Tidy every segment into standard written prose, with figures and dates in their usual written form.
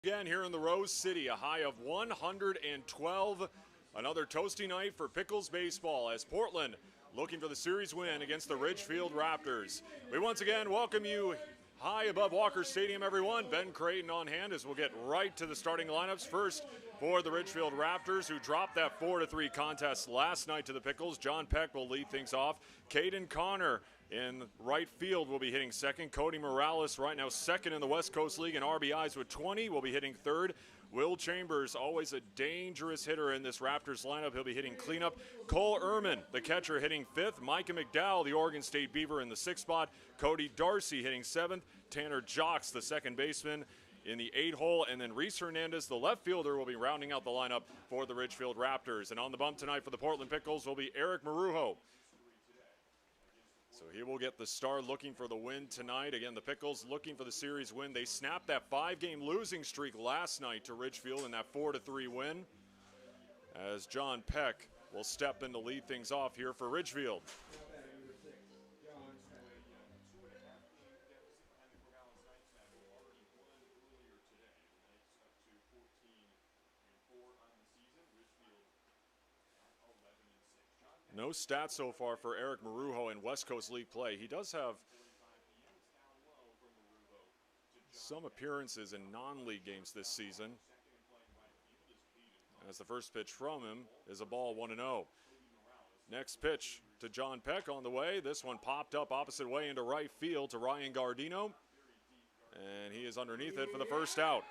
Again here in the Rose City, a high of 112. Another toasty night for Pickles baseball as Portland looking for the series win against the Ridgefield Raptors. We once again welcome you high above Walker Stadium, everyone. Ben Creighton on hand as we'll get right to the starting lineups. First for the Ridgefield Raptors, who dropped that 4-3 contest last night to the Pickles. John Peck will lead things off. Caden Connor in right field will be hitting second. Cody Morales right now second in the West Coast League in RBIs with 20, will be hitting third. Will Chambers, always a dangerous hitter in this Raptors lineup. He'll be hitting cleanup. Cole Ehrman, the catcher, hitting fifth. Micah McDowell, the Oregon State Beaver, in the sixth spot. Cody Darcy hitting seventh. Tanner Jocks, the second baseman, in the 8-hole, and then Reese Hernandez, the left fielder, will be rounding out the lineup for the Ridgefield Raptors. And on the bump tonight for the Portland Pickles will be Eric Marujo. So he will get the start, looking for the win tonight. Again, the Pickles looking for the series win. They snapped that 5-game losing streak last night to Ridgefield in that 4-3 win, as John Peck will step in to lead things off here for Ridgefield. No stats so far for Eric Marujo in West Coast League play. He does have some appearances in non-league games this season, as the first pitch from him is a ball, 1-0. Next pitch to John Peck on the way. This one popped up opposite way into right field to Ryan Gardino, and he is underneath it for the first out.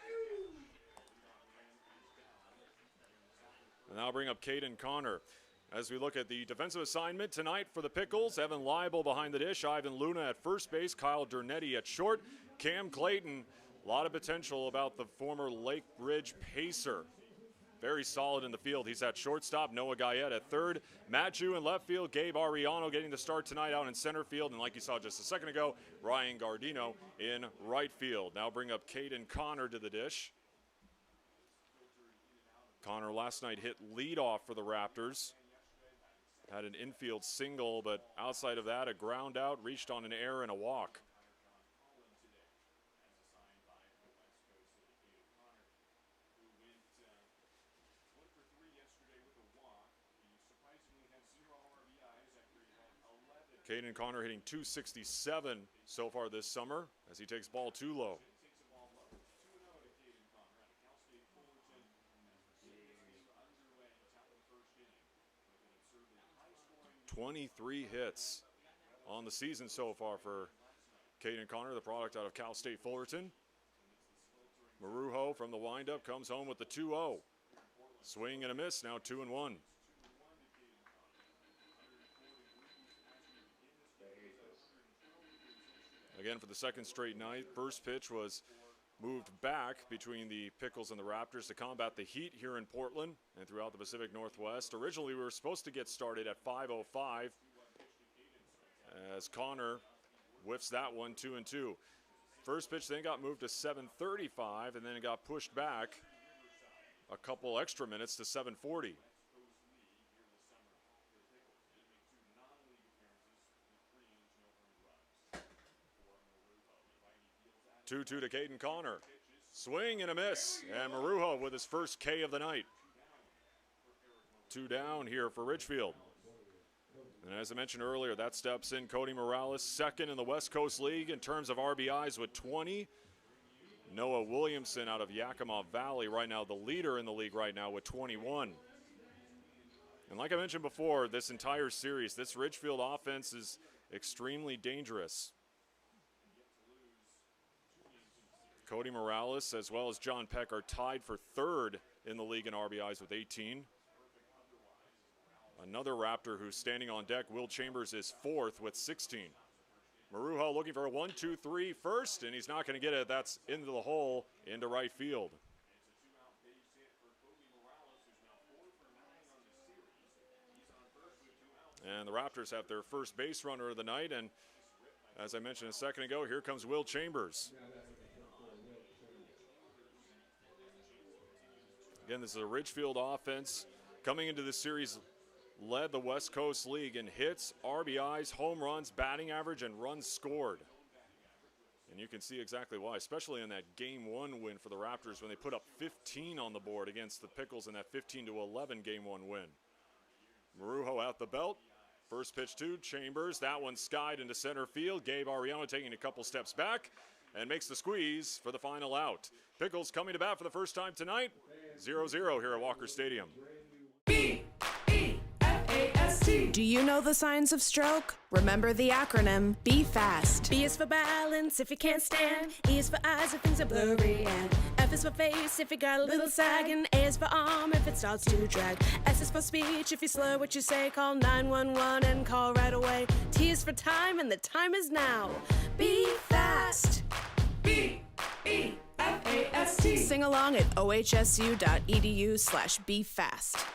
And now bring up Caden Connor. As we look at the defensive assignment tonight for the Pickles, Evan Leibel behind the dish, Ivan Luna at first base, Kyle Dernetti at short, Cam Clayton. A lot of potential about the former Lake Ridge Pacer. Very solid in the field. He's at shortstop, Noah Guyette at third, Matt Jew in left field, Gabe Ariano getting the start tonight out in center field, and like you saw just a second ago, Ryan Gardino in right field. Now bring up Caden Connor to the dish. Connor last night hit leadoff for the Raptors. Had an infield single, but outside of that, a ground out, reached on an error and a walk. Caden Connor hitting .267 so far this summer as he takes ball too low. 23 hits on the season so far for Caden Connor, the product out of Cal State Fullerton. Marujo from the windup comes home with the 2-0. Swing and a miss, now 2-1. Again, for the second straight night, first pitch was moved back between the Pickles and the Raptors to combat the heat here in Portland and throughout the Pacific Northwest. Originally, we were supposed to get started at 5:05 as Connor whiffs that one, 2-2. First pitch then got moved to 7:35, and then it got pushed back a couple extra minutes to 7:40. 2-2 to Caden Connor. Swing and a miss, and Marujo with his first K of the night. 2 down here for Ridgefield. And as I mentioned earlier, that steps in Cody Morales, second in the West Coast League in terms of RBIs with 20. Noah Williamson out of Yakima Valley right now, the leader in the league right now with 21. And like I mentioned before, this entire series, this Ridgefield offense is extremely dangerous. Cody Morales as well as John Peck are tied for third in the league in RBIs with 18. Another Raptor who's standing on deck, Will Chambers, is fourth with 16. Marujo looking for a 1-2-3 first, and he's not going to get it. That's into the hole, into right field. And the Raptors have their first base runner of the night, and as I mentioned a second ago, here comes Will Chambers. Again, this is a Ridgefield offense coming into this series, led the West Coast League in hits, RBIs, home runs, batting average, and runs scored. And you can see exactly why, especially in that Game 1 win for the Raptors when they put up 15 on the board against the Pickles in that 15-11 Game 1 win. Marujo out the belt. First pitch to Chambers. That one skied into center field. Gabe Ariano taking a couple steps back and makes the squeeze for the final out. Pickles coming to bat for the first time tonight. 0-0 here at Walker Stadium. B-E-F-A-S-T. Do you know the signs of stroke? Remember the acronym B FAST. B is for balance if you can't stand. E is for eyes if things are blurry. And F is for face if you got a little sag. And A is for arm if it starts to drag. S is for speech if you slur what you say. Call 911 and call right away. T is for time and the time is now. Be fast. B-E-F-A-S-T. Sing along at ohsu.edu/BeFast.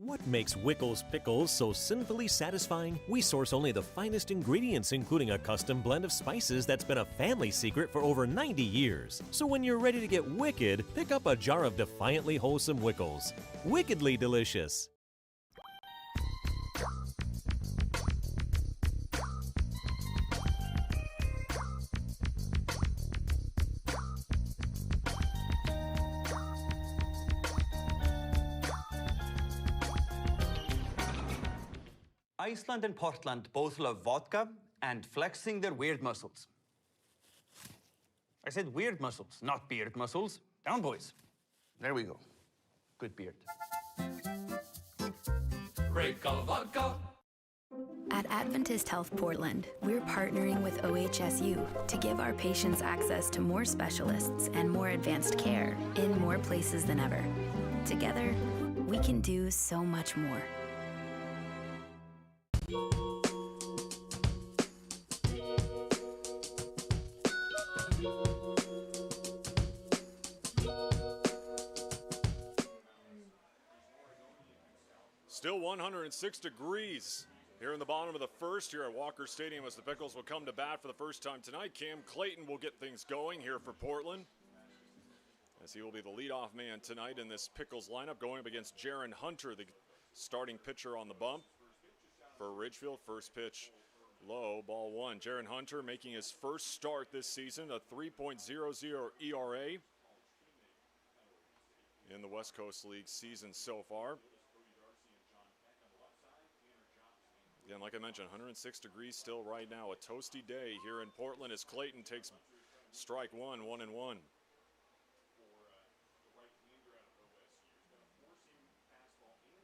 What makes Wickles Pickles so sinfully satisfying? We source only the finest ingredients, including a custom blend of spices that's been a family secret for over 90 years. So when you're ready to get wicked, pick up a jar of defiantly wholesome Wickles. Wickedly delicious. Iceland and Portland both love vodka and flexing their weird muscles. I said weird muscles, not beard muscles. Down, boys. There we go. Good beard. Break all vodka. At Adventist Health Portland, we're partnering with OHSU to give our patients access to more specialists and more advanced care in more places than ever. Together, we can do so much more. Still 106 degrees here in the bottom of the first here at Walker Stadium as the Pickles will come to bat for the first time tonight. Cam Clayton will get things going here for Portland, as he will be the leadoff man tonight in this Pickles lineup, going up against Jaron Hunter, the starting pitcher on the bump for Ridgefield. First pitch low, ball one. Jaron Hunter making his first start this season, a 3.00 ERA in the West Coast League season so far. Again, like I mentioned, 106 degrees still right now. A toasty day here in Portland as Clayton takes strike one, 1-1.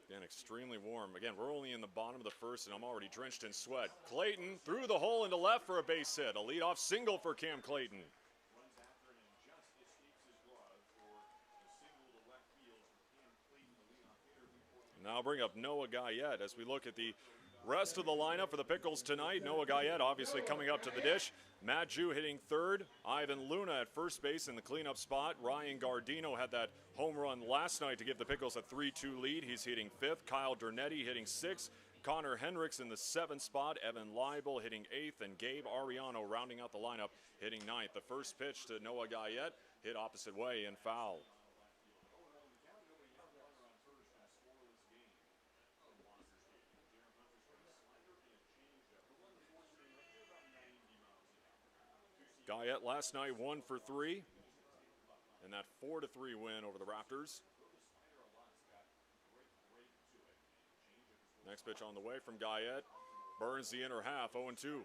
Again, extremely warm. Again, we're only in the bottom of the first, and I'm already drenched in sweat. Clayton through the hole into left for a base hit. A leadoff single for Cam Clayton. Now bring up Noah Guyette as we look at the rest of the lineup for the Pickles tonight. Noah Guyette obviously coming up to the dish. Matt Jew hitting third. Ivan Luna at first base in the cleanup spot. Ryan Gardino had that home run last night to give the Pickles a 3-2 lead. He's hitting fifth. Kyle Dernetti hitting sixth. Connor Hendricks in the seventh spot. Evan Leibel hitting eighth. And Gabe Ariano rounding out the lineup hitting ninth. The first pitch to Noah Guyette hit opposite way and foul. Guyette last night 1 for 3 in that 4-3 win over the Raptors. Next pitch on the way from Guyette. Burns the inner half, 0-2.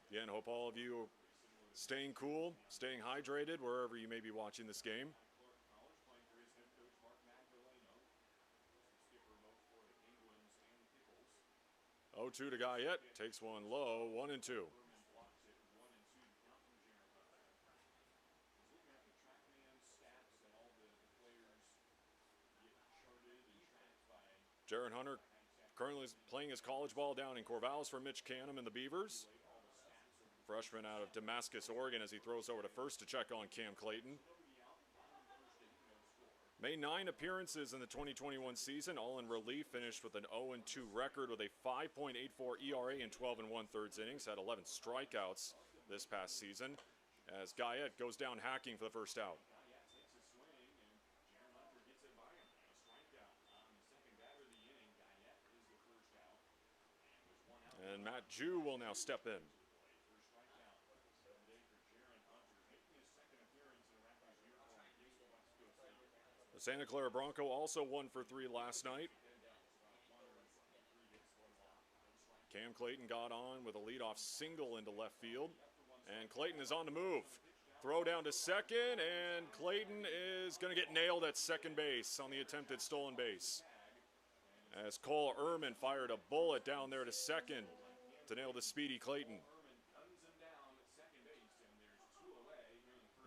Again, hope all of you are staying cool, staying hydrated wherever you may be watching this game. 0-2 to Guyette, takes one low, 1-2. Jaron Hunter currently playing his college ball down in Corvallis for Mitch Canham and the Beavers. Freshman out of Damascus, Oregon, as he throws over to first to check on Cam Clayton. Made 9 appearances in the 2021 season, all in relief, finished with an 0-2 record with a 5.84 ERA in 12 1/3 innings, had 11 strikeouts this past season, as Guyette goes down hacking for the first out. And Matt Jew will now step in. The Santa Clara Bronco also 1 for 3 last night. Cam Clayton got on with a leadoff single into left field. And Clayton is on the move. Throw down to second, and Clayton is going to get nailed at second base on the attempted stolen base. As Cole Ehrman fired a bullet down there to second to nail the speedy Clayton.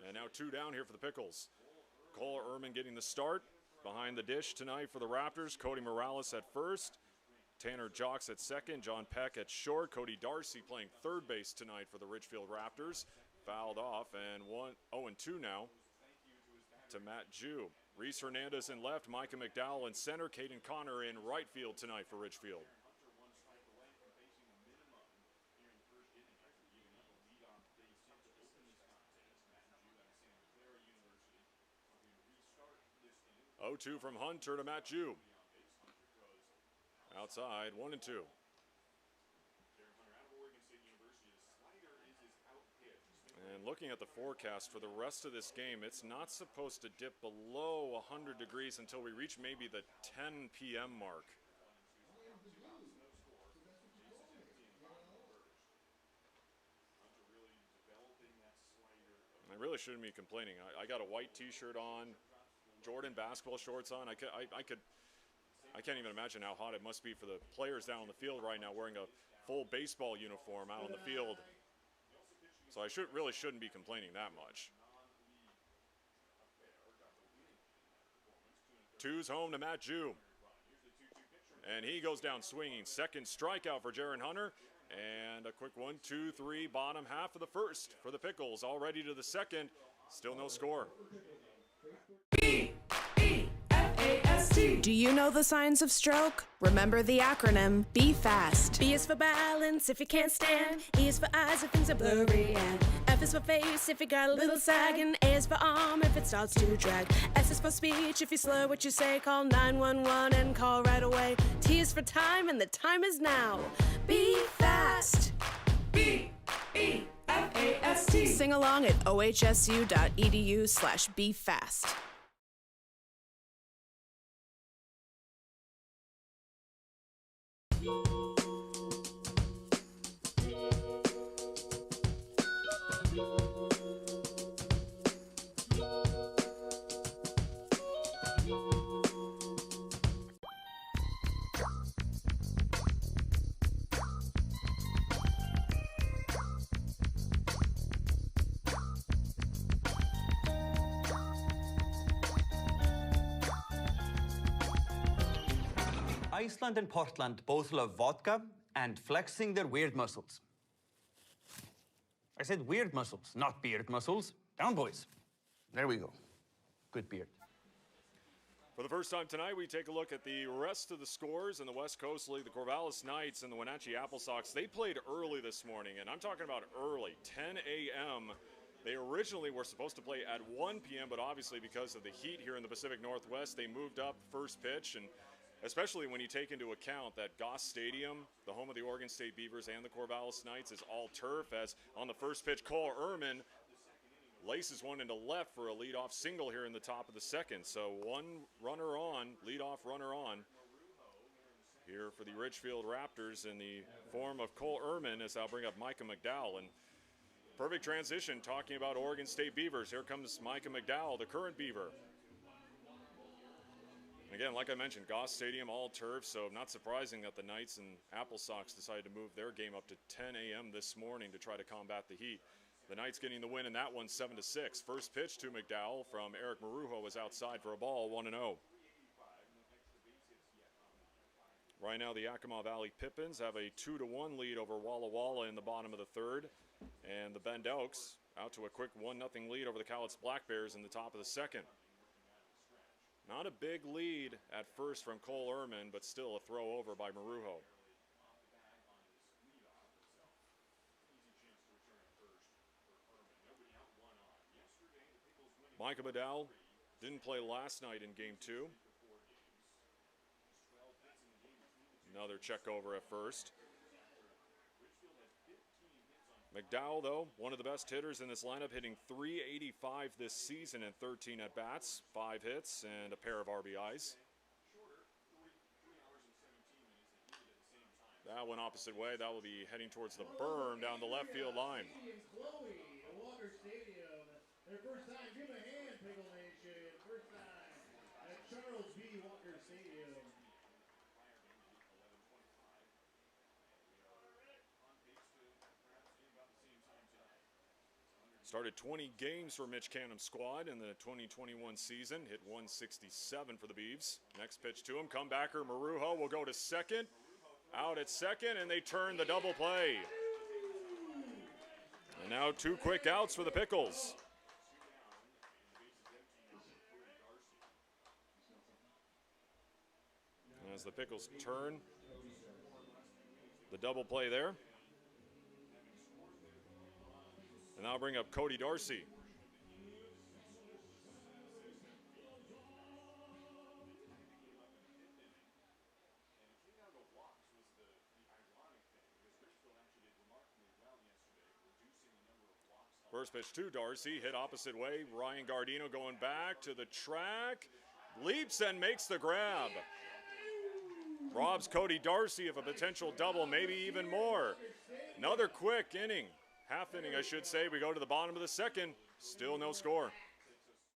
And now 2 down here for the Pickles. Cole Ehrman getting the start behind the dish tonight for the Raptors. Cody Morales at first. Tanner Jocks at second. John Peck at short. Cody Darcy playing third base tonight for the Ridgefield Raptors. Fouled off and 0-2 now to Matt Jew. Reese Hernandez in left. Micah McDowell in center. Caden Connor in right field tonight for Ridgefield. Oh-2 from Hunter to Matt Jew. Outside, 1-2. And looking at the forecast for the rest of this game, it's not supposed to dip below 100 degrees until we reach maybe the 10 p.m. mark. I really shouldn't be complaining. I got a white t-shirt on, Jordan basketball shorts on. I can't even imagine how hot it must be for the players down on the field right now wearing a full baseball uniform out on the field. So I really shouldn't be complaining that much. 2's home to Matt Jew. And he goes down swinging. Second strikeout for Jaron Hunter. And a quick 1-2-3 bottom half of the first for the Pickles. Already to the second. Still no score. Do you know the signs of stroke? Remember the acronym Be Fast. B is for balance if you can't stand. E is for eyes if things are blurry. And F is for face if you got a little sag. And A is for arm if it starts to drag. S is for speech if you slur what you say. Call 911 and call right away. T is for time and the time is now. Be fast. B-E-F-A-S-T. Sing along at ohsu.edu/BeFast. Iceland and Portland both love vodka and flexing their weird muscles. I said weird muscles, not beard muscles. Down, boys. There we go. Good beard. For the first time tonight, we take a look at the rest of the scores in the West Coast League. The Corvallis Knights and the Wenatchee Apple Sox, they played early this morning, and I'm talking about early, 10 a.m. They originally were supposed to play at 1 p.m., but obviously because of the heat here in the Pacific Northwest, they moved up first pitch, and especially when you take into account that Goss Stadium, the home of the Oregon State Beavers and the Corvallis Knights, is all turf, as on the first pitch, Cole Ehrman laces one into left for a leadoff single here in the top of the second. So one runner on, leadoff runner on here for the Ridgefield Raptors in the form of Cole Ehrman, as I'll bring up Micah McDowell. And perfect transition talking about Oregon State Beavers. Here comes Micah McDowell, the current Beaver. And again, like I mentioned, Goss Stadium, all turf, so not surprising that the Knights and Apple Sox decided to move their game up to 10 a.m. this morning to try to combat the heat. The Knights getting the win in that one, 7-6. First pitch to McDowell from Eric Marujo was outside for a ball, 1-0. Right now, the Yakima Valley Pippins have a 2-1 lead over Walla Walla in the bottom of the third. And the Bend Elks out to a quick 1-0 lead over the Cowlitz Black Bears in the top of the second. Not a big lead at first from Cole Ehrman, but still a throw over by Marujo. Micah Bedell didn't play last night in game 2. Another check over at first. McDowell, though, one of the best hitters in this lineup, hitting .385 this season in 13 at-bats, 5 hits, and a pair of RBIs. That one opposite way. That will be heading towards the berm down the left field line. Their first time, give a hand, Pickle Nation. First time at Charles B. Walker Stadium. Started 20 games for Mitch Canham's squad in the 2021 season. Hit .167 for the Beavs. Next pitch to him. Comebacker Marujo will go to second. Out at second, and they turn the double play. And now 2 quick outs for the Pickles. As the Pickles turn the double play there. And now bring up Cody Darcy. First pitch to Darcy, hit opposite way. Ryan Gardino going back to the track. Leaps and makes the grab. Robs Cody Darcy of a potential double, maybe even more. Another quick inning. Half inning, I should say. We go to the bottom of the second. Still no score.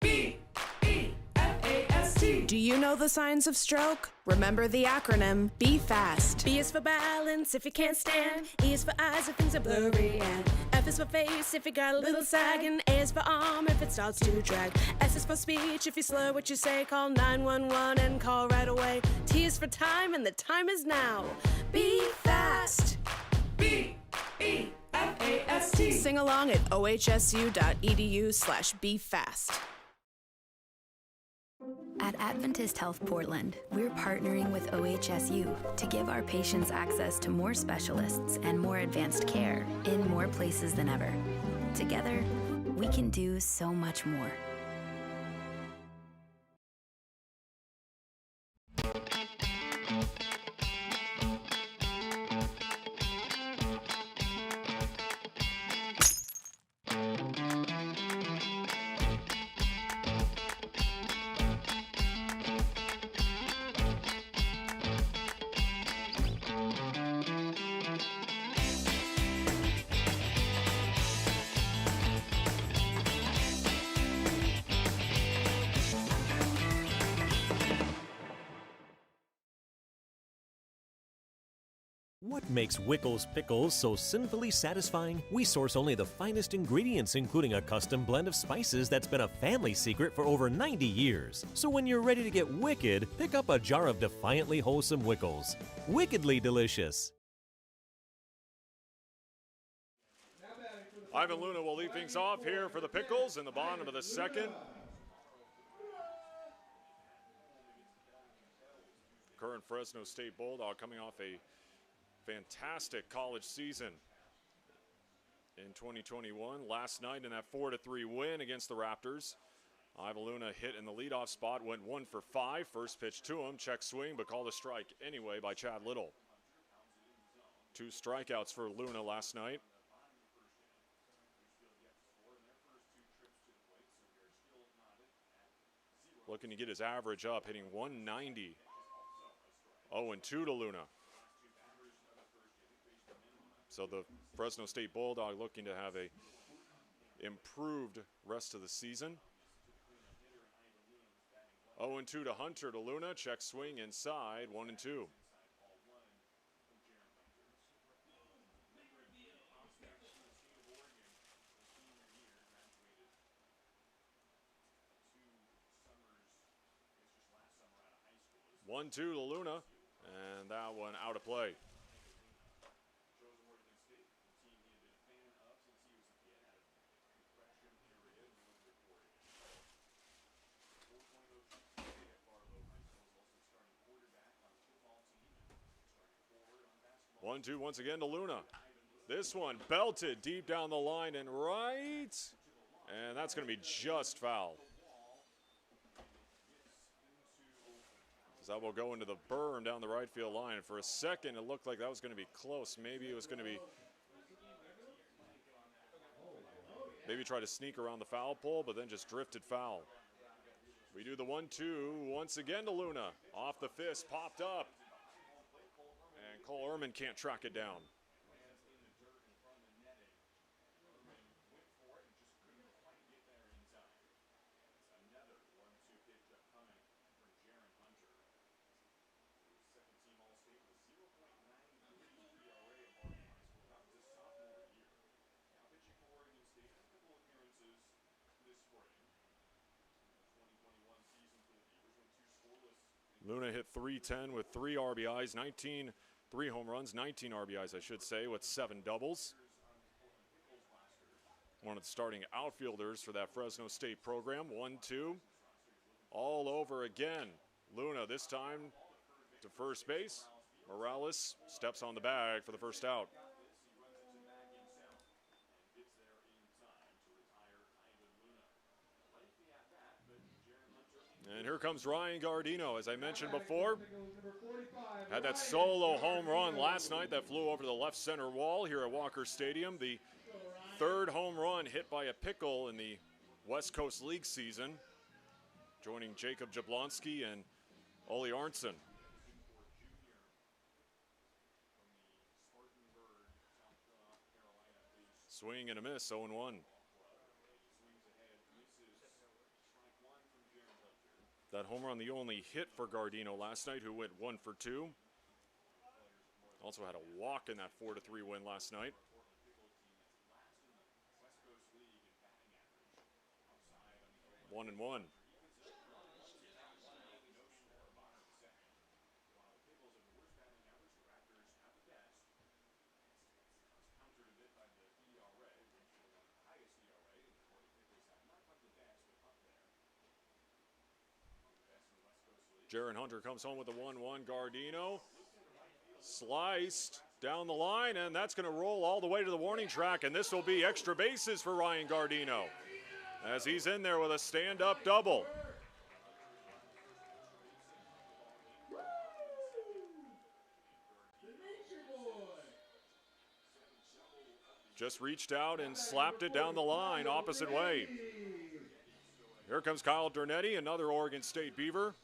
B-E-F-A-S-T. Do you know the signs of stroke? Remember the acronym Be Fast. B is for balance if you can't stand. E is for eyes if things are blurry. And F is for face if you got a little sag. And A is for arm if it starts to drag. S is for speech if you slur what you say. Call 911 and call right away. T is for time and the time is now. Be fast. B-E-F-A-S-T. Sing along at ohsu.edu/BeFast. At Adventist Health Portland, we're partnering with OHSU to give our patients access to more specialists and more advanced care in more places than ever. Together, we can do so much more. What makes Wickles Pickles so sinfully satisfying? We source only the finest ingredients, including a custom blend of spices that's been a family secret for over 90 years. So when you're ready to get wicked, pick up a jar of defiantly wholesome Wickles. Wickedly delicious. Ivan Luna will lead things off here for the Pickles in the bottom of the second. Current Fresno State Bulldog coming off a fantastic college season in 2021. Last night in that 4-3 win against the Raptors. Ivan Luna hit in the leadoff spot, went 1 for 5. First pitch to him, check swing, but called a strike anyway by Chad Little. 2 strikeouts for Luna last night. Looking to get his average up, hitting 190. 0-2 to Luna. So the Fresno State Bulldog looking to have a improved rest of the season. 0-2 to Hunter to Luna. Check swing inside. 1-2. One, 2 to Luna, and that out of play. One, two, once again to Luna. This one belted deep down the line and right. And that's going to be just foul. So that will go into the berm down the right field line. For a second, it looked like that was going to be close. Maybe it was going to be... Maybe try to sneak around the foul pole, but then just drifted foul. We do the 1-2 once again to Luna. Off the fist, popped up. And Cole Ehrman can't track it down. Luna hit .310 with 3 RBIs, 3 home runs, 19 RBIs, I should say, with 7 doubles. One of the starting outfielders for that Fresno State program. 1-2. All over again. Luna this time to first base. Morales steps on the bag for the first out. And here comes Ryan Gardino, as I mentioned before. Had that solo home run last night that flew over the left center wall here at Walker Stadium. The 3rd home run hit by a Pickle in the West Coast League season, joining Jacob Jablonski and Ole Arntzen. Swing and a miss, 0-1. That home run, the only hit for Gardino last night, who went 1 for 2. Also had a walk in that 4-3 win last night. 1-1. Jaron Hunter comes home with the 1-1. Gardino sliced down the line, and that's going to roll all the way to the warning track, and this will be extra bases for Ryan Gardino as he's in there with a stand-up double. Just reached out and slapped it down the line opposite way. Here comes Kyle Dernetti, another Oregon State Beaver.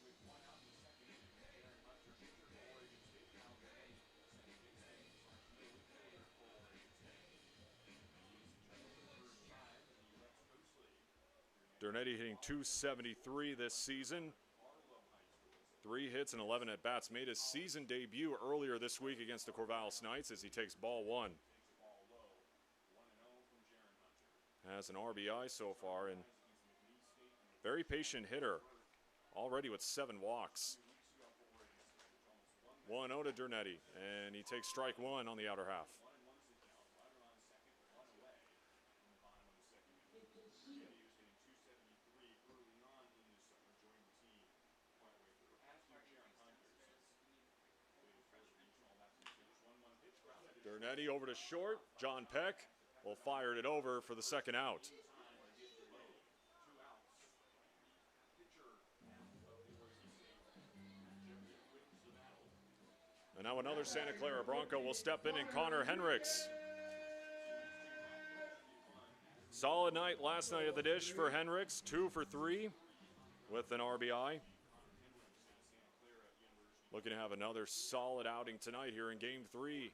Dernetti hitting .273 this season. 3 hits and 11 at-bats. Made his season debut earlier this week against the Corvallis Knights as he takes ball 1. Has an RBI so far, and very patient hitter. Already with 7 walks. 1-0 to Dernetti, and he takes strike 1 on the outer half. Dernetti over to short. John Peck will fire it over for the second out. And now another Santa Clara Bronco will step in, and Connor Henricks. Solid night last night at the dish for Henricks, 2 for 3 with an RBI. Looking to have another solid outing tonight here in Game 3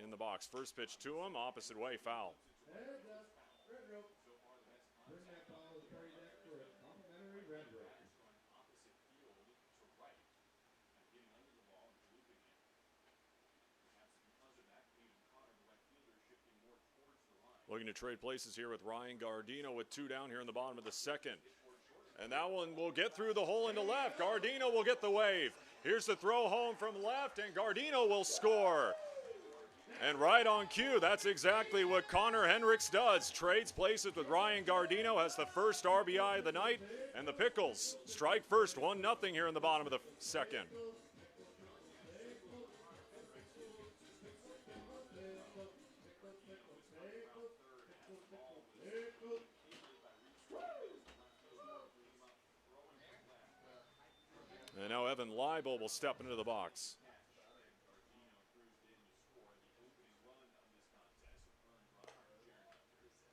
in the box. First pitch to him, opposite way, foul. Bring that ball to the party deck for a complimentary red rope. Looking to trade places here with Ryan Gardino with 2 down here in the bottom of the second. And that one will get through the hole into left. Gardino will get the wave. Here's the throw home from left, and Gardino will score. And right on cue, that's exactly what Connor Henricks does. Trades places with Ryan Gardino, has the first RBI of the night, and the Pickles strike first, 1-0 here in the bottom of the second. And now Evan Leibel will step into the box.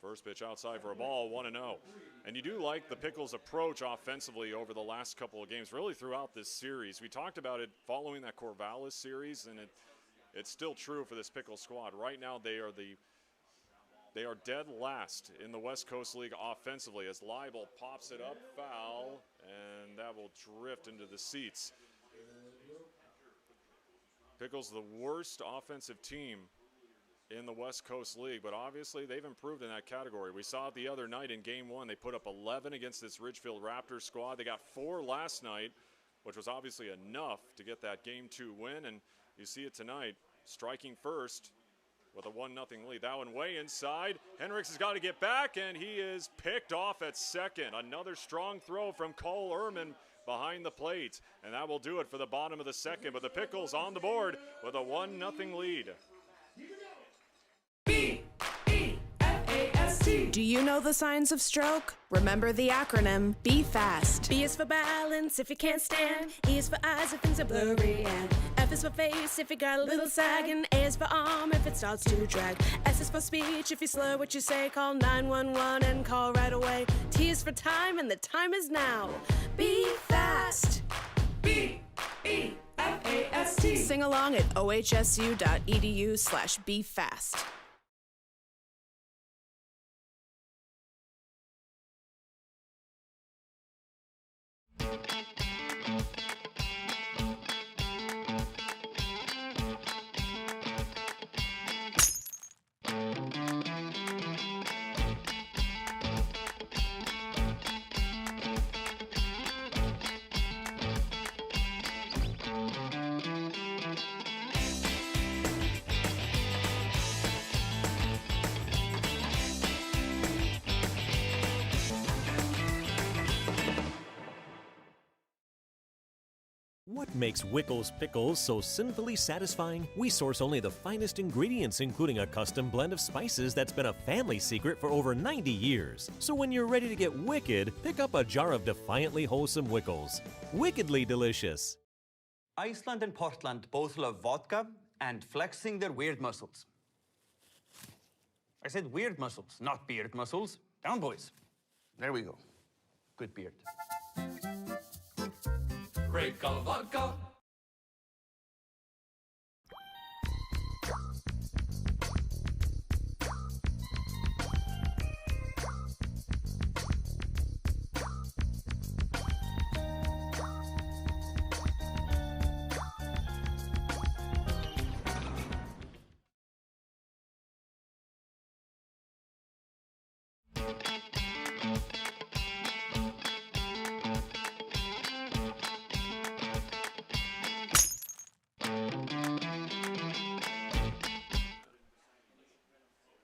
First pitch outside for a ball, 1-0. And you do like the Pickles' approach offensively over the last couple of games, really throughout this series. We talked about it following that Corvallis series, and it's still true for this Pickles squad. Right now, they are dead last in the West Coast League offensively as Leibel pops it up, foul, and that will drift into the seats. Pickles, the worst offensive team in the West Coast League, but obviously they've improved in that category. We saw it the other night in Game 1. They put up 11 against this Ridgefield Raptors squad. They got 4 last night, which was obviously enough to get that Game 2 win, and you see it tonight, striking first with a 1-0 lead. That one way inside. Henricks has got to get back, and he is picked off at second. Another strong throw from Cole Ehrman behind the plate, and that will do it for the bottom of the second. But the Pickles on the board with a 1-0 lead. B-E-F-A-S-T. Do you know the signs of stroke? Remember the acronym Be Fast. B is for balance if you can't stand. E is for eyes if things are blurry. And F is for face if you got a little sag. And A is for arm if it starts to drag. S is for speech if you slur what you say. Call 911 and call right away. T is for time and the time is now. Be fast. B-E-F-A-S-T. Sing along at ohsu.edu/befast. What makes Wickles Pickles so sinfully satisfying? We source only the finest ingredients, including a custom blend of spices that's been a family secret for over 90 years. So when you're ready to get wicked, pick up a jar of defiantly wholesome Wickles. Wickedly delicious. Iceland and Portland both love vodka and flexing their weird muscles. I said weird muscles, not beard muscles. Down, boys. There we go. Good beard. Great color vodka.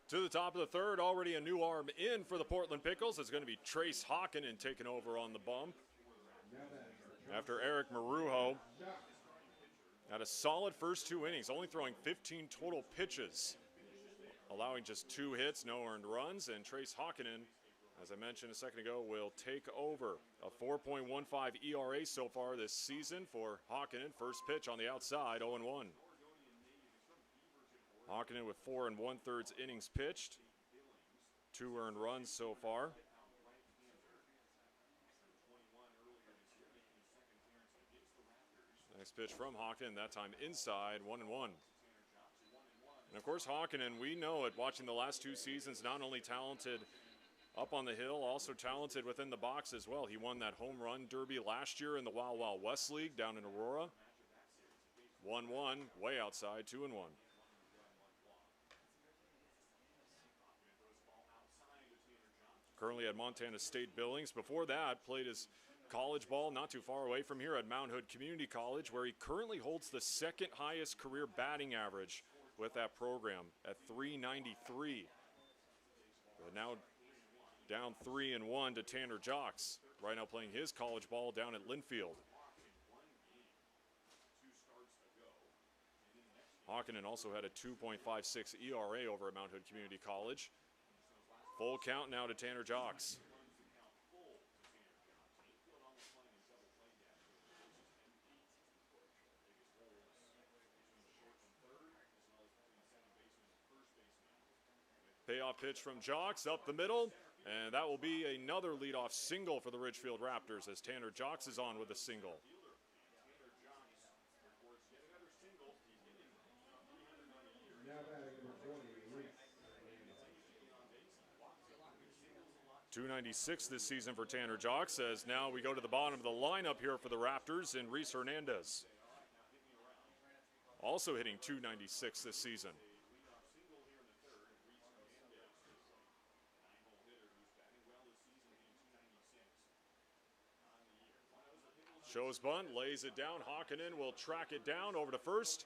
To the top of the third, already a new arm in for the Portland Pickles. It's going to be Trace Hockinen taking over on the bump. After Eric Marujo had a solid first 2 innings, only throwing 15 total pitches, allowing just 2 hits, no earned runs. And Trace Hockinen, as I mentioned a second ago, will take over. A 4.15 ERA so far this season for Hockinen. First pitch on the outside, 0-1. Hockinen with 4 1/3 innings pitched, 2 earned runs so far. Next pitch from Hockinen, that time inside, 1-1. And of course, Hockinen, we know it watching the last 2 seasons, not only talented up on the hill, also talented within the box as well. He won that home run derby last year in the Wild Wild West League down in Aurora. 1-1, way outside, 2-1. Currently at Montana State Billings. Before that, played his college ball not too far away from here at Mount Hood Community College, where he currently holds the second highest career batting average with that program at .393. But now down 3-1 to Tanner Jocks, right now playing his college ball down at Linfield. Hawkinen also had a 2.56 ERA over at Mount Hood Community College. Full count now to Tanner Jocks. Payoff pitch from Jocks up the middle, and that will be another leadoff single for the Ridgefield Raptors as Tanner Jocks is on with a single. Now batting number 20, Reese. 296 this season for Tanner Jocks, as now we go to the bottom of the lineup here for the Raptors in Reese Hernandez. Also hitting 296 this season. Shows bunt, lays it down. Hawkinen will track it down over to first.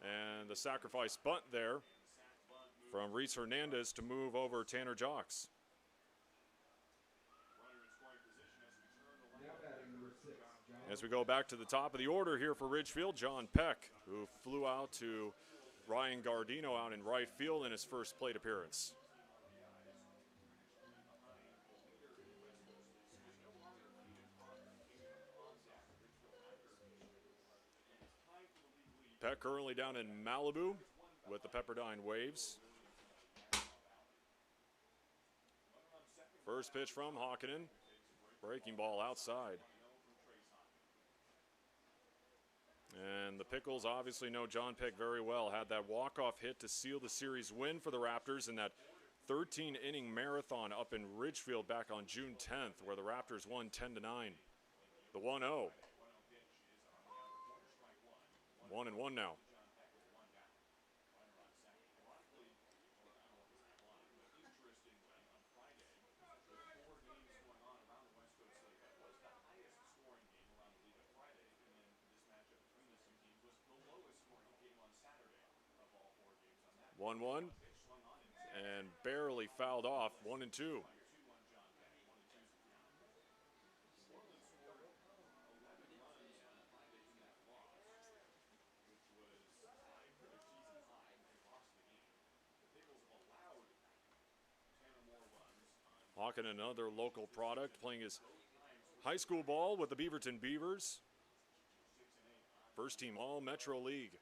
And the sacrifice bunt there from Reese Hernandez to move over Tanner Jocks. Now batting number 6, John. As we go back to the top of the order here for Ridgefield, John Peck, who flew out to Ryan Gardino out in right field in his first plate appearance. Peck currently down in Malibu with the Pepperdine Waves. First pitch from Hawkinen. Breaking ball outside. And the Pickles obviously know John Peck very well. Had that walk-off hit to seal the series win for the Raptors in that 13-inning marathon up in Ridgefield back on June 10th, where the Raptors won 10-9. The 1-0. 1-1 now. One, and barely fouled off. 1-2. Hawkinen, another local product, playing his high school ball with the Beaverton Beavers. First team All Metro League.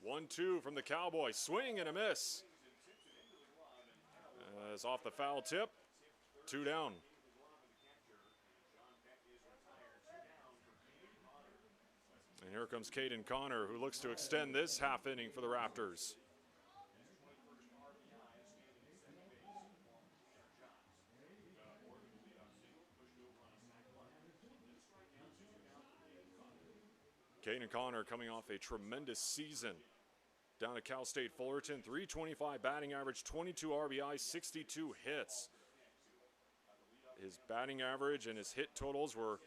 1-2 from the Cowboys. Swing and a miss. As off the foul tip. 2 down. And here comes Caden Connor, who looks to extend this half inning for the Raptors. Caden Connor coming off a tremendous season down at Cal State Fullerton. 325 batting average, 22 RBI, 62 hits. His batting average and his hit totals were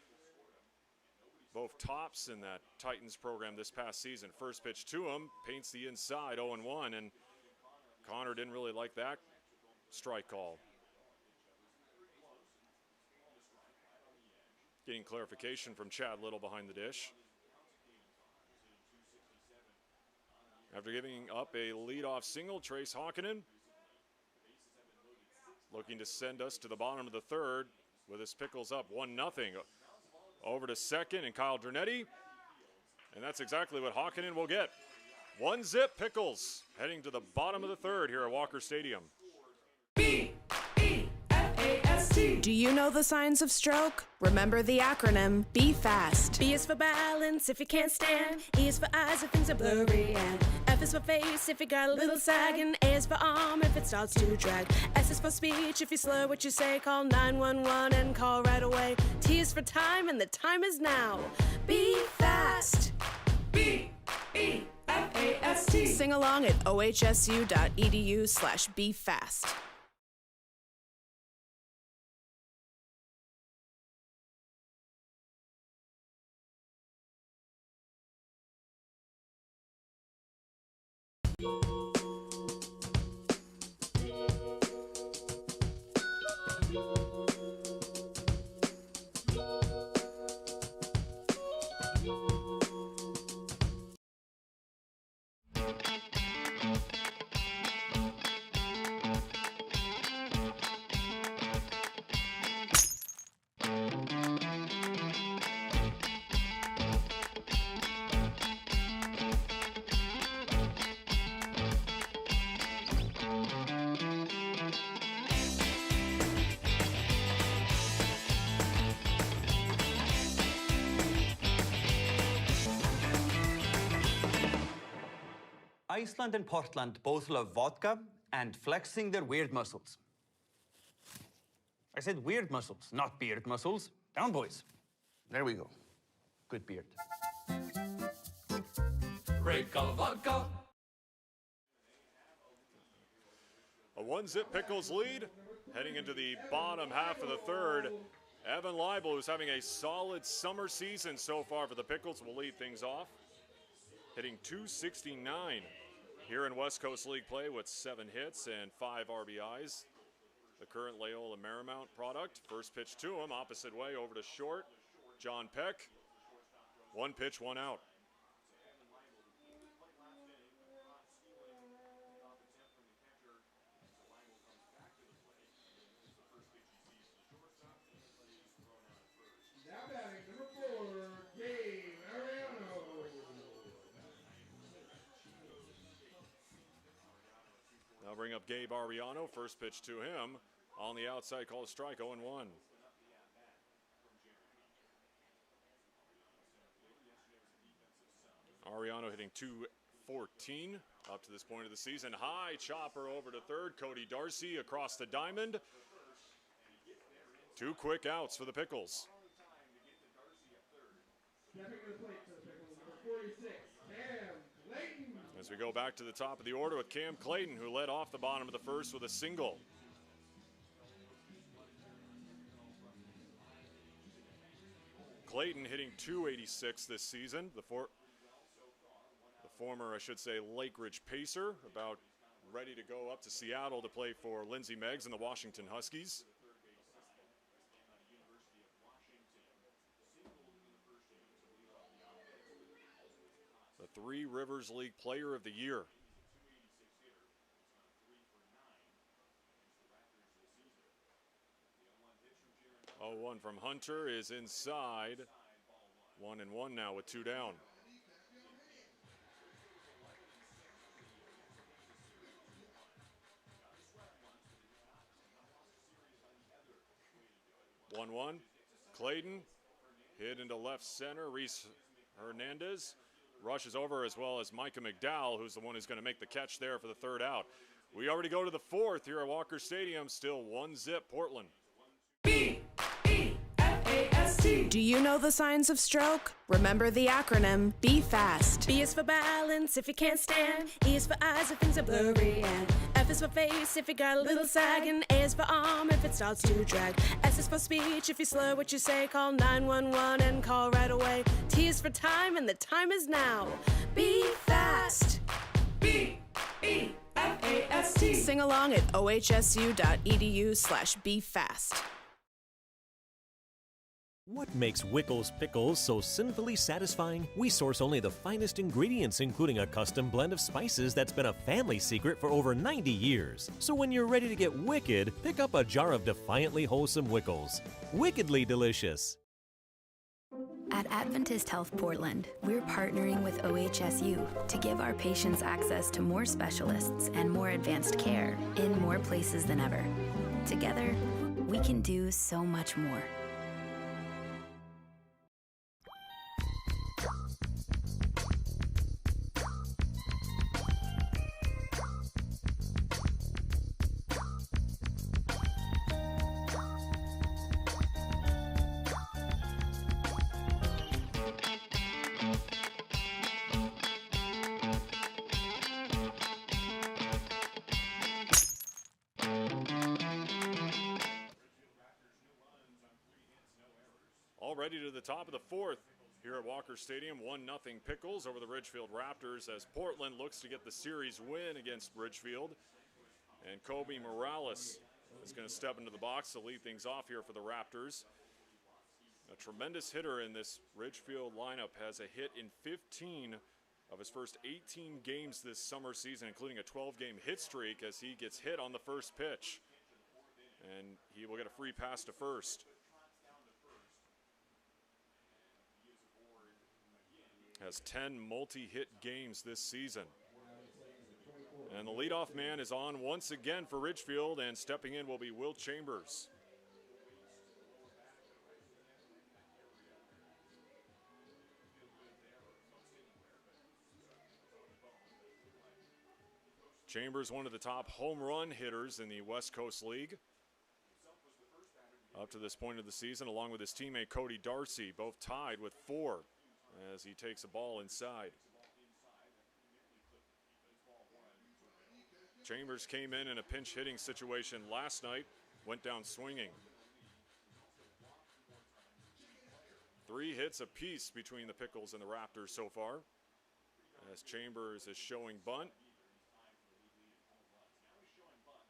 both tops in that Titans program this past season. First pitch to him, paints the inside, 0-1, and Connor didn't really like that strike call. Getting clarification from Chad Little behind the dish. After giving up a leadoff single, Trace Hawkinen looking to send us to the bottom of the third with his Pickles up 1-0. Over to second and Kyle Dranetti. And that's exactly what Hawkinen will get. 1-0 Pickles heading to the bottom of the third here at Walker Stadium. Do you know the signs of stroke? Remember the acronym Be Fast. B is for balance if you can't stand. E is for eyes if things are blurry. And F is for face if you got a little sag. And A is for arm if it starts to drag. S is for speech if you slur what you say. Call 911 and call right away. T is for time and the time is now. Be fast. B-E-F-A-S-T. Sing along at ohsu.edu/BeFast. Iceland and Portland both love vodka and flexing their weird muscles. I said weird muscles, not beard muscles. Down, boys. There we go. Good beard. Break of vodka. A one-zip Pickles lead heading into the bottom half of the third. Evan Leibel, who's having a solid summer season so far for the Pickles, will lead things off, hitting .269 here in West Coast League play with 7 hits and 5 RBIs. The current Loyola Marymount product. First pitch to him, opposite way over to short. John Peck. 1 pitch, 1 out. Now batting number 4, Gabe Ariano. Now bring up Gabe Ariano. First pitch to him. On the outside, called a strike, 0-1. Ariano hitting .214 up to this point of the season. High chopper over to third. Cody Darcy across the diamond. 2 quick outs for the Pickles. Stepping to the plate for the Pickles, number 46, Cam Clayton. As we go back to the top of the order with Cam Clayton, who led off the bottom of the first with a single. Clayton hitting .286 this season. The former, I should say, Lake Ridge Pacer, about ready to go up to Seattle to play for Lindsey Meggs and the Washington Huskies. The Three Rivers League Player of the Year. 0-1 from Hunter is inside. 1-1 now with 2 down. One. Clayton hit into left center. Reese Hernandez rushes over, as well as Micah McDowell, who's the one who's going to make the catch there for the 3rd out. We already go to the 4th here at Walker Stadium. Still 1-0 Portland. Do you know the signs of stroke? Remember the acronym Be Fast. B is for balance if you can't stand. E is for eyes if things are blurry. And F is for face if you got a little sag. And A is for arm if it starts to drag. S is for speech if you slur what you say. Call 911 and call right away. T is for time and the time is now. Be fast. B-E-F-A-S-T. Sing along at ohsu.edu/BeFast. What makes Wickles Pickles so sinfully satisfying? We source only the finest ingredients, including a custom blend of spices that's been a family secret for over 90 years. So when you're ready to get wicked, pick up a jar of defiantly wholesome Wickles. Wickedly delicious. At Adventist Health Portland, we're partnering with OHSU to give our patients access to more specialists and more advanced care in more places than ever. Together, we can do so much more. Already to the top of the 4th here at Walker Stadium. 1-0 Pickles over the Ridgefield Raptors as Portland looks to get the series win against Ridgefield. And Kobe Morales is going to step into the box to lead things off here for the Raptors. A tremendous hitter in this Ridgefield lineup, has a hit in 15 of his first 18 games this summer season, including a 12-game hit streak as he gets hit on the first pitch. And he will get a free pass to first. Has 10 multi-hit games this season. And the leadoff man is on once again for Ridgefield, and stepping in will be Will Chambers. Chambers, one of the top home run hitters in the West Coast League up to this point of the season, along with his teammate Cody Darcy, both tied with 4 as he takes a ball inside. Chambers came in a pinch hitting situation last night, went down swinging. 3 hits apiece between the Pickles and the Raptors so far, as Chambers is showing bunt.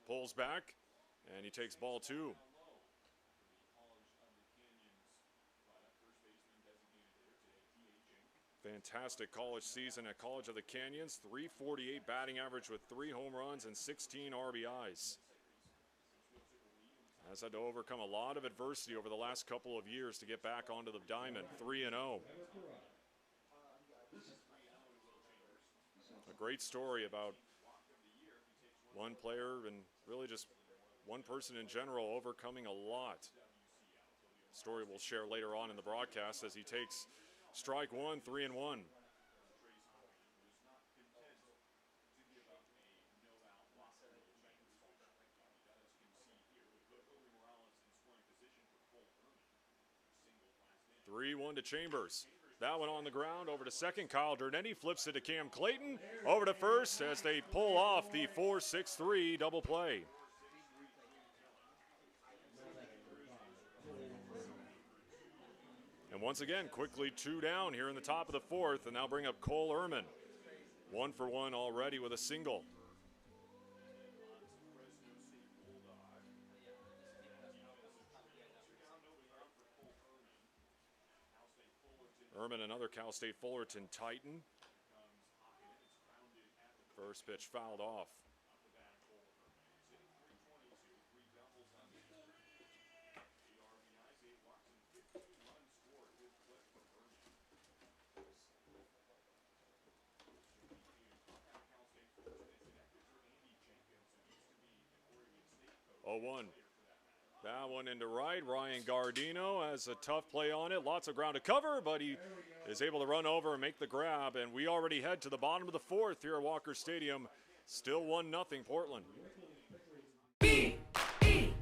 Pulls back, and he takes ball 2. Fantastic college season at College of the Canyons. .348 batting average with 3 home runs and 16 RBIs. Has had to overcome a lot of adversity over the last couple of years to get back onto the diamond. 3-0. A great story about one player and really just one person in general overcoming a lot. Story we'll share later on in the broadcast as he takes strike 1, 3-1. (3-1) to Chambers. That one on the ground, over to second. Kyle Dernetti flips it to Cam Clayton. Over to first as they pull off the 4-6-3 double play. And once again, quickly 2 down here in the top of the 4th, and now bring up Cole Ehrman. 1 for 1 already with a single. Ehrman, another Cal State Fullerton Titan. First pitch fouled off. Oh, 1. That one into right. Ryan Gardino has a tough play on it. Lots of ground to cover, but he is able to run over and make the grab. And we already head to the bottom of the 4th here at Walker Stadium. Still 1-0 Portland. B-E-F-A-S-T.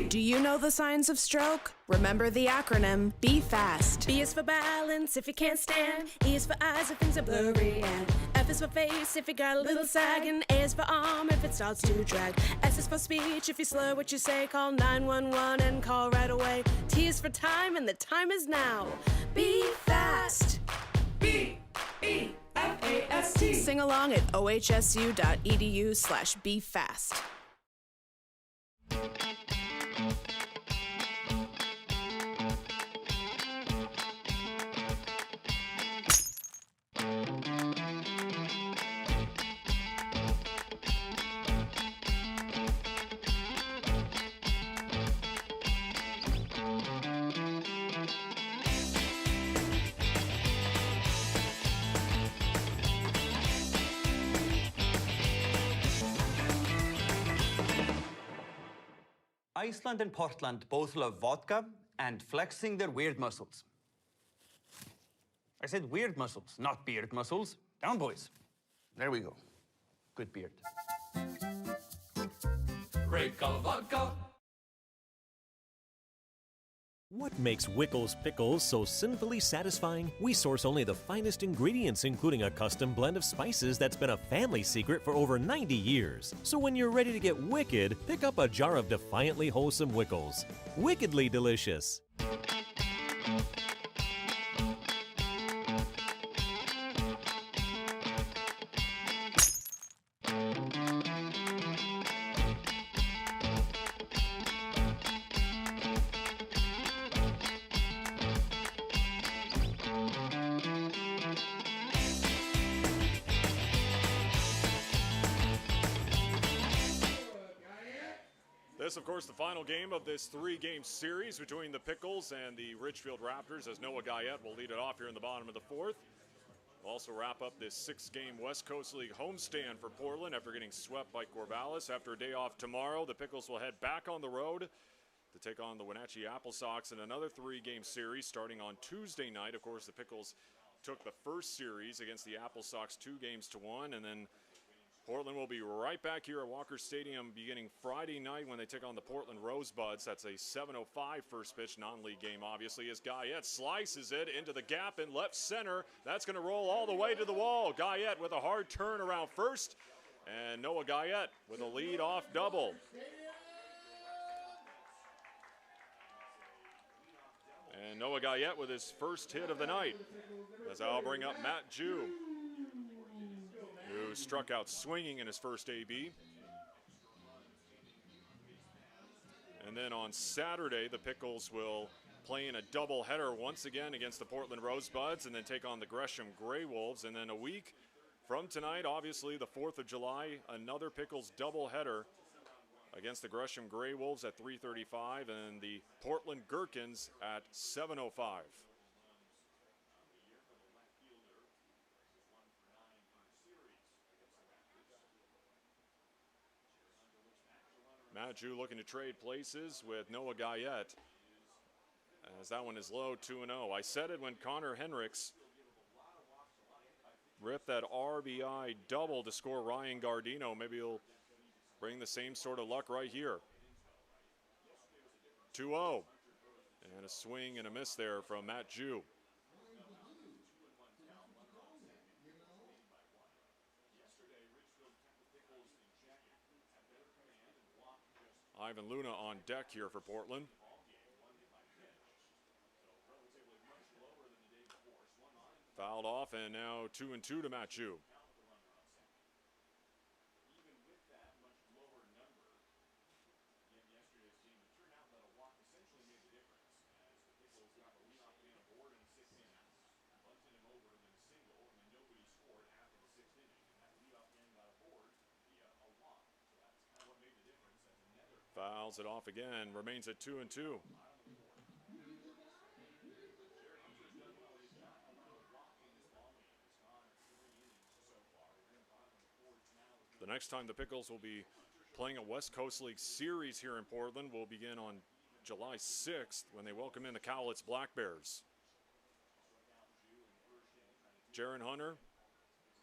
Do you know the signs of stroke? Remember the acronym Be Fast. B is for balance if you can't stand. E is for eyes if things are blurry. And F is for face if you got a little sag. And A is for arm if it starts to drag. S is for speech if you slur what you say. Call 911 and call right away. T is for time and the time is now. Be fast. B-E-F-A-S-T. Sing along at ohsu.edu/BeFast. Iceland and Portland both love vodka and flexing their weird muscles. I said weird muscles, not beard muscles. Down, boys. There we go. Good beard. Break of vodka. What makes Pickles Pickles so sinfully satisfying? We source only the finest ingredients, including a custom blend of spices that's been a family secret for over 90 years. So when you're ready to get wicked, pick up a jar of defiantly wholesome Wickles. Wickedly delicious. This, of course, the final game of this 3-game series between the Pickles and the Ridgefield Raptors, as Noah Guyette will lead it off here in the bottom of the 4th. We'll also wrap up this 6-game West Coast League homestand for Portland after getting swept by Corvallis. After a day off tomorrow, the Pickles will head back on the road to take on the Wenatchee Apple Sox in another 3-game series starting on Tuesday night. Of course, the Pickles took the first series against the Apple Sox 2-1, and then Portland will be right back here at Walker Stadium beginning Friday night when they take on the Portland Rosebuds. That's a 7:05 first pitch non-league game, obviously, as Guyette slices it into the gap in left center. That's going to roll all the way to the wall. Guyette with a hard turn around first, and Noah Guyette with a lead-off double. And Noah Guyette with his first hit of the night, as I'll bring up Matt Jew, who struck out swinging in his first AB. And then on Saturday, the Pickles will play in a doubleheader once again against the Portland Rosebuds and then take on the Gresham Grey Wolves. And then a week from tonight, obviously the 4th of July, another Pickles doubleheader against the Gresham Grey Wolves at 3:35 and the Portland Gherkins at 7:05. Matt Jew looking to trade places with Noah Guyette, as that one is low, 2-0. I said it when Connor Henricks ripped that RBI double to score Ryan Gardino. Maybe he'll bring the same sort of luck right here. 2-0. And a swing and a miss there from Matt Jew. Ivan Luna on deck here for Portland. Fouled off, and now 2-2 to Matt Jew. Fouls it off again, remains at 2-2. The next time the Pickles will be playing a West Coast League series here in Portland will begin on July 6th when they welcome in the Cowlitz Black Bears. Jaron Hunter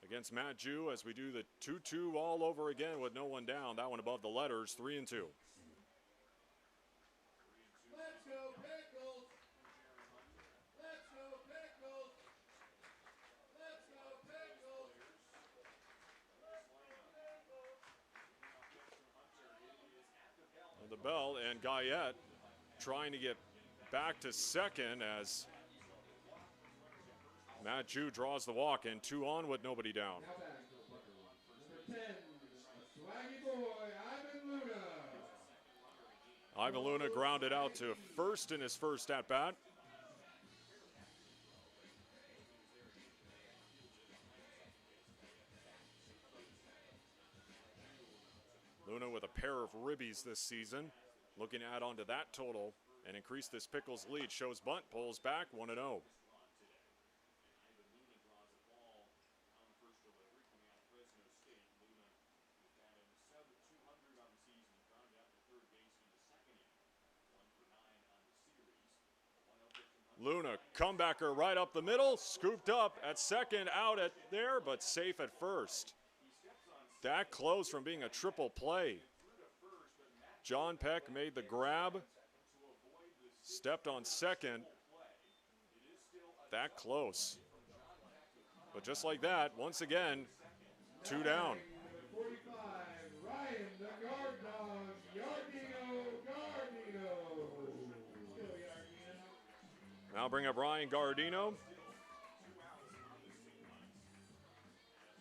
against Matt Jew as we do the 2-2 all over again with no one down. That one above the letters, 3-2. Let's go Pickles! Let's go Pickles! Let's go Pickles! The bell, and Guyette trying to get back to second as Matt Jew draws the walk, and 2 on with nobody down. Now back to the pucker line. Number 10, swaggy boy, Ivan Luna. Ivan Luna grounded out to first in his first at-bat. Luna with a pair of ribbies this season, looking to add on to that total and increase this Pickles lead. Shows bunt, pulls back, 1-0. Luna, comebacker right up the middle, scooped up at second, out at there, but safe at first. That close from being a triple play. John Peck made the grab, stepped on second. That close. But just like that, once again, 2 down. 45, Ryan the Guard Dog, Gardino. Still Gardino. Now bring up Ryan Gardino.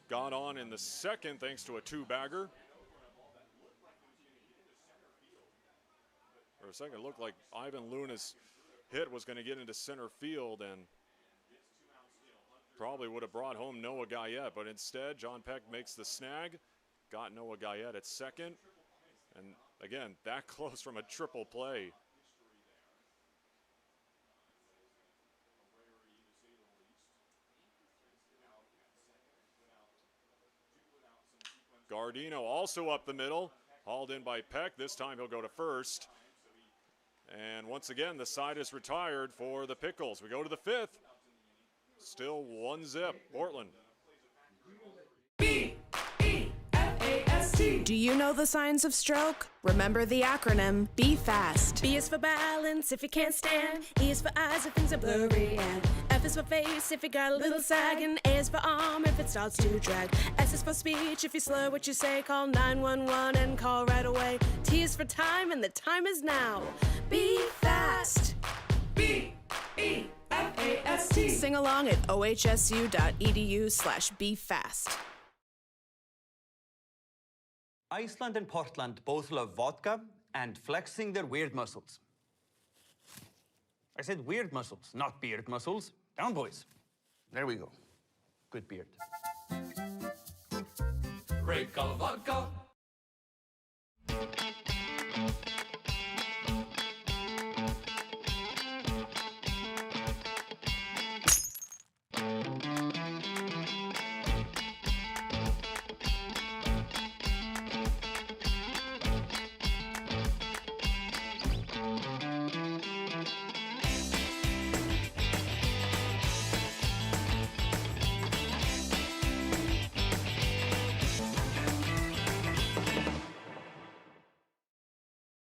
Got on in the second thanks to a 2-bagger. For a second, it looked like Ivan Luna's hit was going to get into center field and probably would have brought home Noah Guyette, but instead, John Peck makes the snag, got Noah Guyette at second, and again, that close from a triple play. Gardino also up the middle, hauled in by Peck. This time he'll go to first. And once again, the side is retired for the Pickles. We go to the 5th. Still 1-0, Portland. B-E-F-F Do you know the signs of stroke? Remember the acronym Be Fast. B is for balance if you can't stand. E is for eyes if things are blurry. And F is for face if you got a little sag. And A is for arm if it starts to drag. S is for speech if you slur what you say. Call 911 and call right away. T is for time and the time is now. Be fast. B-E-F-A-S-T. Sing along at ohsu.edu/BeFast. Iceland and Portland both love vodka and flexing their weird muscles. I said weird muscles, not beard muscles. Down, boys. There we go. Good beard. Grape color vodka.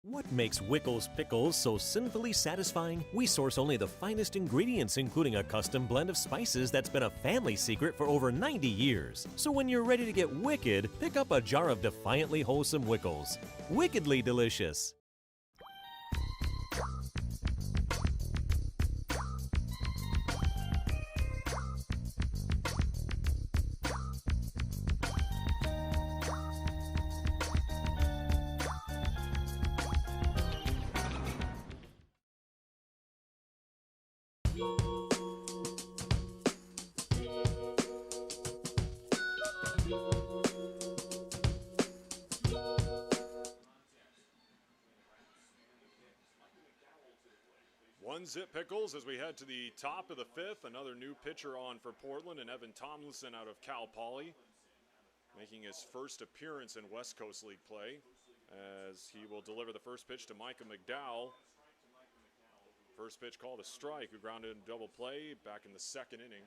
What makes Wickles Pickles so sinfully satisfying? We source only the finest ingredients, including a custom blend of spices that's been a family secret for over 90 years. So when you're ready to get wicked, pick up a jar of defiantly wholesome Wickles. Wickedly delicious. One zip Pickles as we head to the top of the fifth. Another new pitcher on for Portland, and Evan Tomlinson out of Cal Poly, making his first appearance in West Coast League play, as he will deliver the first pitch to Micah McDowell. First pitch called a strike, who grounded in double play back in the second inning.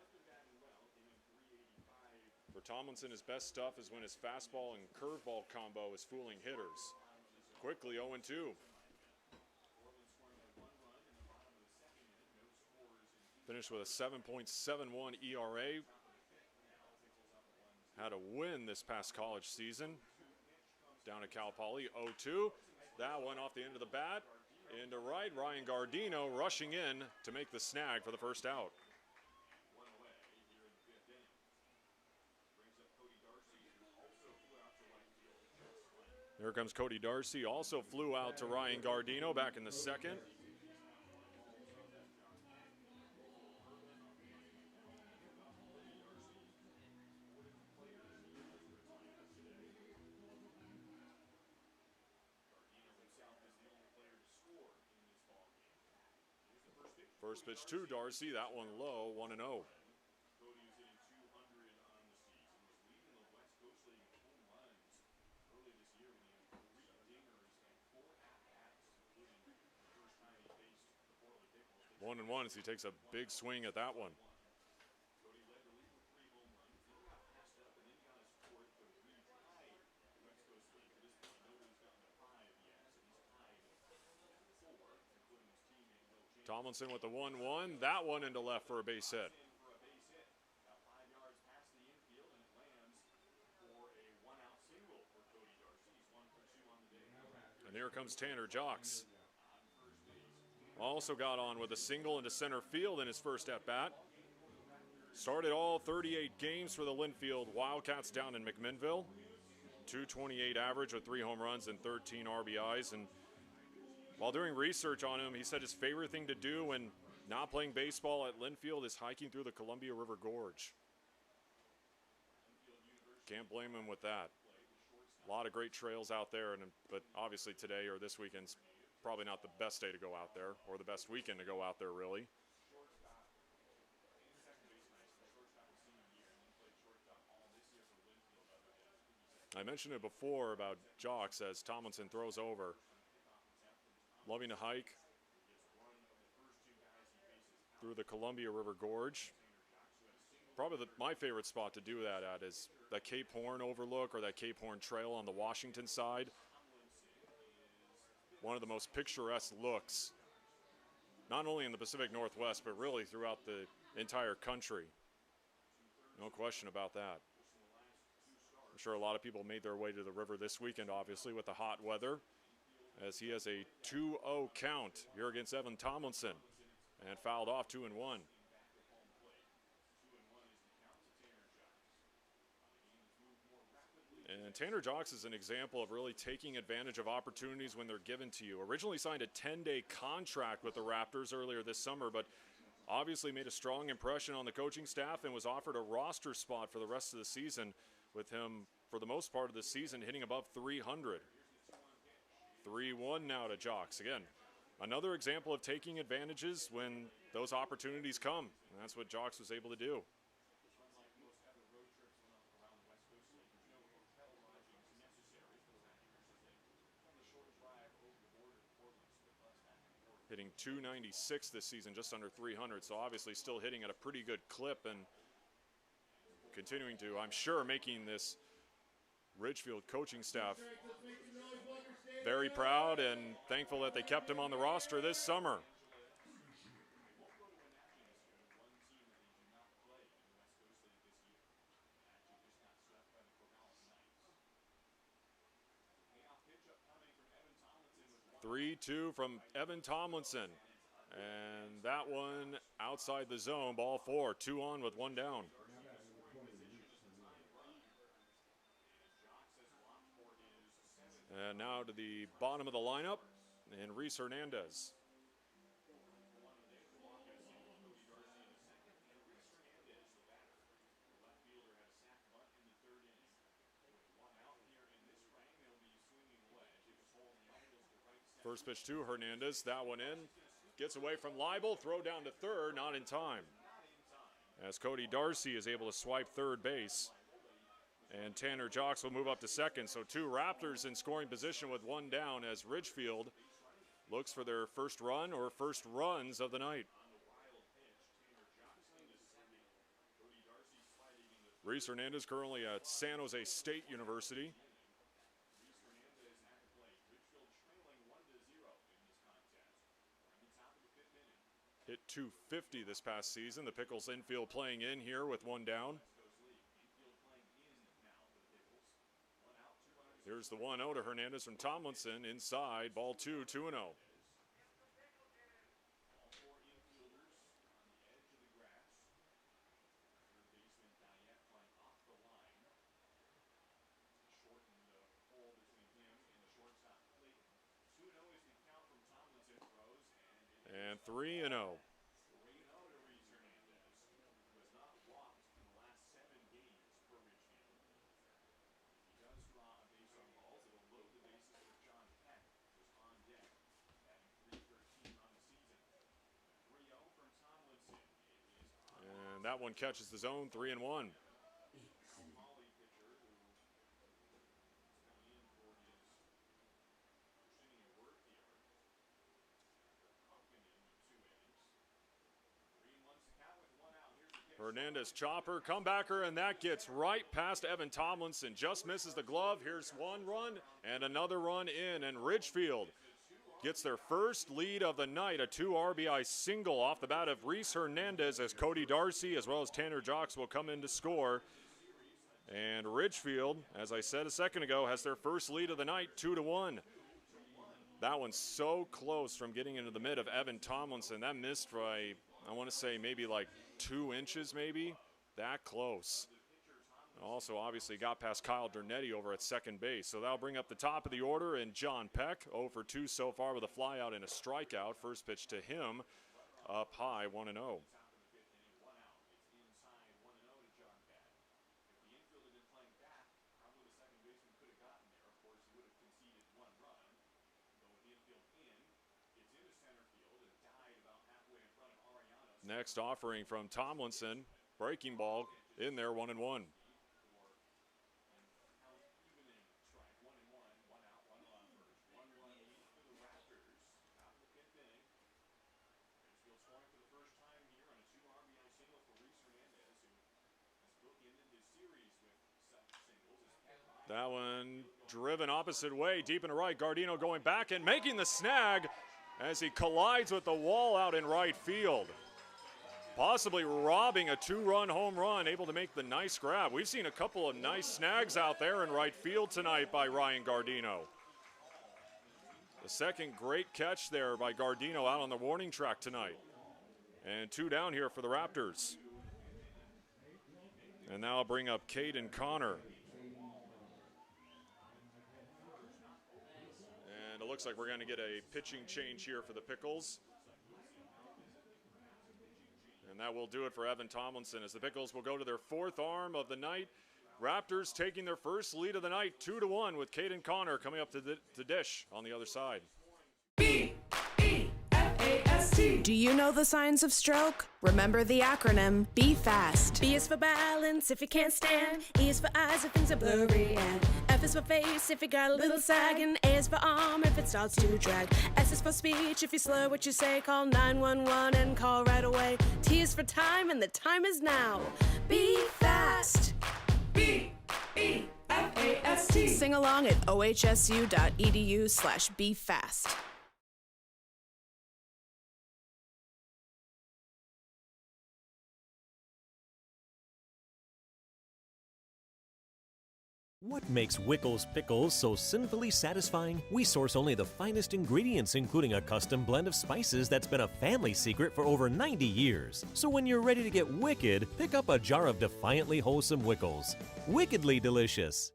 For Tomlinson, his best stuff is when his fastball and curveball combo is fooling hitters. Quickly 0-2. Finished with a 7.71 ERA. Had a win this past college season. Down at Cal Poly, 0-2. That one off the end of the bat. Into right, Ryan Gardino rushing in to make the snag for the first out. Here comes Cody Darcy, also flew out to Ryan Gardino back in the second. First pitch to Darcy, that one low, 1-0. One and one as he takes a big swing at that one. Tomlinson with the 1-1. That one into left for a base hit. And here comes Tanner Jocks. Also got on with a single into center field in his first at-bat. Started all 38 games for the Linfield Wildcats down in McMinnville. .228 average with 3 home runs and 13 RBIs. And while doing research on him, he said his favorite thing to do when not playing baseball at Linfield is hiking through the Columbia River Gorge. Can't blame him with that. A lot of great trails out there, but obviously today or this weekend's probably not the best day to go out there, or the best weekend to go out there, really. I mentioned it before about Jocks as Tomlinson throws over. Loving to hike through the Columbia River Gorge. Probably my favorite spot to do that at is that Cape Horn overlook or that Cape Horn Trail on the Washington side. One of the most picturesque looks, not only in the Pacific Northwest, but really throughout the entire country. No question about that. I'm sure a lot of people made their way to the river this weekend, obviously, with the hot weather, as he has a 2-0 count here against Evan Tomlinson and fouled off 2-1. And Tanner Jocks is an example of really taking advantage of opportunities when they're given to you. Originally signed a 10-day contract with the Raptors earlier this summer, but obviously made a strong impression on the coaching staff and was offered a roster spot for the rest of the season, with him, for the most part of the season, hitting above 300. 3-1 now to Jocks. Again, another example of taking advantages when those opportunities come. And that's what Jocks was able to do. Hitting 296 this season, just under 300. So obviously still hitting at a pretty good clip and continuing to, I'm sure, making this Ridgefield coaching staff very proud and thankful that they kept him on the roster this summer. Three-two from Evan Tomlinson. And that one outside the zone, ball four, 2 on with 1 down. And now to the bottom of the lineup, and Reese Hernandez. First pitch to Hernandez, that one in. Gets away from Leibel, throw down to third, not in time. As Cody Darcy is able to swipe third base. And Tanner Jocks will move up to second. So 2 Raptors in scoring position with 1 down as Ridgefield looks for their first run or first runs of the night. Reese Hernandez currently at San Jose State University. Hit 250 this past season. The Pickles infield playing in here with 1 down. Here's the 1-0 to Hernandez from Tomlinson. Inside, ball 2, 2-0. And 3-0. And that one catches the zone, 3-1. Hernandez chopper, comebacker, and that gets right past Evan Tomlinson. Just misses the glove. Here's 1 run and another run in, and Ridgefield gets their first lead of the night, a 2 RBI single off the bat of Reese Hernandez, as Cody Darcy as well as Tanner Jocks will come in to score. And Ridgefield, as I said a second ago, has their first lead of the night, 2-1. That one's so close from getting into the mid of Evan Tomlinson. That missed by, I want to say, maybe like 2 inches, maybe. That close. Also, obviously, got past Kyle Dernetti over at second base. So that'll bring up the top of the order, and John Peck, 0 for 2 so far with a flyout and a strikeout. First pitch to him, up high, 1-0. Next offering from Tomlinson, breaking ball in there, 1-1. That one driven opposite way, deep and right. Gardino going back and making the snag as he collides with the wall out in right field. Possibly robbing a 2-run home run, able to make the nice grab. We've seen a couple of nice snags out there in right field tonight by Ryan Gardino. The second great catch there by Gardino out on the warning track tonight. And 2 down here for the Raptors. And now I'll bring up Caden Connor. And it looks like we're going to get a pitching change here for the Pickles. And that will do it for Evan Tomlinson as the Pickles will go to their 4th arm of the night. Raptors taking their first lead of the night, 2-1, with Caden Connor coming up to the dish on the other side. B-E-F-A-S-T. Do you know the signs of stroke? Remember the acronym Be Fast. B is for balance if you can't stand. E is for eyes if things are blurry. And F is for face if you got a little sag. And A is for arm if it starts to drag. S is for speech if you slur what you say. Call 911 and call right away. T is for time and the time is now. Be fast. B-E-F-A-S-T. Sing along at ohsu.edu/BeFast. What makes Wickles Pickles so sinfully satisfying? We source only the finest ingredients, including a custom blend of spices that's been a family secret for over 90 years. So when you're ready to get wicked, pick up a jar of defiantly wholesome Wickles. Wickedly delicious.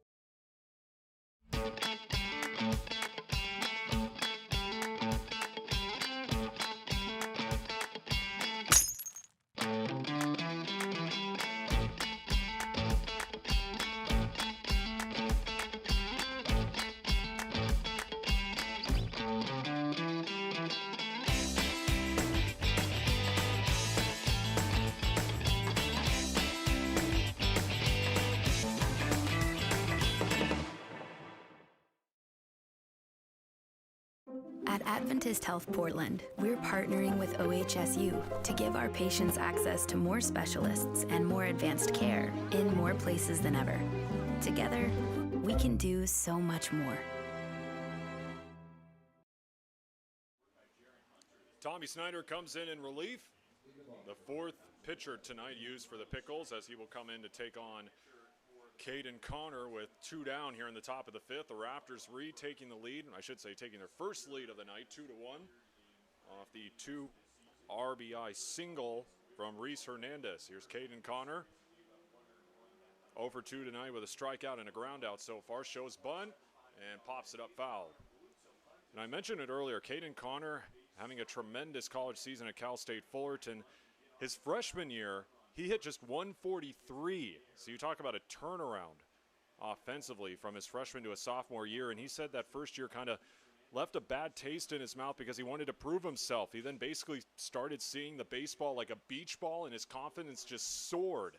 At Adventist Health Portland, we're partnering with OHSU to give our patients access to more specialists and more advanced care in more places than ever. Together, we can do so much more. Tommy Snyder comes in relief. The 4th pitcher tonight used for the Pickles as he will come in to take on Caden Connor with 2 down here in the top of the 5th. The Raptors retaking the lead. I should say taking their first lead of the night, 2-1, off the 2 RBI single from Reese Hernandez. Here's Caden Connor. 0 for 2 tonight with a strikeout and a groundout so far. Shows bunt and pops it up foul. And I mentioned it earlier, Caden Connor having a tremendous college season at Cal State Fullerton. His freshman year, he hit just 143. So you talk about a turnaround offensively from his freshman to a sophomore year. And he said that first year kind of left a bad taste in his mouth because he wanted to prove himself. He then basically started seeing the baseball like a beach ball, and his confidence just soared.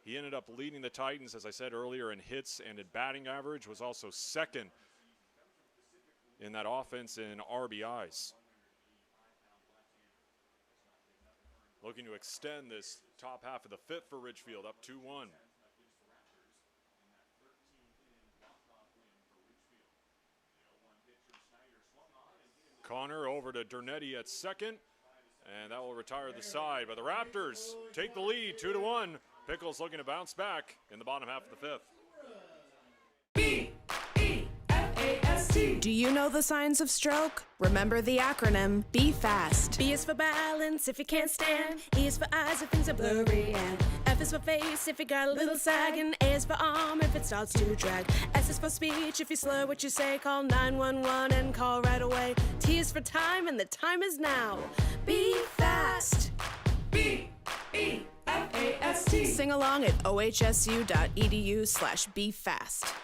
He ended up leading the Titans, as I said earlier, in hits and in batting average, was also second in that offense in RBIs. Looking to extend this top half of the 5th for Ridgefield, up 2-1. Connor over to Dernetti at second, and that will retire the side. But the Raptors take the lead, 2-1. Pickles looking to bounce back in the bottom half of the 5th. B-E-F-A-S-T. Do you know the signs of stroke? Remember the acronym Be Fast. B is for balance if you can't stand. E is for eyes if things are blurry. And F is for face if you got a little sag. And A is for arm if it starts to drag. S is for speech if you slur what you say. Call 911 and call right away. T is for time and the time is now. Be fast. B-E-F-A-S-T. Sing along at ohsu.edu/BeFast.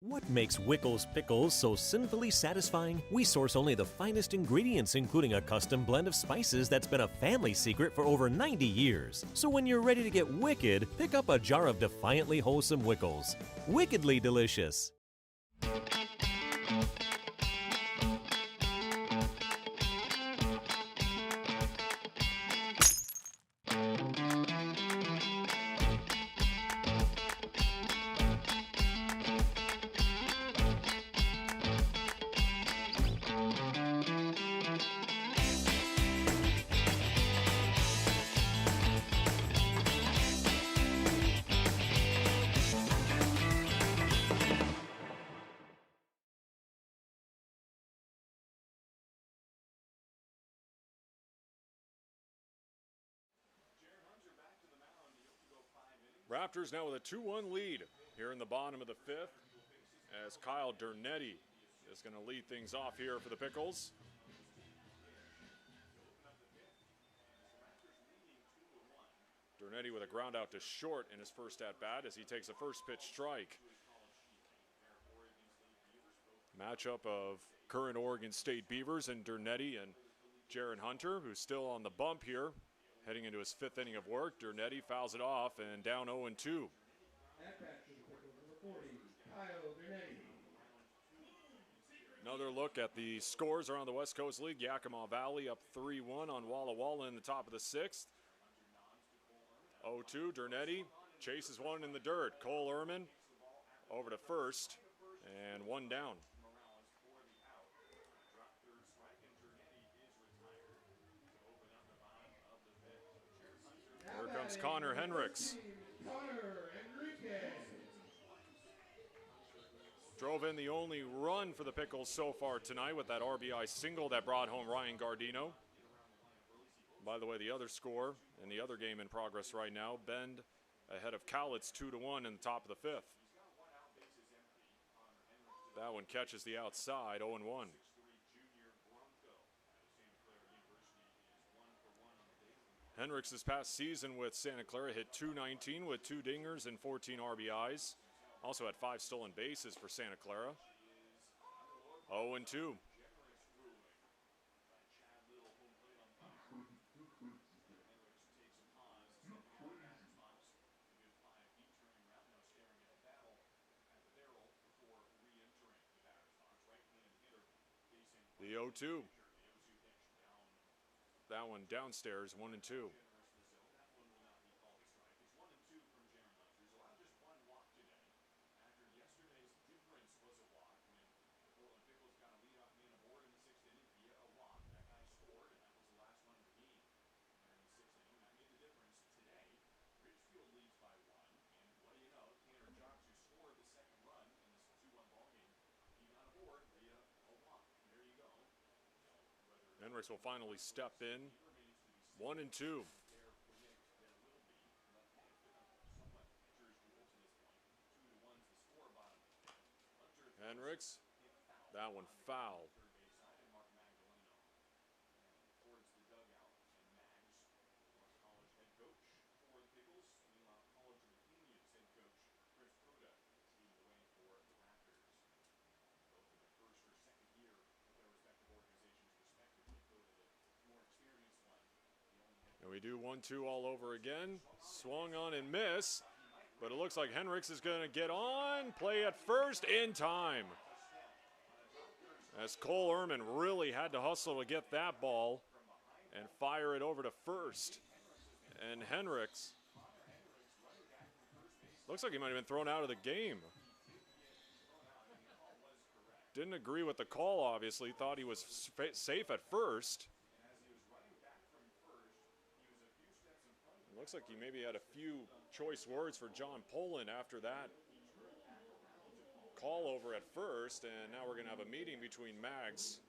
What makes Wickles Pickles so sinfully satisfying? We source only the finest ingredients, including a custom blend of spices that's been a family secret for over 90 years. So when you're ready to get wicked, pick up a jar of defiantly wholesome Wickles. Wickedly delicious. Raptors now with a 2-1 lead here in the bottom of the fifth as Kyle Dernetti is going to lead things off here for the Pickles. Dernetti with a ground out to short in his first at-bat as he takes a first pitch strike. Matchup of current Oregon State Beavers and Dernetti and Jaron Hunter, who's still on the bump here, heading into his fifth inning of work. Dernetti fouls it off and down 0-2. At bat for the Pickles, number 40, Kyle Dernetti. Another look at the scores around the West Coast League. Yakima Valley up 3-1 on Walla Walla in the top of the sixth. 0-2, Dernetti chases one in the dirt. Cole Ehrman over to first and one down. Here comes Connor Henricks. Drove in the only run for the Pickles so far tonight with that RBI single that brought home Ryan Gardino. By the way, the other score in the other game in progress right now, Bend ahead of Cowlitz 2-1 in the top of the fifth. That one catches the outside, 0-1. Henricks this past season with Santa Clara hit .219 with 2 dingers and 14 RBIs. Also had 5 stolen bases for Santa Clara. 0-2. The 0-2. That one downstairs, 1-2. Henricks will finally step in. 1-2. Henricks, that one foul. And we do 1-2 all over again. Swung on and miss, but it looks like Henricks is going to get on. Play at first in time. As Cole Ehrman really had to hustle to get that ball and fire it over to first. And Henricks looks like he might have been thrown out of the game. Didn't agree with the call, obviously. Thought he was safe at first. Looks like he maybe had a few choice words for John Poland after that call over at first, and now we're going to have a meeting between Mags,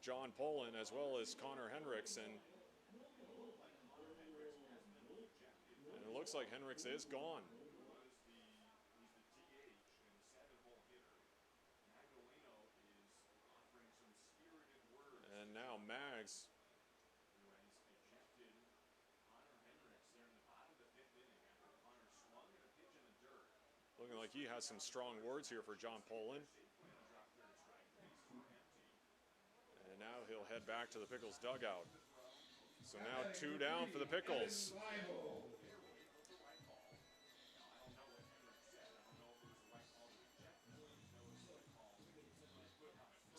John Poland, as well as Connor Henricks, and it looks like Henricks is gone. And now Mags looking like he has some strong words here for John Poland. And now he'll head back to the Pickles dugout. So now 2 down for the Pickles.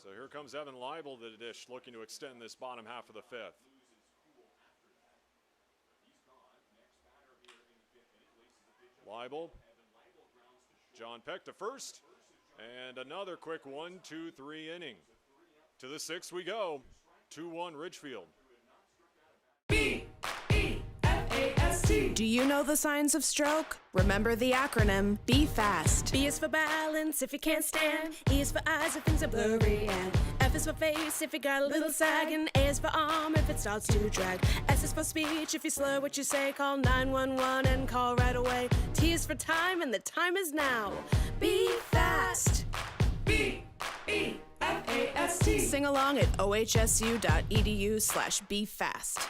So here comes Evan Leibel to the dish, looking to extend this bottom half of the fifth. Leibel. John Peck to first, and another quick 1-2-3 inning. To the sixth we go, 2-1 Ridgefield. B-E-F-A-S-T. Do you know the signs of stroke? Remember the acronym, be fast. B is for balance if you can't stand. E is for eyes if things are blurry. And F is for face if you got a little sag. And A is for arm if it starts to drag. S is for speech if you slur what you say. Call 911 and call right away. T T is for time, and the time is now. Be fast. B-E-F-A-S-T. Sing along at ohsu.edu/befast.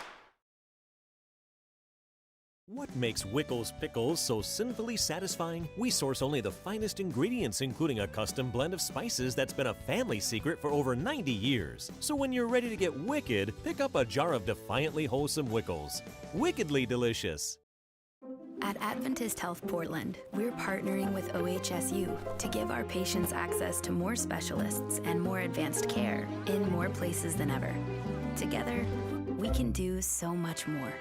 What makes Wickles Pickles so sinfully satisfying? We source only the finest ingredients, including a custom blend of spices that's been a family secret for over 90 years. So when you're ready to get wicked, pick up a jar of defiantly wholesome Wickles. Wickedly delicious. At Adventist Health Portland, we're partnering with OHSU to give our patients access to more specialists and more advanced care in more places than ever. Together, we can do so much more.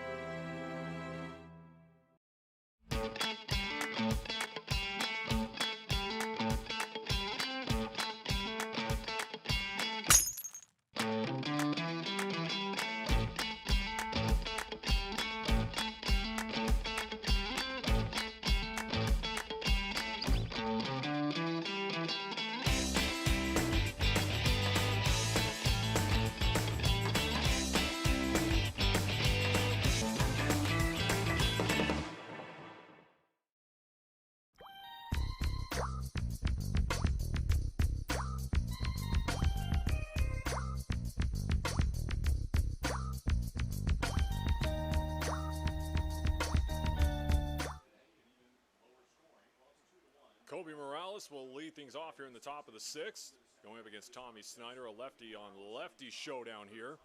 Kobe Morales will lead things off here in the top of the sixth, going up against Tommy Snyder, a lefty on lefty showdown here.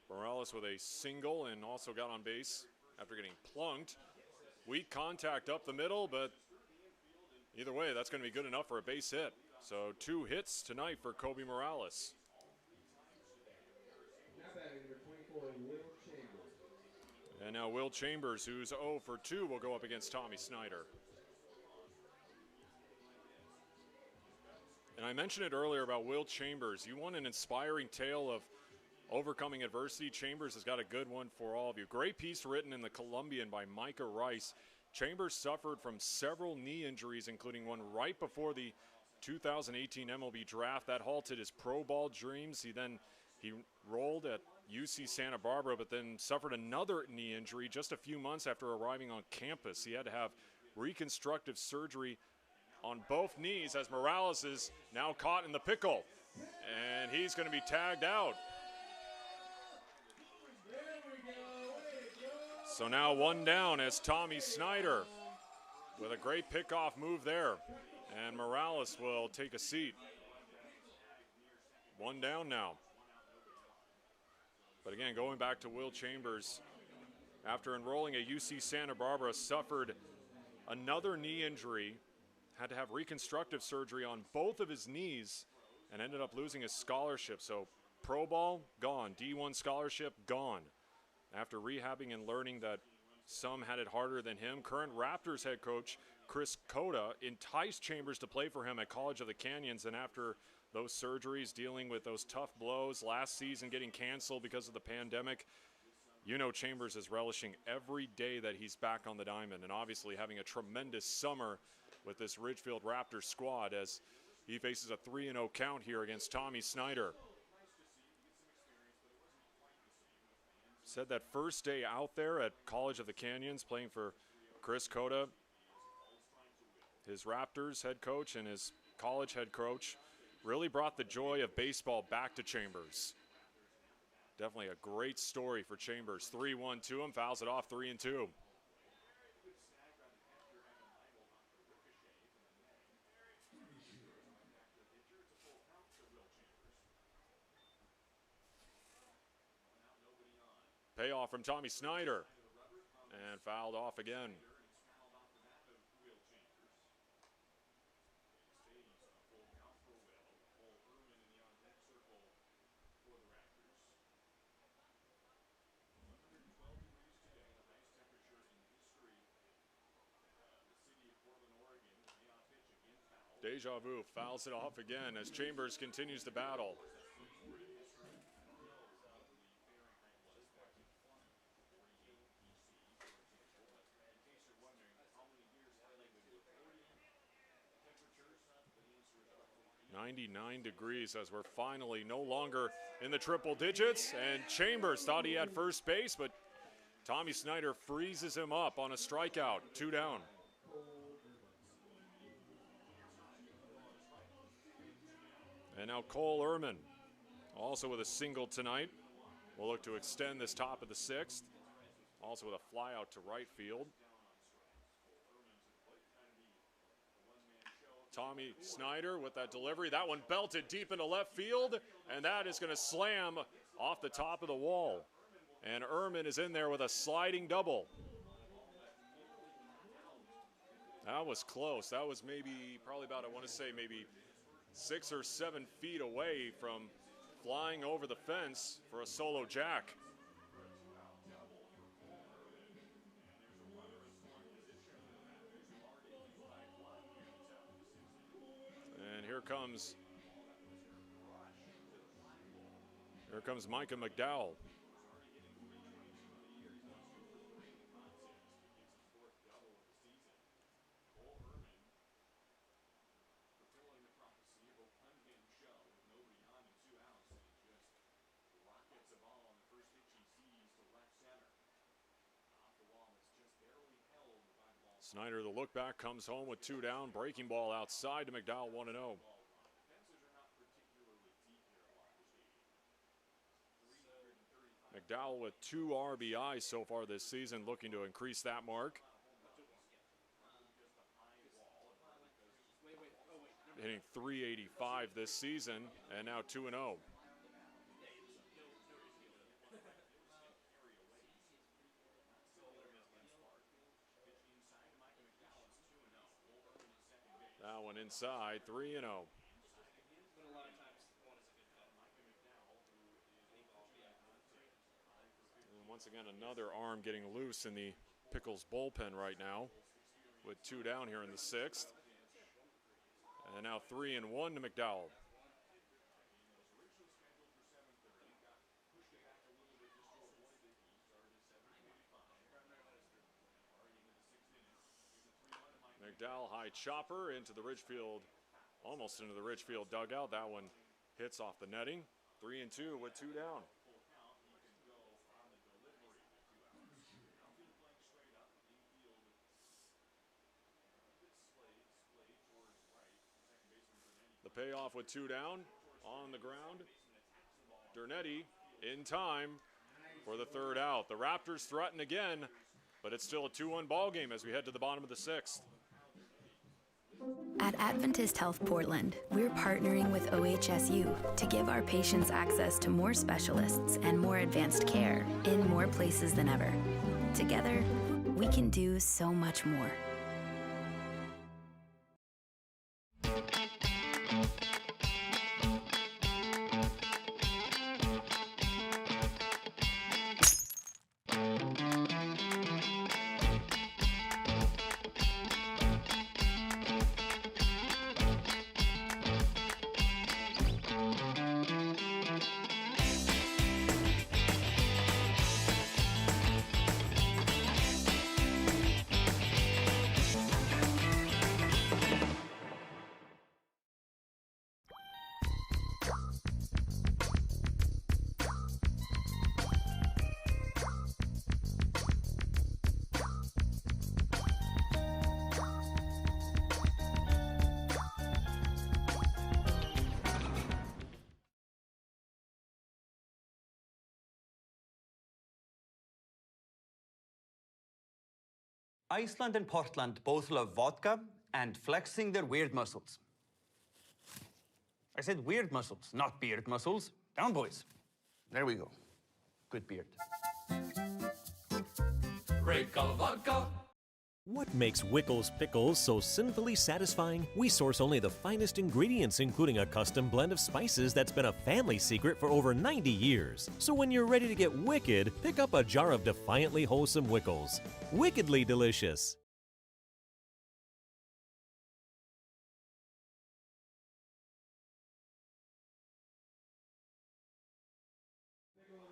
Morales with a single and also got on base after getting plunked. Weak contact up the middle, but either way, that's going to be good enough for a base hit. So 2 hits tonight for Kobe Morales. And now Will Chambers, who's 0 for 2, will go up against Tommy Snyder. And I mentioned it earlier about Will Chambers. You want an inspiring tale of overcoming adversity? Chambers has got a good one for all of you. Great piece written in the Columbian by Micah Rice. Chambers suffered from several knee injuries, including one right before the 2018 MLB draft. That halted his pro ball dreams. He rolled at UC Santa Barbara, but then suffered another knee injury just a few months after arriving on campus. He had to have reconstructive surgery on both knees as Morales is now caught in the pickle. And he's going to be tagged out. So now 1 down as Tommy Snyder with a great pickoff move there. And Morales will take a seat. 1 down now. But again, going back to Will Chambers, after enrolling at UC Santa Barbara, suffered another knee injury, had to have reconstructive surgery on both of his knees, and ended up losing his scholarship. So pro ball, gone. D1 scholarship, gone. After rehabbing and learning that some had it harder than him, current Raptors head coach Chris Cota enticed Chambers to play for him at College of the Canyons, and after those surgeries, dealing with those tough blows, last season getting canceled because of the pandemic, you know Chambers is relishing every day that he's back on the diamond, and obviously having a tremendous summer with this Ridgefield Raptors squad as he faces a 3-0 count here against Tommy Snyder. Said that first day out there at College of the Canyons playing for Chris Cota, his Raptors head coach and his college head coach, really brought the joy of baseball back to Chambers. Definitely a great story for Chambers. 3-1 to him, fouls it off 3-2. Payoff from Tommy Snyder, and fouled off again. Deja vu fouls it off again as Chambers continues to battle. .99 degrees as we're finally no longer in the triple digits, and Chambers thought he had first base, but Tommy Snyder freezes him up on a strikeout, 2 down. And now Cole Ehrman, also with a single tonight, will look to extend this top of the 6th. Also with a fly out to right field. Tommy Snyder with that delivery. That one belted deep into left field, and that is going to slam off the top of the wall. And Ehrman is in there with a sliding double. That was close. That was probably about, I want to say, maybe 6 or 7 feet away from flying over the fence for a solo jack. And here comes Micah McDowell. Snyder, the look back, comes home with 2 down. Breaking ball outside to McDowell, 1-0. McDowell with 2 RBIs so far this season, looking to increase that mark. Hitting .385 this season, and now 2-0. That one inside, 3-0. And once again, another arm getting loose in the Pickles bullpen right now, with 2 down here in the 6th. And now 3-1 to McDowell. McDowell, high chopper into the Ridgefield, almost into the Ridgefield dugout. That one hits off the netting. 3-2 with 2 down. The payoff with 2 down on the ground. Dernetti in time for the 3rd out. The Raptors threaten again, but it's still a 2-1 ball game as we head to the bottom of the 6th. At Adventist Health Portland, we're partnering with OHSU to give our patients access to more specialists and more advanced care in more places than ever. Together, we can do so much more. Iceland and Portland both love vodka and flexing their weird muscles. I said weird muscles, not beard muscles. Down, boys. There we go. Good beard. Grape Gullah Vodka. What makes Wickles Pickles so sinfully satisfying? We source only the finest ingredients, including a custom blend of spices that's been a family secret for over 90 years. So when you're ready to get wicked, pick up a jar of defiantly wholesome Wickles. Wickedly delicious.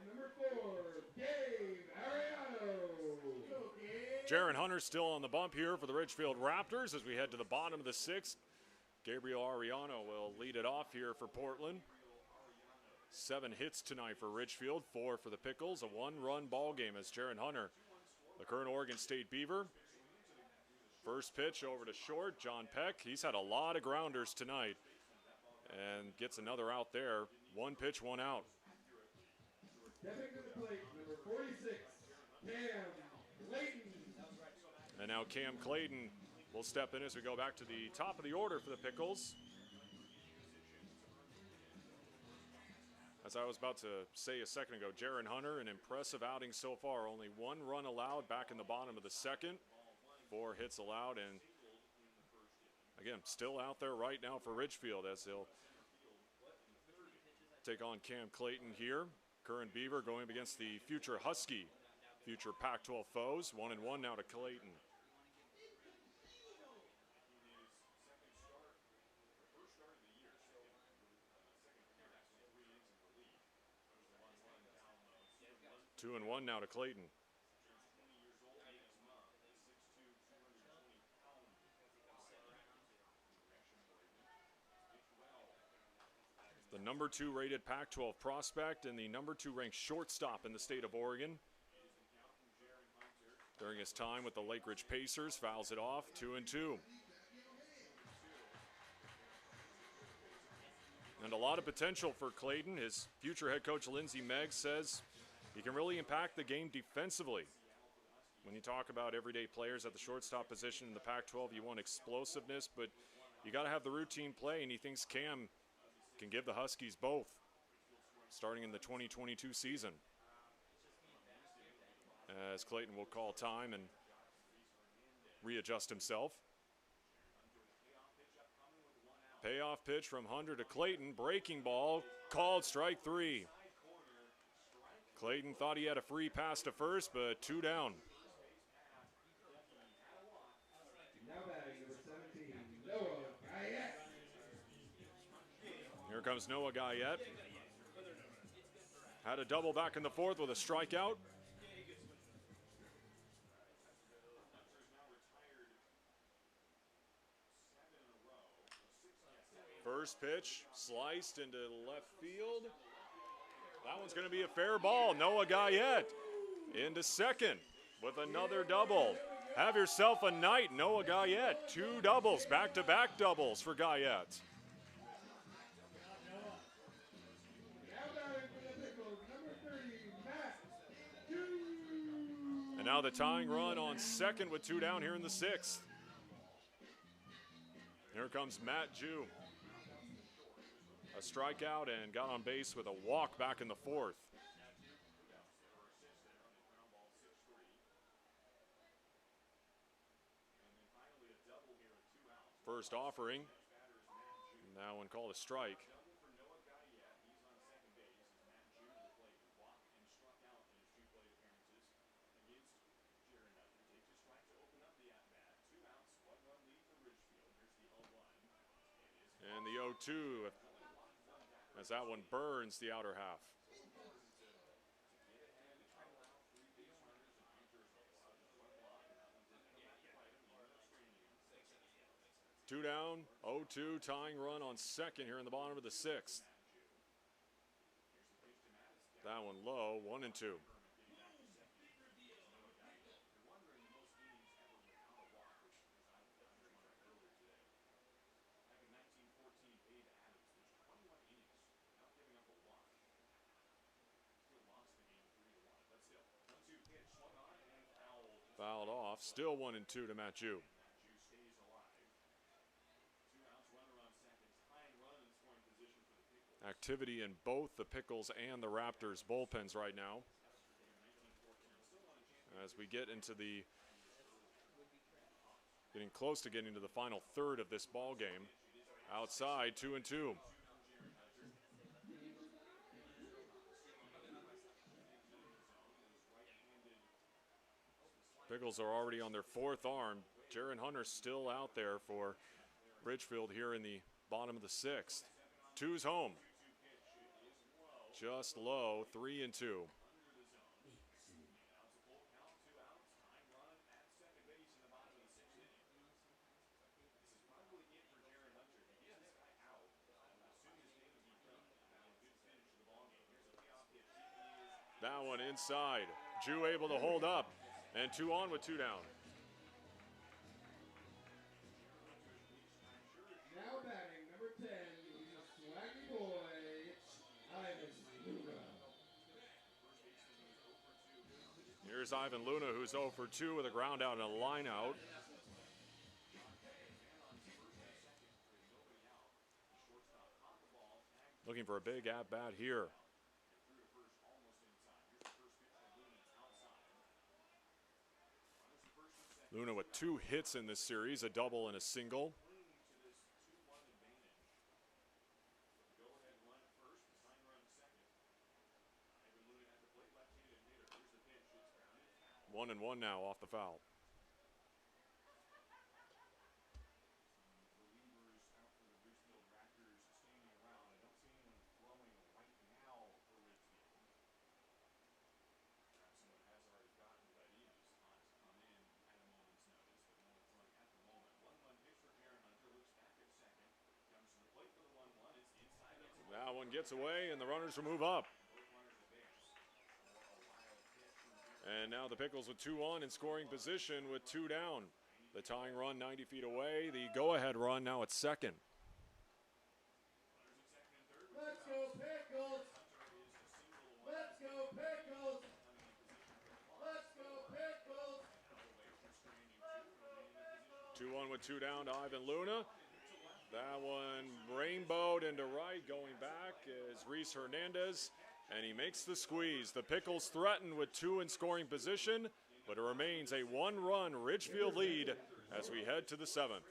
Number 4, Dave Ariano. Jaron Hunter still on the bump here for the Ridgefield Raptors as we head to the bottom of the 6th. Gabriel Ariano will lead it off here for Portland. 7 hits tonight for Ridgefield, 4 for the Pickles. A 1-run ball game as Jaron Hunter the current Oregon State Beaver. First pitch over to short, John Peck. He's had a lot of grounders tonight and gets another out there. One pitch, one out. Stepping to the plate, number 46, Cam Clayton. And now Cam Clayton will step in as we go back to the top of the order for the Pickles. As I was about to say a second ago, Jaron Hunter, an impressive outing so far. Only one run allowed back in the bottom of the second. 4 hits allowed, and again, still out there right now for Ridgefield as they'll take on Cam Clayton here. Current Beaver going up against the future Husky, future Pac-12 foes. 1-1 now to Clayton. Two and one now to Clayton. The number 2 rated Pac-12 prospect and the number 2 ranked shortstop in the state of Oregon. During his time with the Lake Ridge Pacers, fouls it off, 2-2. And a lot of potential for Clayton. His future head coach, Lindsey Meggs, says he can really impact the game defensively. When you talk about everyday players at the shortstop position in the Pac-12, you want explosiveness, but you got to have the routine play, and he thinks Cam can give the Huskies both, starting in the 2022 season. As Clayton will call time and readjust himself. Payoff pitch from Hunter to Clayton, breaking ball, called strike 3. Clayton thought he had a free pass to first, but 2 down. Now batting number 17, Noah Guyette. Here comes Noah Guyette. Had a double back in the 4th with a strikeout. First pitch sliced into left field. That one's going to be a fair ball. Noah Guyette into second with another double. Have yourself a night, Noah Guyette. 2 doubles, back-to-back doubles for Guyette. And now the tying run on second with 2 down here in the 6th. Here comes Matt Jew. A strikeout and got on base with a walk back in the 4th. First offering. That one called a strike. And the 0-2 as that one burns the outer half. Two down, 0-2, tying run on second here in the bottom of the 6th. That one low, 1-2. Fouled off, still 1-2 to Matt Jew. Activity in both the Pickles and the Raptors bullpens right now. As we get into the, getting close to getting to the final third of this ball game. Outside, 2-2. Pickles are already on their 4th arm. Jaron Hunter still out there for Ridgefield here in the bottom of the 6th. 2's home. Just low, 3-2. That one inside. Jew able to hold up. And 2 on with 2 down. Now batting number 10, he's a swaggy boy, Ivan Luna. Here's Ivan Luna, who's 0 for 2 with a ground out and a line out. Looking for a big at-bat here. Luna with 2 hits in this series, a double and a single. One and one now off the foul. That one gets away, and the runners will move up. And now the Pickles with 2 on in scoring position with 2 down. The tying run 90 feet away. The go-ahead run now at second. Let's go Pickles! Let's go Pickles! Let's go Pickles! 2-1 with 2 down to Ivan Luna. That one rainbowed into right. Going back is Reese Hernandez, and he makes the squeeze. The Pickles threaten with 2 in scoring position, but it remains a 1-run Ridgefield lead as we head to the 7th.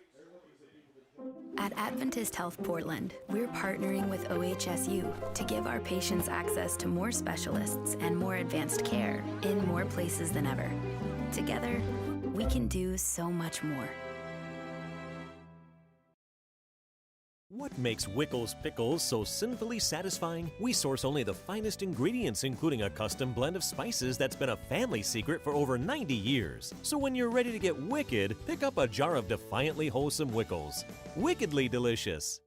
At Adventist Health Portland, we're partnering with OHSU to give our patients access to more specialists and more advanced care in more places than ever. Together, we can do so much more. What makes Wickles Pickles so sinfully satisfying? We source only the finest ingredients, including a custom blend of spices that's been a family secret for over 90 years. So when you're ready to get wicked, pick up a jar of defiantly wholesome Wickles. Wickedly delicious.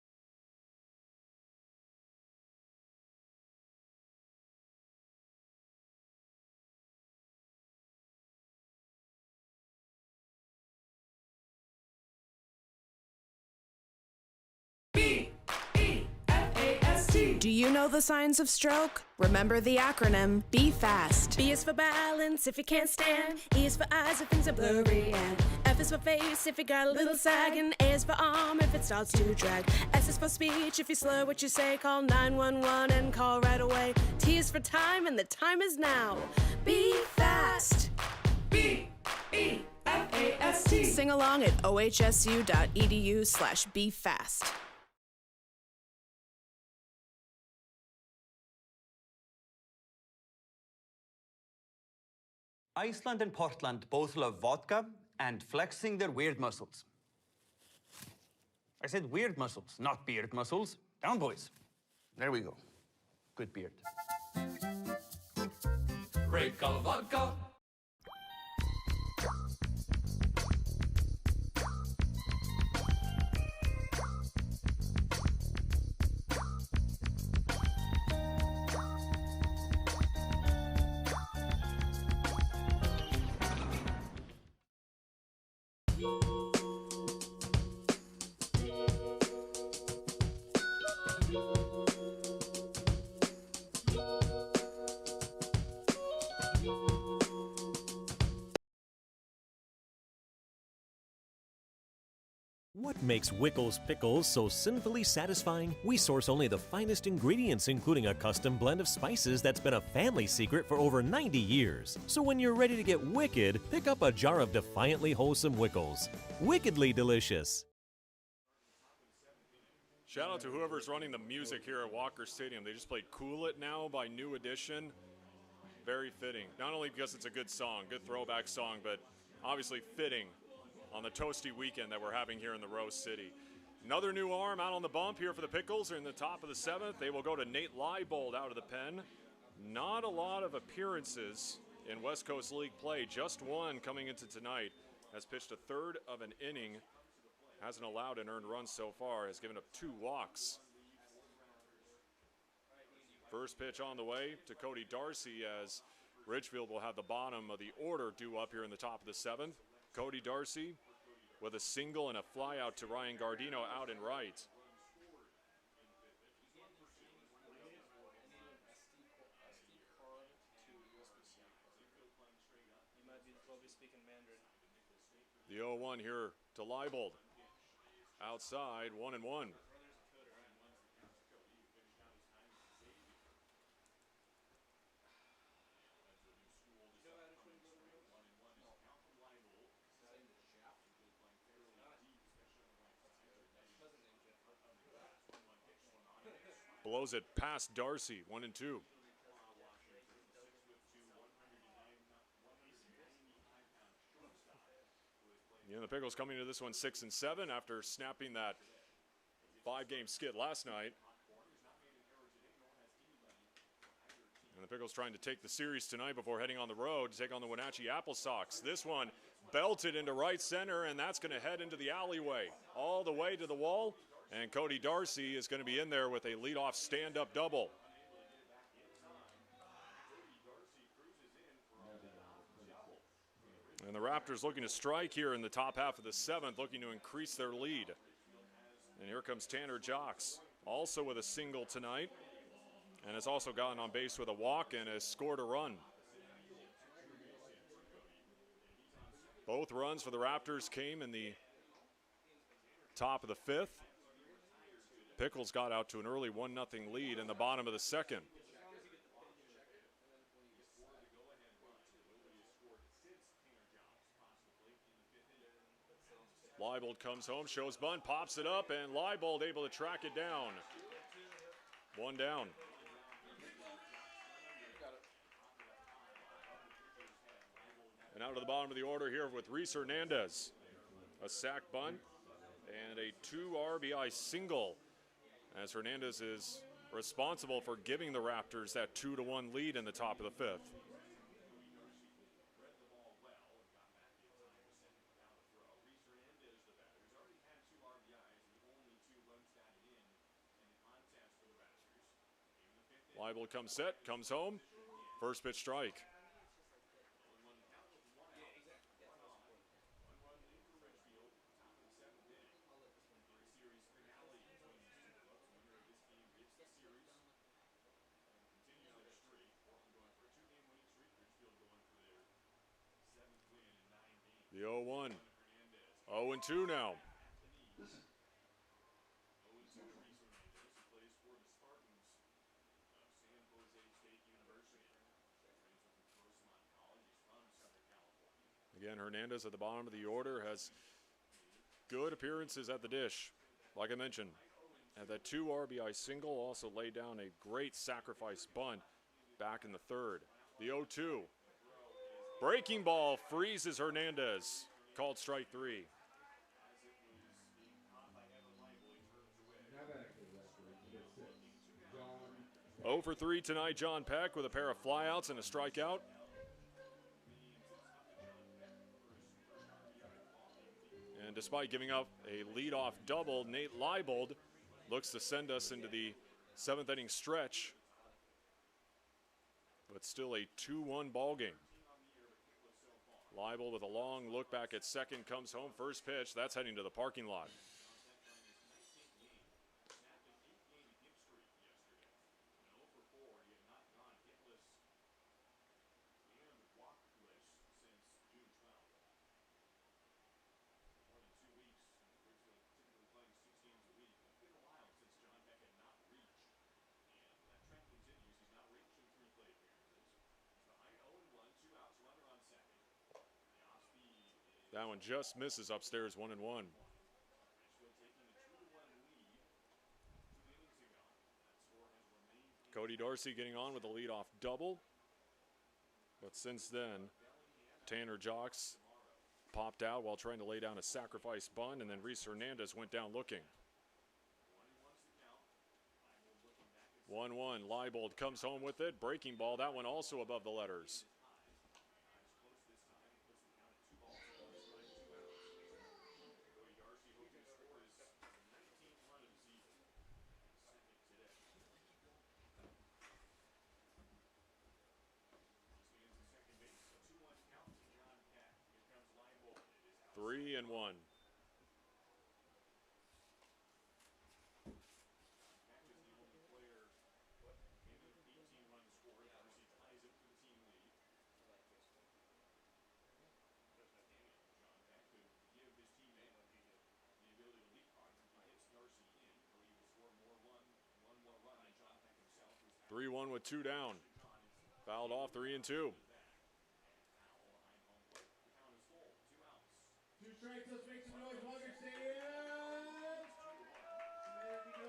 Do you know the signs of stroke? Remember the acronym Be Fast. B is for balance if you can't stand. E is for eyes if things are blurry. And F is for face if you got a little sag. And A is for arm if it starts to drag. S is for speech if you slur what you say. Call 911 and call right away. T is for time and the time is now. Be fast. B-E-F-A-S-T. Sing along at ohsu.edu/BeFast. Iceland and Portland both love vodka and flexing their weird muscles. I said weird muscles, not beard muscles. Down, boys. There we go. Good beard. Great color vodka. What makes Wickles Pickles so sinfully satisfying? We source only the finest ingredients, including a custom blend of spices that's been a family secret for over 90 years. So when you're ready to get wicked, pick up a jar of defiantly wholesome Wickles. Wickedly delicious. Shout out to whoever's running the music here at Walker Stadium. They just played Cool It Now by New Edition. Very fitting. Not only because it's a good song, good throwback song, but obviously fitting on the toasty weekend that we're having here in the Rose City. Another new arm out on the bump here for the Pickles. They're in the top of the 7th. They will go to Nate Leibold out of the pen. Not a lot of appearances in West Coast League play. Just one coming into tonight. Has pitched a third of an inning. Hasn't allowed an earned run so far. Has given up 2 walks. First pitch on the way to Cody Darcy as Ridgefield will have the bottom of the order due up here in the top of the 7th. Cody Darcy with a single and a fly out to Ryan Gardino out and right. The 0-1 here to Leibold. Outside, 1-1. Blows it past Darcy, 1-2. The Pickles coming to this one 6-7 after snapping that 5-game skid last night. And the Pickles trying to take the series tonight before heading on the road to take on the Wenatchee Apple Sox. This one belted into right center, and that's going to head into the alleyway all the way to the wall. And Cody Darcy is going to be in there with a leadoff stand-up double. And the Raptors looking to strike here in the top half of the 7th, looking to increase their lead. And here comes Tanner Jocks, also with a single tonight. And has also gotten on base with a walk and has scored a run. Both runs for the Raptors came in the top of the 5th. Pickles got out to an early 1-0 lead in the bottom of the 2nd. Leibold comes home, shows bunt, pops it up, and Leibold able to track it down. 1 down. And out of the bottom of the order here with Reese Hernandez. A sac bunt and a 2 RBI single, as Hernandez is responsible for giving the Raptors that 2-1 lead in the top of the 5th. Leibold comes set, comes home. First pitch strike. The 0-1. 0-2 now. Again, Hernandez at the bottom of the order has good appearances at the dish. Like I mentioned, had that 2 RBI single, also laid down a great sacrifice bunt back in the 3rd. The 0-2. Breaking ball freezes Hernandez. Called strike 3. Oh for 3 tonight, John Peck with a pair of flyouts and a strikeout. And despite giving up a leadoff double, Nate Leibold looks to send us into the 7th inning stretch. But still a 2-1 ball game. Leibold with a long look back at second, comes home, first pitch. That's heading to the parking lot. That one just misses upstairs, 1-1. Cody Darcy getting on with a leadoff double. But since then, Tanner Jocks popped out while trying to lay down a sacrifice bunt, and then Reese Hernandez went down looking. 1-1, Leibold comes home with it. Breaking ball, that one also above the letters. 3-1. Three one with 2 down. Fouled off, 3-2. 2 strikes, let's make some noise, Walker Stadium. There we go.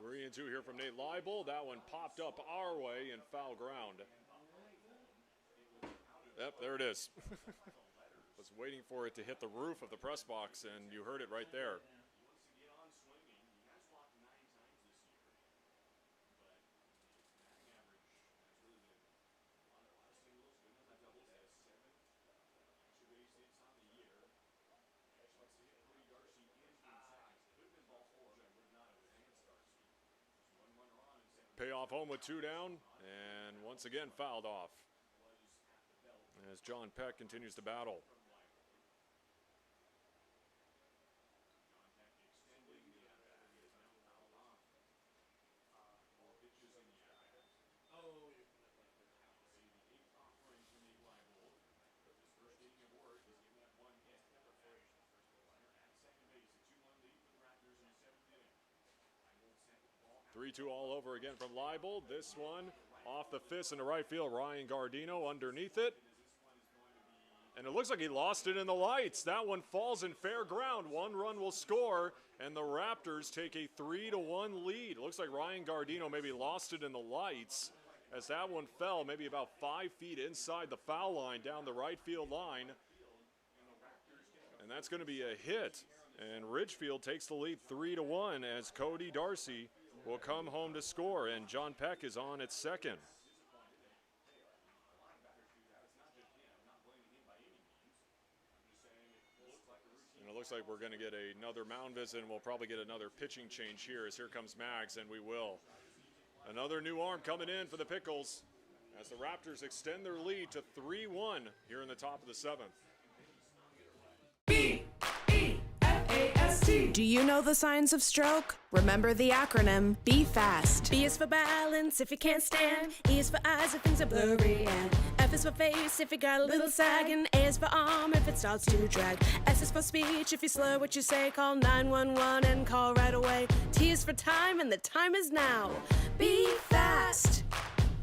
Three and two here from Nate Leibel. That one popped up our way in foul ground. Yep, there it is. Was waiting for it to hit the roof of the press box, and you heard it right there. Payoff home with 2 down, and once again fouled off as John Peck continues to battle. Three-two all over again from Leibel. This one off the fist into right field. Ryan Gardino underneath it. And it looks like he lost it in the lights. That one falls in fair ground. 1 run will score, and the Raptors take a 3-1 lead. It looks like Ryan Gardino maybe lost it in the lights as that one fell maybe about 5 feet inside the foul line down the right field line. And that's going to be a hit. And Ridgefield takes the lead 3-1 as Cody Darcy will come home to score, and John Peck is on at second. And it looks like we're going to get another mound visit, and we'll probably get another pitching change here as here comes Mags, and we will. Another new arm coming in for the Pickles as the Raptors extend their lead to 3-1 here in the top of the 7th. Do you know the signs of stroke? Remember the acronym Be Fast. B is for balance if you can't stand. E is for eyes if things are blurry. And F is for face if you got a little sag. And A is for arm if it starts to drag. S is for speech if you slur what you say. Call 911 and call right away. T is for time and the time is now. Be fast.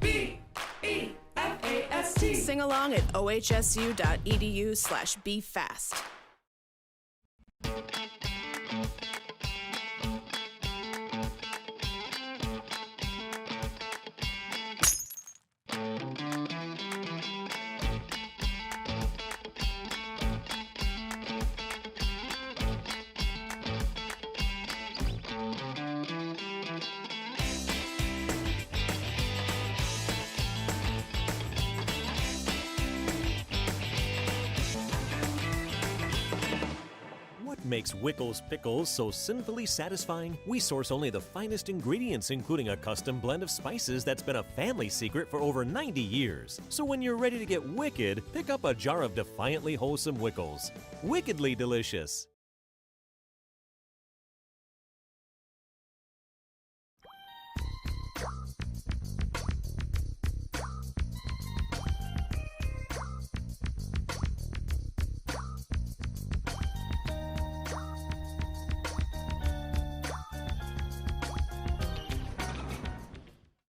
B-E-F-A-S-T. Sing along at ohsu.edu/BeFast. What makes Wickles Pickles so sinfully satisfying? We source only the finest ingredients, including a custom blend of spices that's been a family secret for over 90 years. So when you're ready to get wicked, pick up a jar of defiantly wholesome Wickles. Wickedly delicious.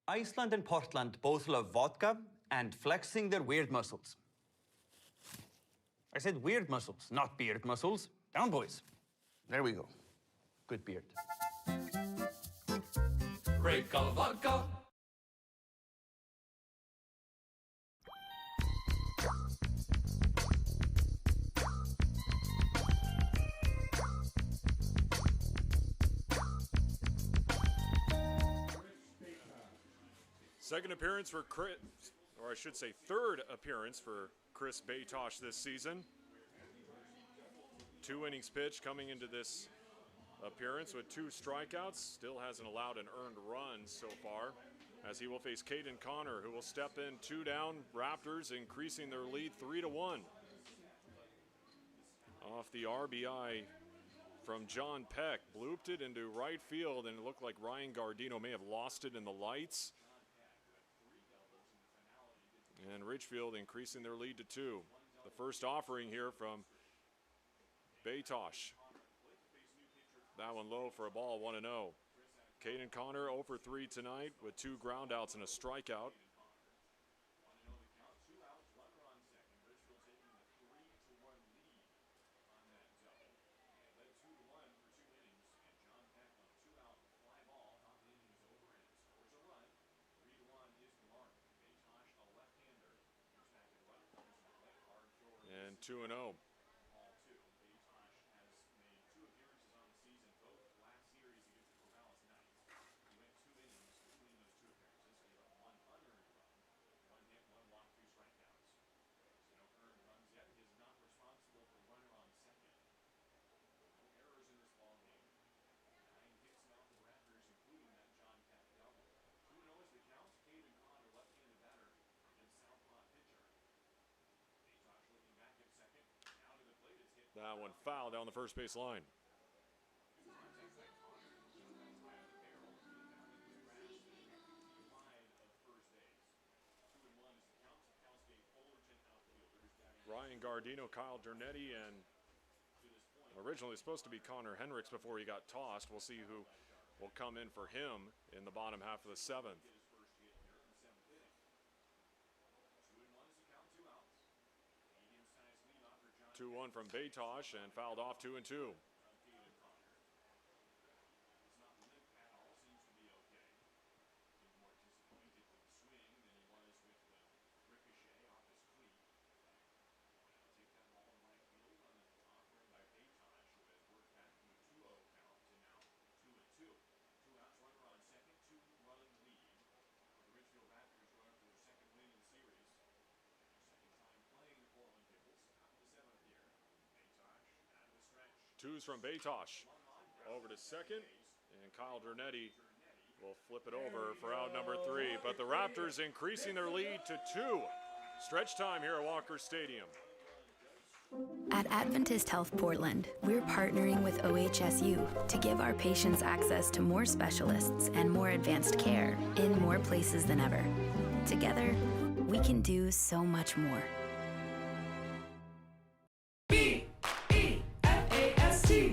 Iceland and Portland both love vodka and flexing their weird muscles. I said weird muscles, not beard muscles. Down, boys. There we go. Good beard. Great color vodka. Second appearance for or I should say third appearance for Chris Batosh this season. 2 innings pitched coming into this appearance with 2 strikeouts. Still hasn't allowed an earned run so far, as he will face Caden Connor, who will step in 2 down. Raptors increasing their lead 3-1. Off the RBI from John Peck, blooped it into right field, and it looked like Ryan Gardino may have lost it in the lights. And Ridgefield increasing their lead to 2. The first offering here from Batosh. That one low for a ball, 1-0. Caden Connor 0 for 3 tonight with 2 groundouts and a strikeout. And 2-0. That one foul down the first base line. Ryan Gardino, Kyle Dernetti, and originally supposed to be Connor Hendricks before he got tossed. We'll see who will come in for him in the bottom half of the 7th. 2-1 from Batosh and fouled off 2-2. Twos from Batosh. Over to second, and Kyle Dernetti will flip it over for out number 3. But the Raptors increasing their lead to 2. Stretch time here at Walker Stadium. At Adventist Health Portland, we're partnering with OHSU to give our patients access to more specialists and more advanced care in more places than ever. Together, we can do so much more.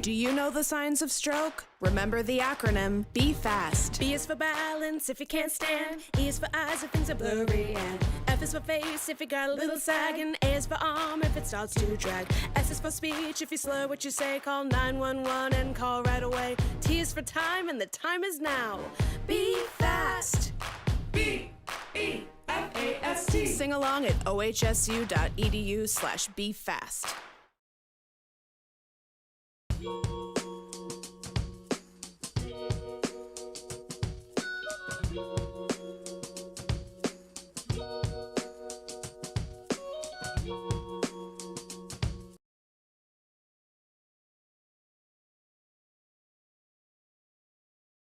Do you know the signs of stroke? Remember the acronym Be Fast. B is for balance if you can't stand. E is for eyes if things are blurry. And F is for face if you got a little sag. And A is for arm if it starts to drag. S is for speech if you slur what you say. Call 911 and call right away. T is for time and the time is now. Be fast. B-E-F-A-S-T. Sing along at ohsu.edu/BeFast.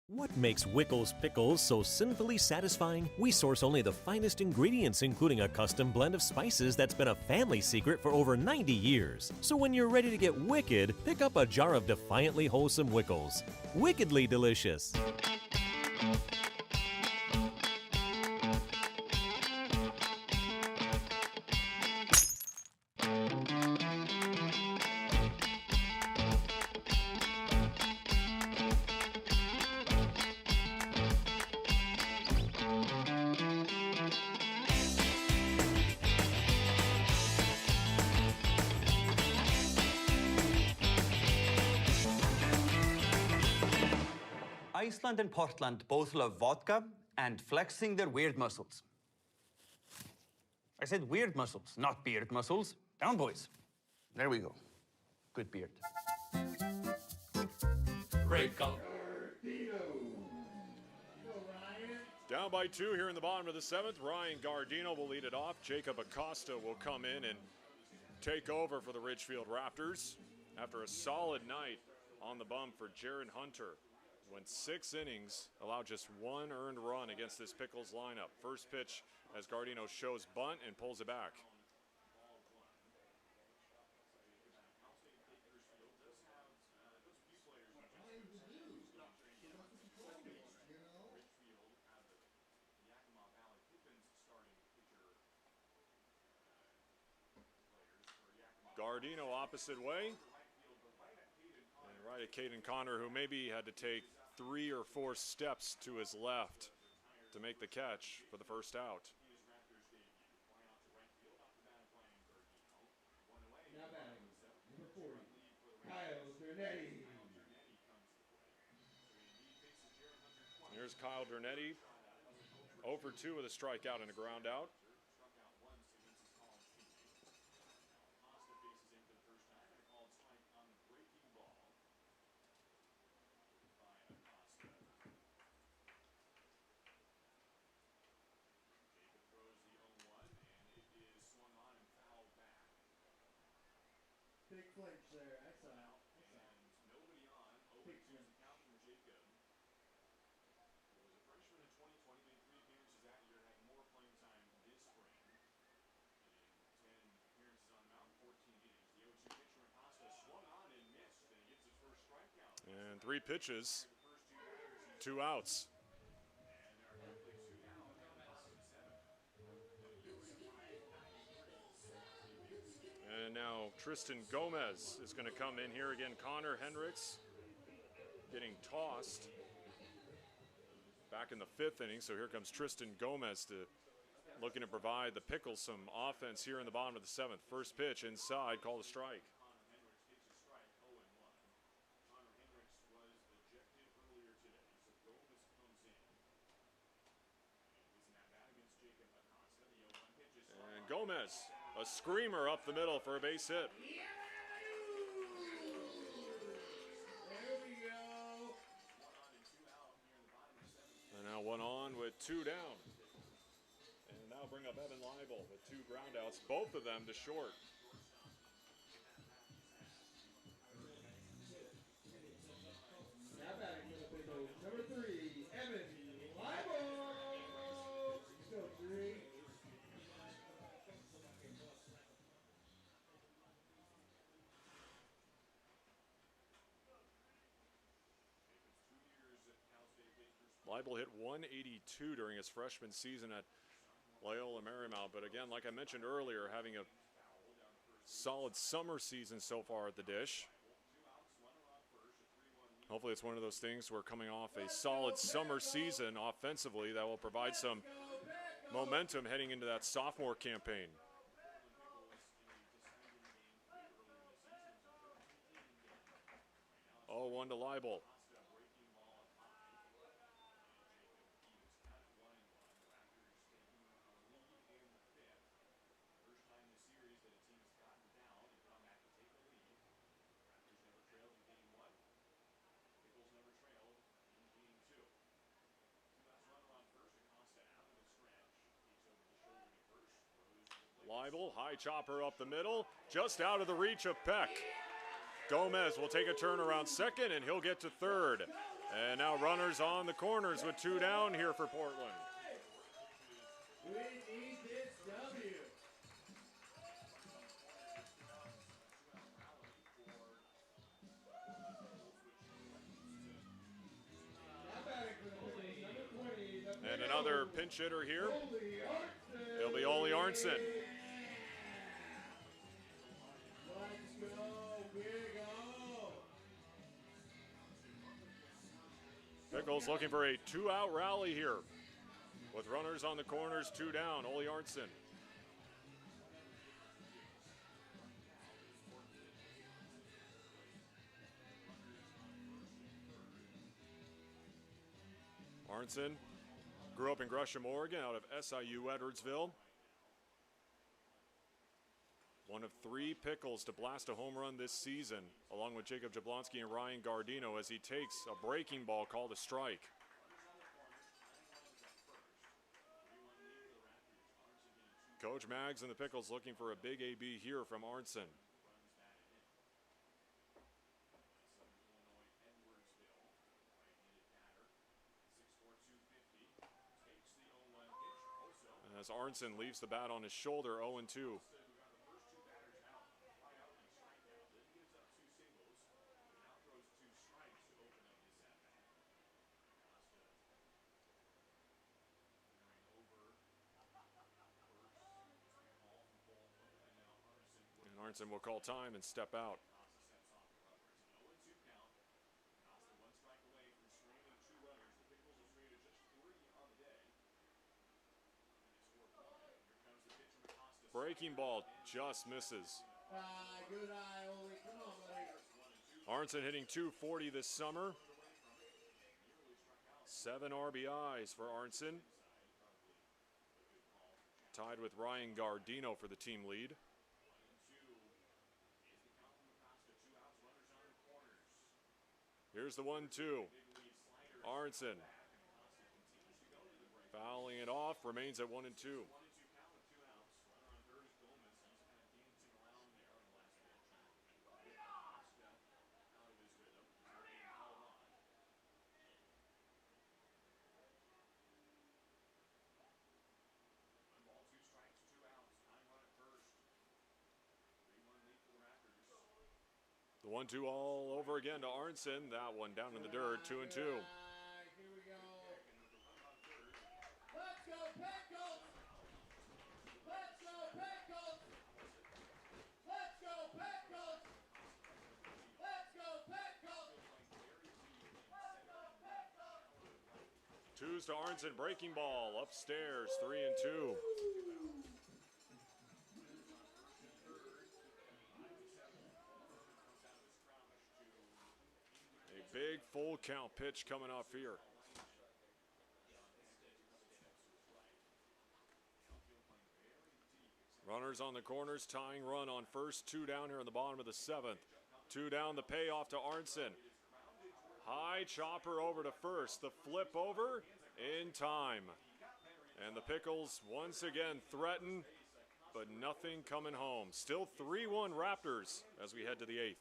What makes Pickles Pickles so sinfully satisfying? We source only the finest ingredients, including a custom blend of spices that's been a family secret for over 90 years. So when you're ready to get wicked, pick up a jar of defiantly wholesome Pickles. Wickedly delicious. Iceland and Portland both love vodka and flexing their weird muscles. I said weird muscles, not beard muscles. Down, boys. There we go. Good beard. Great color. Down by 2 here in the bottom of the 7th. Ryan Gardino will lead it off. Jacob Acosta will come in and take over for the Ridgefield Raptors after a solid night on the bump for Jaron Hunter. Went 6 innings, allowed just 1 earned run against this Pickles lineup. First pitch as Gardino shows bunt and pulls it back. Gardino opposite way. And right at Caden Connor, who maybe had to take 3 or 4 steps to his left to make the catch for the first out. Now batting, number 40, Kyle Dernetti. Here's Kyle Dernetti, 0 for 2 with a strikeout and a ground out. Big flinch there. I saw it. Big swing. And 3 pitches, 2 outs. And now Tristan Gomez is going to come in here again. Connor Hendricks getting tossed back in the 5th inning. So here comes Tristan Gomez looking to provide the Pickles some offense here in the bottom of the 7th. First pitch inside, called a strike. And Gomez, a screamer up the middle for a base hit. There we go. And now 1 on with 2 down. And now bring up Evan Leibel with 2 groundouts, both of them to short. Now batting for the Pickles, number 3, Evan Leibel. Still 3. Leibel hit 182 during his freshman season at Loyola Marymount. But again, like I mentioned earlier, having a solid summer season so far at the dish. Hopefully it's one of those things where coming off a solid summer season offensively that will provide some momentum heading into that sophomore campaign. 0-1 to Leibel. Leibel, high chopper up the middle, just out of the reach of Peck. Gomez will take a turn around second, and he'll get to third. And now runners on the corners with 2 down here for Portland. We need this W. Now batting for the Pickles, number 20, the And another pinch hitter here. Oli Arntzen. It'll be Oli Arntzen. Let's go, Big O. Pickles looking for a 2-out rally here. With runners on the corners, 2 down, Oli Arntzen. Arntzen grew up in Gresham, Oregon, out of SIU Edwardsville. One of 3 Pickles to blast a home run this season, along with Jacob Jablonski and Ryan Gardino, as he takes a breaking ball called a strike. Coach Maggs and the Pickles looking for a big AB here from Arnson. As Arnson leaves the bat on his shoulder, 0-2. And Arnson will call time and step out. Breaking ball just misses. Good eye, Ole. Come on, buddy. Arnson hitting .240 this summer. 7 RBIs for Arnson. Tied with Ryan Gardino for the team lead. Here's the 1-2. Arnson fouling it off, remains at 1-2. The 1-2 all over again to Arnson. That one down in the dirt, 2-2. Here we go. Let's go, Pickles! Let's go, Pickles! Let's go, Pickles! Let's go, Pickles! Twos to Arnson, breaking ball upstairs, 3-2. Big full count pitch coming off here. Runners on the corners, tying run on first. 2 down here in the bottom of the 7th. 2 down, the payoff to Arnson. High chopper over to first. The flip over in time. And the Pickles once again threaten, but nothing coming home. Still 3-1 Raptors as we head to the 8th.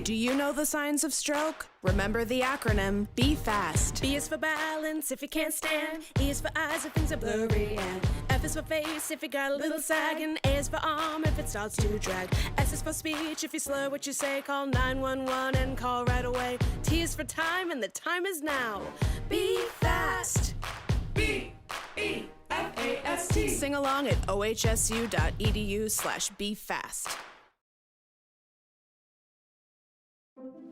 Do you know the signs of stroke? Remember the acronym Be Fast. B is for balance if you can't stand. E is for eyes if things are blurry. And F is for face if you got a little sag. And A is for arm if it starts to drag. S is for speech if you slur what you say. Call 911 and call right away. T is for time and the time is now. Be fast. B-E-F-A-S-T. Sing along at ohsu.edu/BeFast.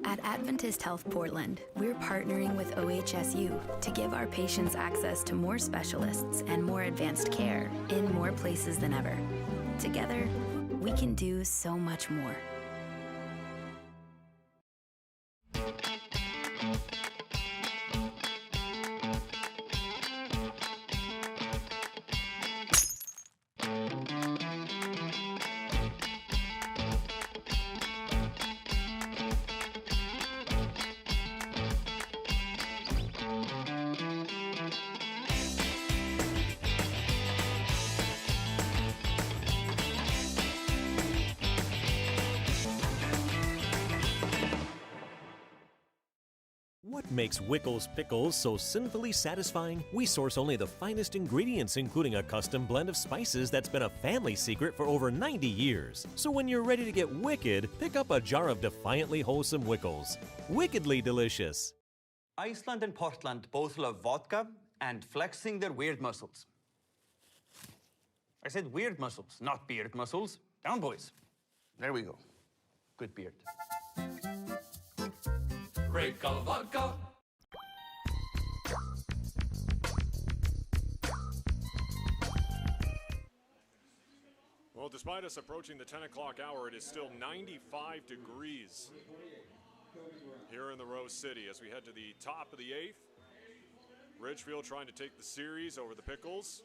At Adventist Health Portland, we're partnering with OHSU to give our patients access to more specialists and more advanced care in more places than ever. Together, we can do so much more. What makes Wickles Pickles so sinfully satisfying? We source only the finest ingredients, including a custom blend of spices that's been a family secret for over 90 years. So when you're ready to get wicked, pick up a jar of defiantly wholesome Wickles. Wickedly delicious. Iceland and Portland both love vodka and flexing their weird muscles. I said weird muscles, not beard muscles. Down, boys. There we go. Good beard. Grape color vodka. Well, despite us approaching the 10 o'clock hour, it is still 95 degrees here in the Rose City as we head to the top of the 8th. Ridgefield trying to take the series over the Pickles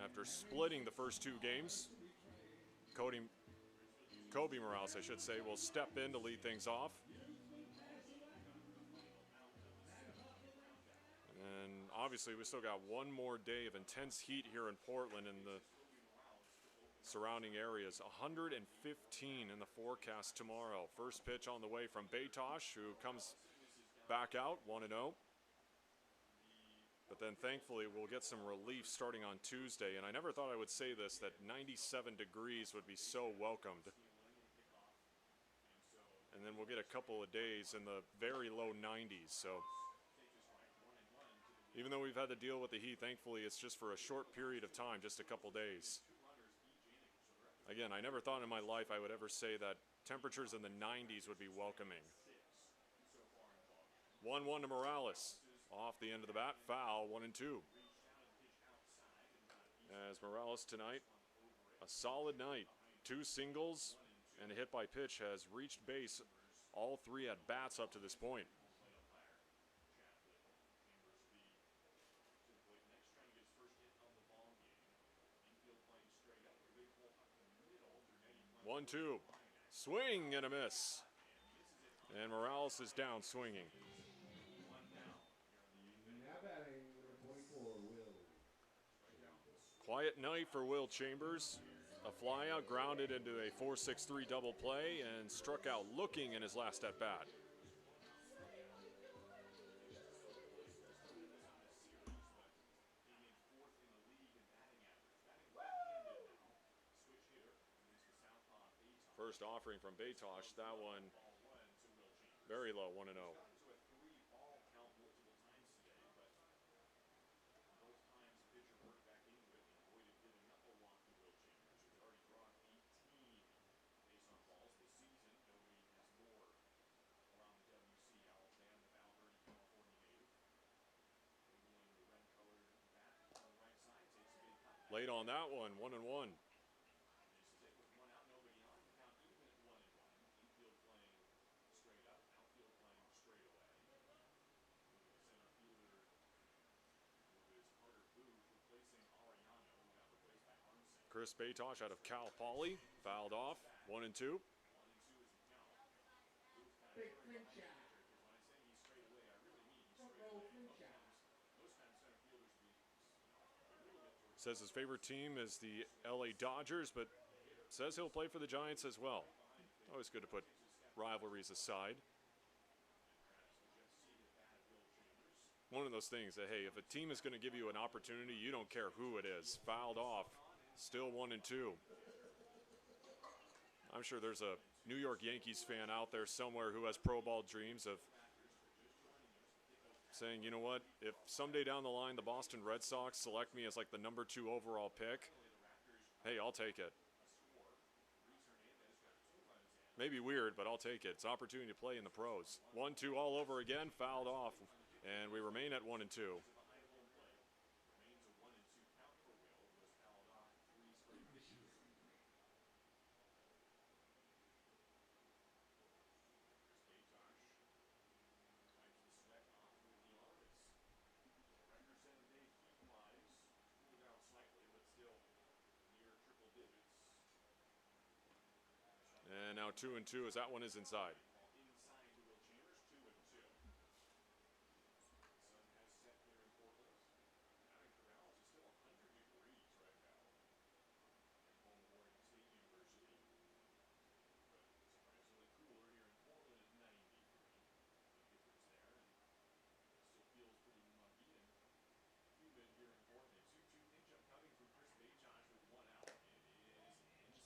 after splitting the first 2 games. Kobe Morales, I should say, will step in to lead things off. And obviously we still got one more day of intense heat here in Portland and the surrounding areas. 115 in the forecast tomorrow. First pitch on the way from Betosh, who comes back out 1-0. But then thankfully we'll get some relief starting on Tuesday. And I never thought I would say this, that 97 degrees would be so welcomed. And then we'll get a couple of days in the very low 90s. So even though we've had to deal with the heat, thankfully it's just for a short period of time, just a couple days. Again, I never thought in my life I would ever say that temperatures in the 90s would be welcoming. 1-1 to Morales. Off the end of the bat, foul, 1-2. As Morales tonight, a solid night. 2 singles and a hit by pitch has reached base all 3 at bats up to this point. One, two, swing and a miss. And Morales is down swinging. Now batting number 24, Will. Quiet night for Will Chambers. A flyout grounded into a 4-6-3 double play and struck out looking in his last at bat. First offering from Betosh, that one very low, 1-0. Late on that one, 1-1. Chris Betosh out of Cal Poly, fouled off, 1-2. Big clean shot. Front row clean shot. Says his favorite team is the LA Dodgers, but says he'll play for the Giants as well. Always good to put rivalries aside. One of those things that, hey, if a team is going to give you an opportunity, you don't care who it is. Fouled off, still 1-2. I'm sure there's a New York Yankees fan out there somewhere who has pro ball dreams of saying, you know what, if someday down the line the Boston Red Sox select me as like the number 2 overall pick, hey, I'll take it. Maybe weird, but I'll take it. It's an opportunity to play in the pros. 1-2 all over again, fouled off, and we remain at 1-2. And now 2-2 as that one is inside.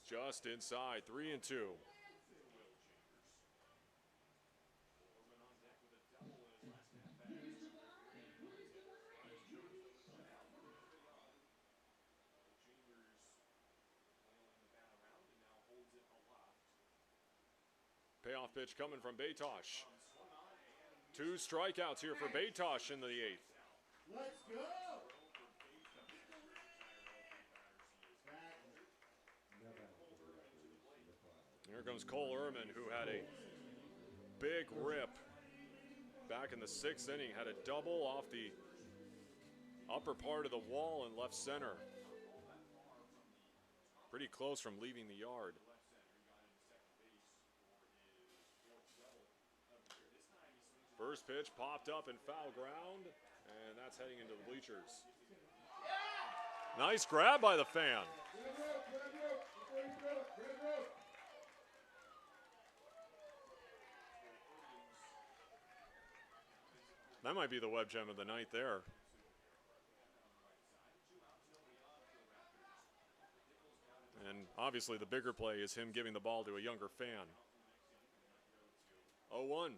Just inside, 3-2. Payoff pitch coming from Betosh. 2 strikeouts here for Betosh in the 8th. Let's go. Here comes Cole Ehrman, who had a big rip back in the 6th inning, had a double off the upper part of the wall in left center. Pretty close from leaving the yard. First pitch popped up in foul ground, And that's heading into the bleachers. Nice grab by the fan. That might be the web gem of the night there. And obviously the bigger play is him giving the ball to a younger fan. 0-1.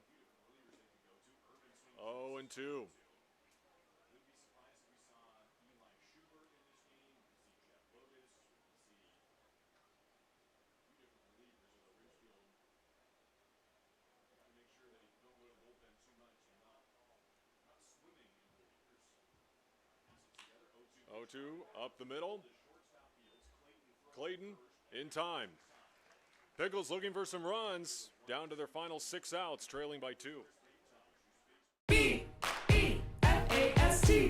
0-2. Up the middle. Clayton in time. Pickles looking for some runs. Down to their final 6 outs, trailing by 2.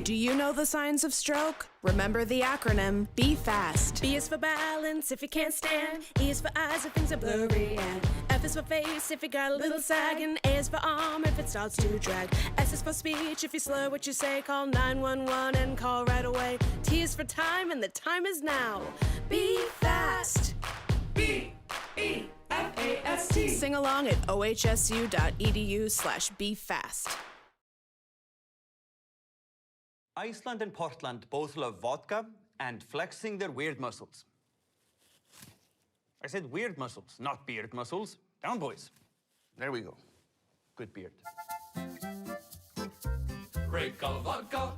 Do you know the signs of stroke? Remember the acronym Be Fast. B is for balance if you can't stand. E is for eyes if things are blurry. And F is for face if you got a little sag. And A is for arm if it starts to drag. S is for speech if you slur what you say. Call 911 and call right away. T is for time and the time is now. Be fast. B-E-F-A-S-T. Sing along at ohsu.edu/BeFast. Iceland and Portland both love vodka and flexing their weird muscles. I said weird muscles, not beard muscles. Down, boys. There we go. Good beard. Break of vodka.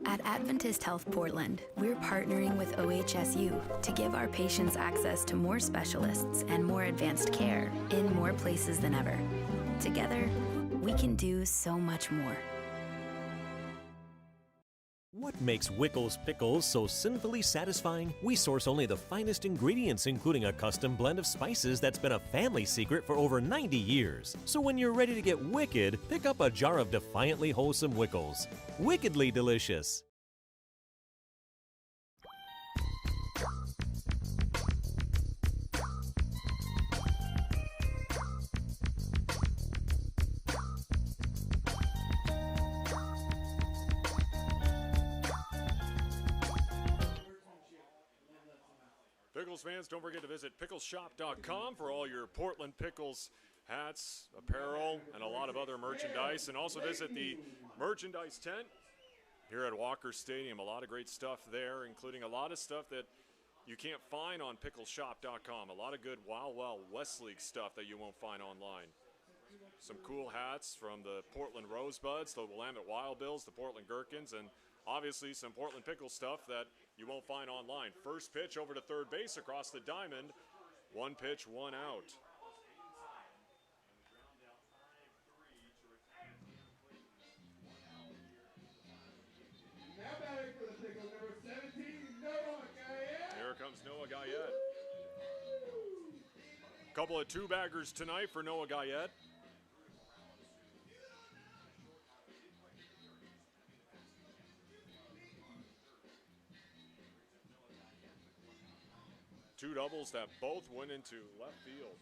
At Adventist Health Portland, we're partnering with OHSU to give our patients access to more specialists and more advanced care in more places than ever. Together, we can do so much more. What makes Wickles Pickles so sinfully satisfying? We source only the finest ingredients, including a custom blend of spices that's been a family secret for over 90 years. So when you're ready to get wicked, pick up a jar of defiantly wholesome Wickles. Wickedly delicious. Pickles fans, don't forget to visit pickleshop.com for all your Portland Pickles hats, apparel, and a lot of other merchandise. And also visit the merchandise tent here at Walker Stadium. A lot of great stuff there, including a lot of stuff that you can't find on pickleshop.com. A lot of good Wild Wild West League stuff that you won't find online. Some cool hats from the Portland Rosebuds, the Willamette Wild Bills, the Portland Gherkins, and obviously some Portland Pickles stuff that you won't find online. First pitch over to third base across the diamond. 1 pitch, 1 out. Now batting for the Pickles, number 17, Noah Guyette. Here comes Noah Guyette. Couple of two-baggers tonight for Noah Guyette. Two doubles that both went into left field.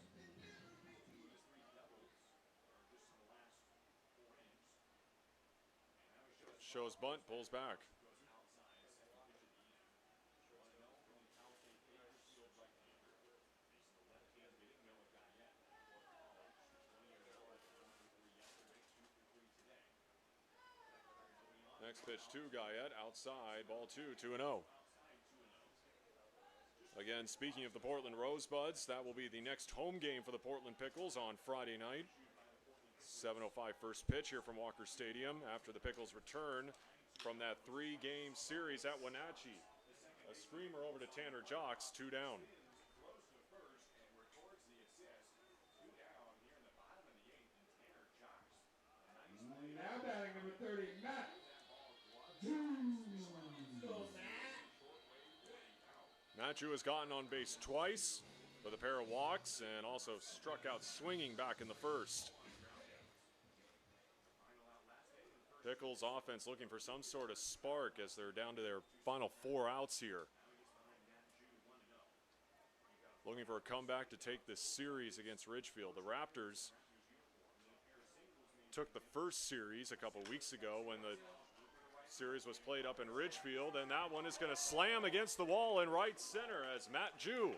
Shows bunt, pulls back. Next pitch to Guyette, outside, ball 2, 2-0. Again, speaking of the Portland Rosebuds, that will be the next home game for the Portland Pickles on Friday night. 7:05 first pitch here from Walker Stadium after the Pickles return from that 3-game series at Wenatchee. A screamer over to Tanner Jocks, 2 down. Now batting number 30, Matt. Matthew has gotten on base twice with a pair of walks and also struck out swinging back in the first. Pickles offense looking for some sort of spark as they're down to their final 4 outs here. Looking for a comeback to take this series against Ridgefield. The Raptors took the first series a couple weeks ago when the series was played up in Ridgefield, and that one is going to slam against the wall in right center as Matt Jew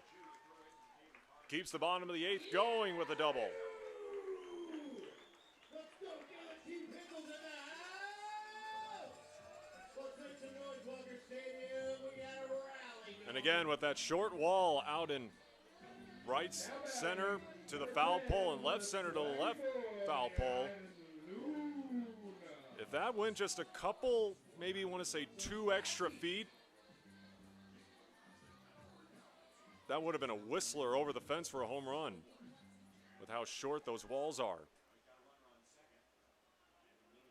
keeps the bottom of the 8th going with a double. Let's go, Team Pickles in the house! Let's make some noise, Walker Stadium. We got a rally. And again, with that short wall out in right center to the foul pole and left center to the left foul pole. If that went just a couple, maybe you want to say 2 extra feet, that would have been a whistler over the fence for a home run with how short those walls are.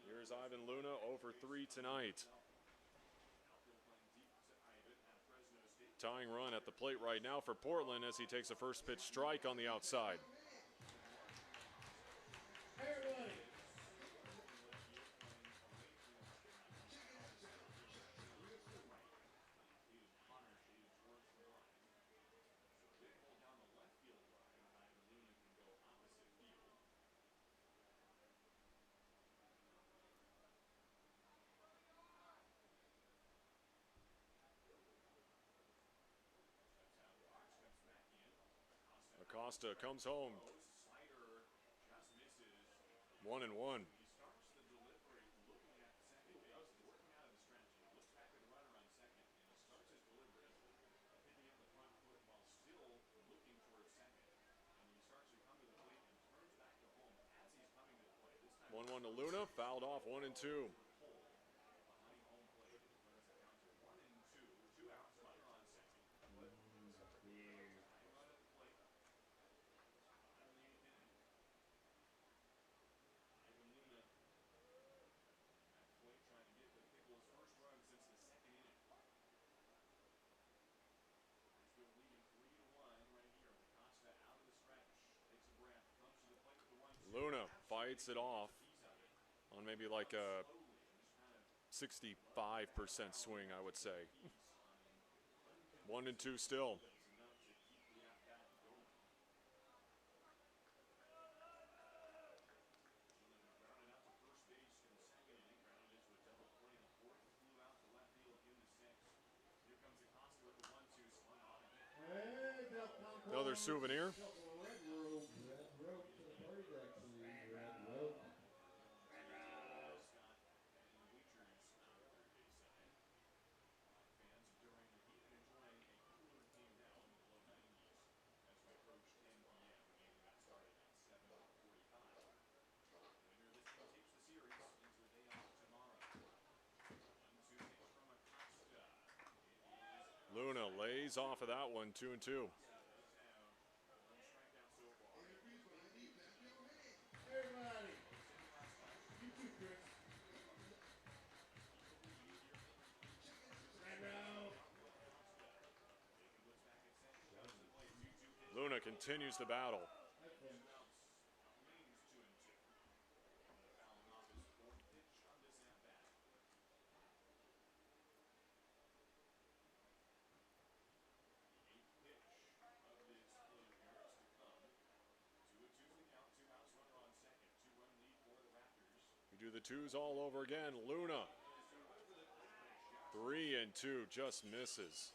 Here's Ivan Luna, 0 for 3 tonight. Tying run at the plate right now for Portland as he takes a first pitch strike on the outside. Everybody. Acosta comes home. 1-1. One to Luna, fouled off 1-2. Luna fights it off on maybe like a 65% swing, I would say. 1-2 still. Another souvenir. Luna lays off of that one, 2-2. Luna continues the battle. We do the twos all over again. Luna, 3-2, just misses.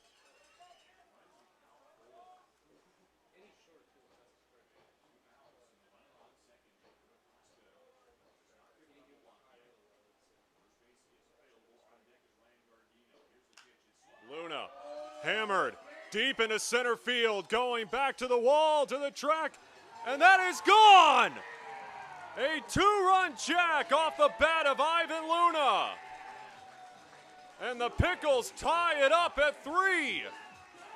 Luna, hammered deep into center field, going back to the wall, to the track, and that is gone! A 2-run jack off the bat of Ivan Luna. And the Pickles tie it up at 3.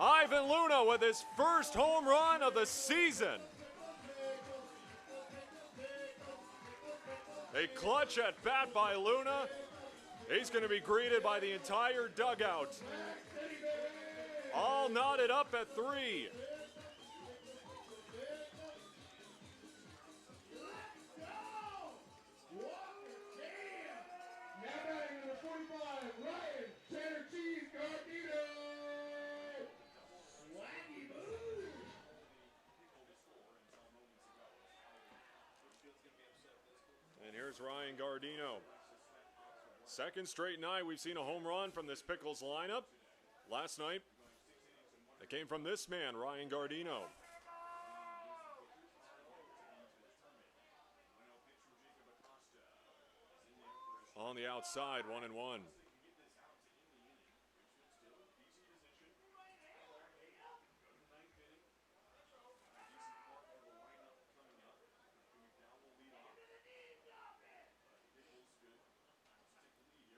Ivan Luna with his first home run of the season. A clutch at bat by Luna. He's going to be greeted by the entire dugout. All knotted up at 3. Here's Ryan Gardino. Second straight night we've seen a home run from this Pickles lineup. Last night, it came from this man, Ryan Gardino. On the outside, 1-1.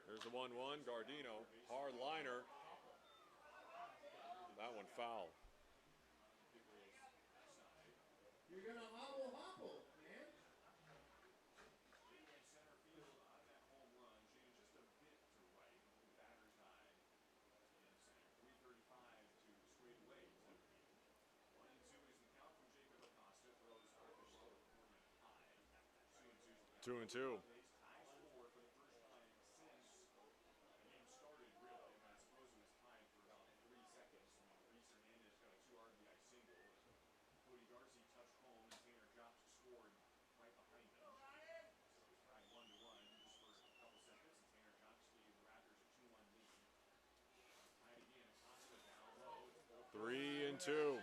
There's the 1-1, Gardino, hard liner. That one foul. You're gonna hobble, man. Two and two. Three and two.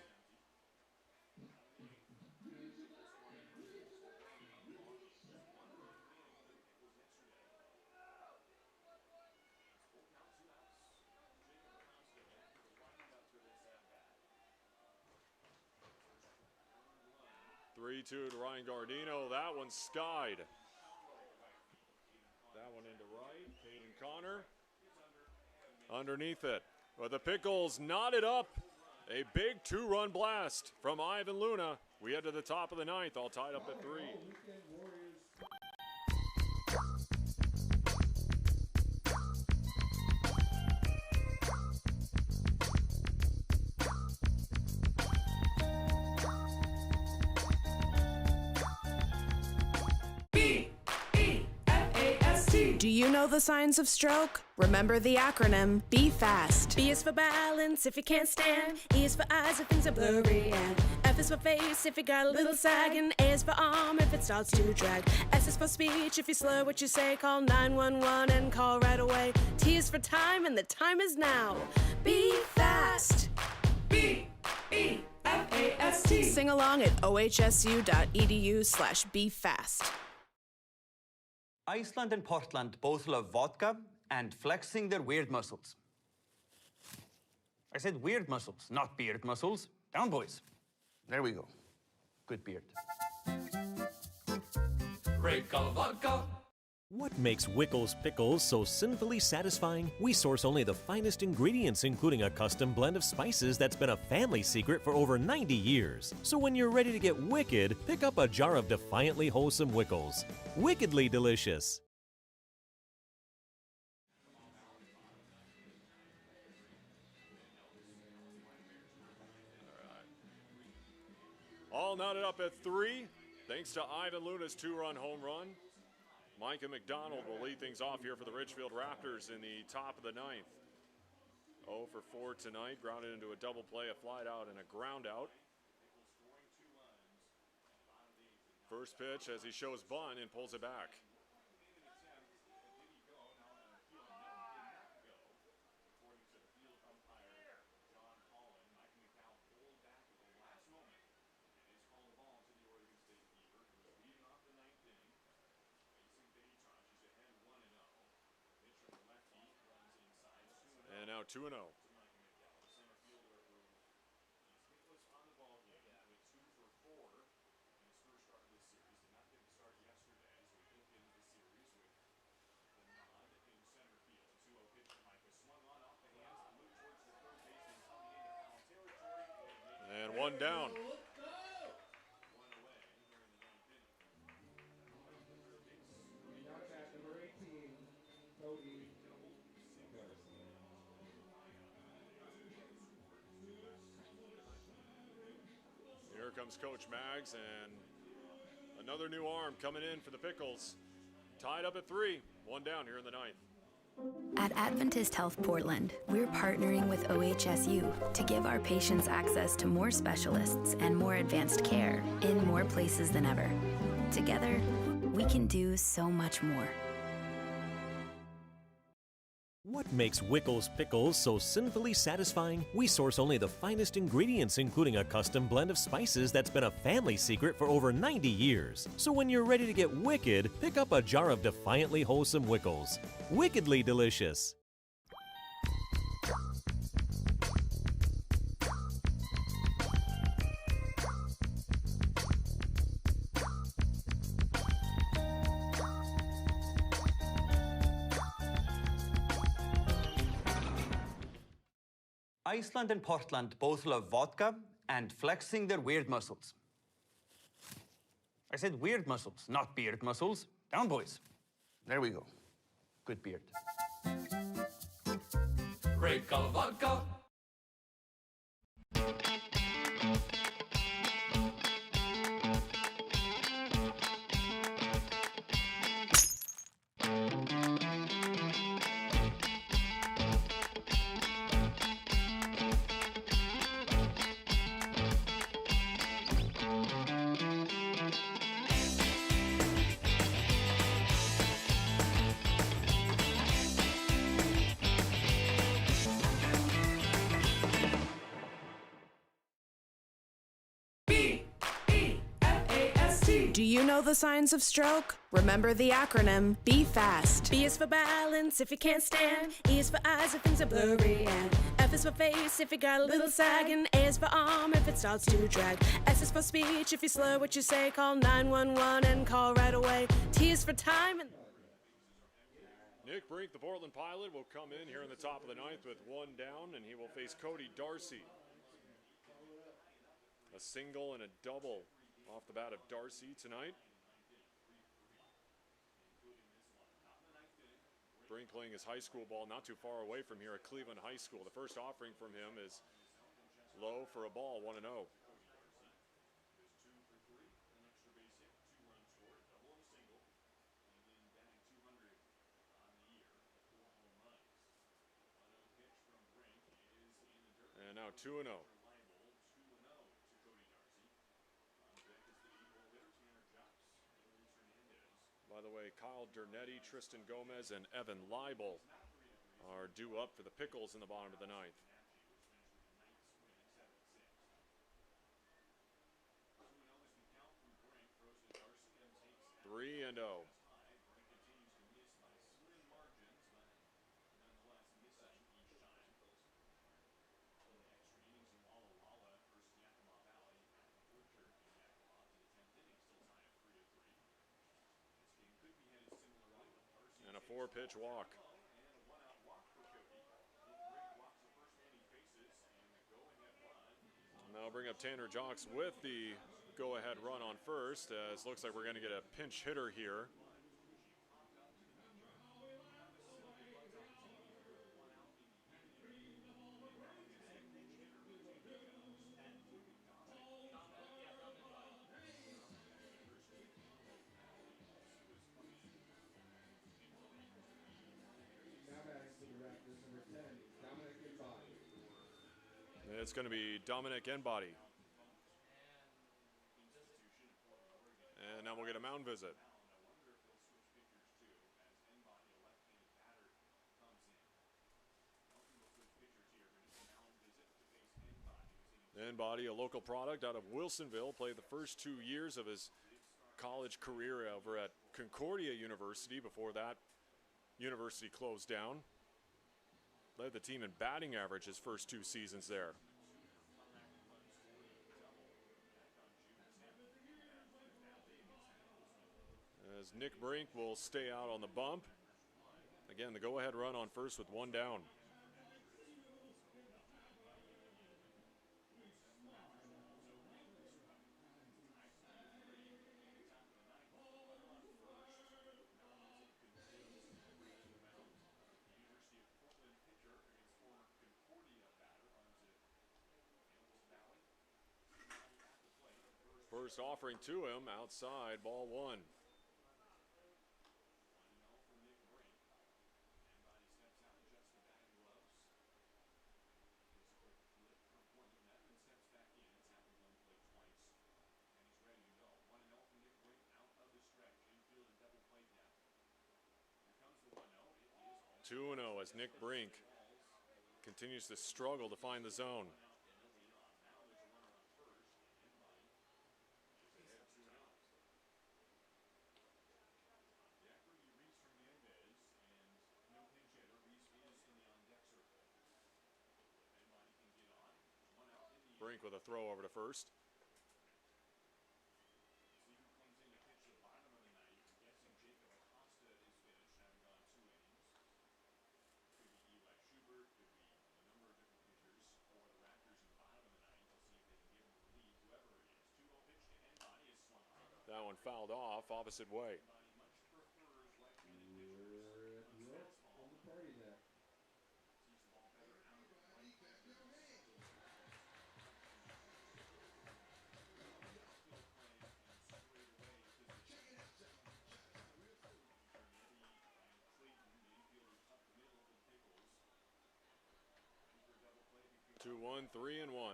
Three-two to Ryan Gardino. That one skied. That one into right. Caden Connor underneath it. But the Pickles knotted up. A big two-run blast from Ivan Luna. We head to the top of the ninth, all tied up at 3. Do you know the signs of stroke? Remember the acronym Be Fast. B is for balance if you can't stand. E is for eyes if things are blurry. And F is for face if you got a little sag. And A is for arm if it starts to drag. S is for speech if you slur what you say. Call 911 and call right away. T is for time and the time is now. Be fast. B-E-F-A-S-T. Sing along at ohsu.edu/BeFast. Iceland and Portland both love vodka and flexing their weird muscles. I said weird muscles, not beard muscles. Down, boys. There we go. Good beard. Break of vodka. What makes Wickles Pickles so sinfully satisfying? We source only the finest ingredients, including a custom blend of spices that's been a family secret for over 90 years. So when you're ready to get wicked, pick up a jar of defiantly wholesome Wickles. Wickedly delicious. All knotted up at 3, thanks to Ivan Luna's two-run home run. Micah McDonald will lead things off here for the Ridgefield Raptors in the top of the ninth. 0 for 4 tonight, grounded into a double play, a fly out, and a ground out. First pitch as he shows bunt and pulls it back. And now 2-0. And one down. Here comes Coach Maggs, and another new arm coming in for the Pickles. Tied up at 3, one down here in the ninth. At Adventist Health Portland, we're partnering with OHSU to give our patients access to more specialists and more advanced care in more places than ever. Together, we can do so much more. What makes Wickles Pickles so sinfully satisfying? We source only the finest ingredients, including a custom blend of spices that's been a family secret for over 90 years. So when you're ready to get wicked, pick up a jar of defiantly wholesome Wickles. Wickedly delicious. Iceland and Portland both love vodka and flexing their weird muscles. I said weird muscles, not beard muscles. Down, boys. There we go. Good beard. Break of vodka. Do you know the signs of stroke? Remember the acronym Be Fast. B is for balance if you can't stand. E is for eyes if things are blurry. And F is for face if you got a little sag. And A is for arm if it starts to drag. S is for speech if you slur what you say. Call 911 and call right away. T is for time and... Nick Brink, the Portland pilot, will come in here in the top of the ninth with one down, and he will face Cody Darcy. A single and a double off the bat of Darcy tonight. Brink playing his high school ball not too far away from here at Cleveland High School. The first offering from him is low for a ball, 1-0. And now 2-0. By the way, Kyle Dernetti, Tristan Gomez, and Evan Leibel are due up for the Pickles in the bottom of the ninth. Three and 0. And a 4-pitch walk. Now bring up Tanner Jocks with the go-ahead run on first, as looks like we're going to get a pinch hitter here. It's going to be Dominic Enbody. And now we'll get a mound visit. Enbody, a local product out of Wilsonville, played the first 2 years of his college career over at Concordia University before that university closed down. Led the team in batting average his first 2 seasons there. As Nick Brink will stay out on the bump. Again, the go-ahead run on first with one down. First offering to him, outside, ball 1. 2-0 as Nick Brink continues to struggle to find the zone. Brink with a throw over to first. That one fouled off, opposite way. Two, 1, 3 and 1.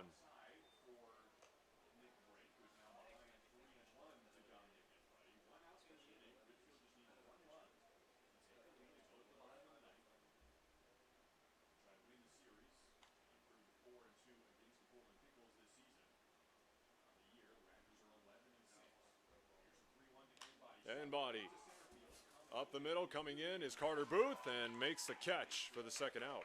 And body. Up the middle, coming in is Carter Booth and makes the catch for the second out.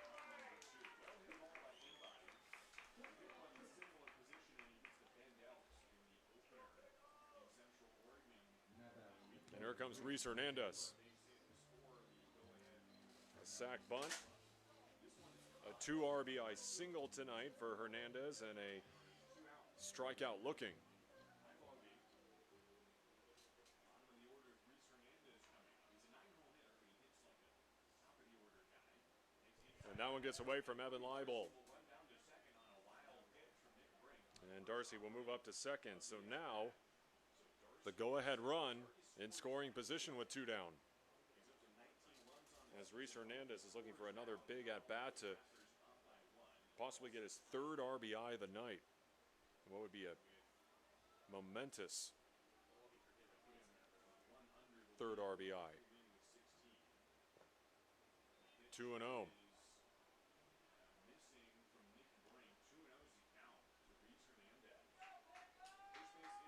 And here comes Reese Hernandez. A sack bunt. A 2 RBI single tonight for Hernandez and a strikeout looking. And that one gets away from Evan Leibel. And Darcy will move up to second. So now the go-ahead run in scoring position with 2 down. As Reese Hernandez is looking for another big at-bat to possibly get his 3rd RBI of the night. What would be a momentous 3rd RBI. 2-0.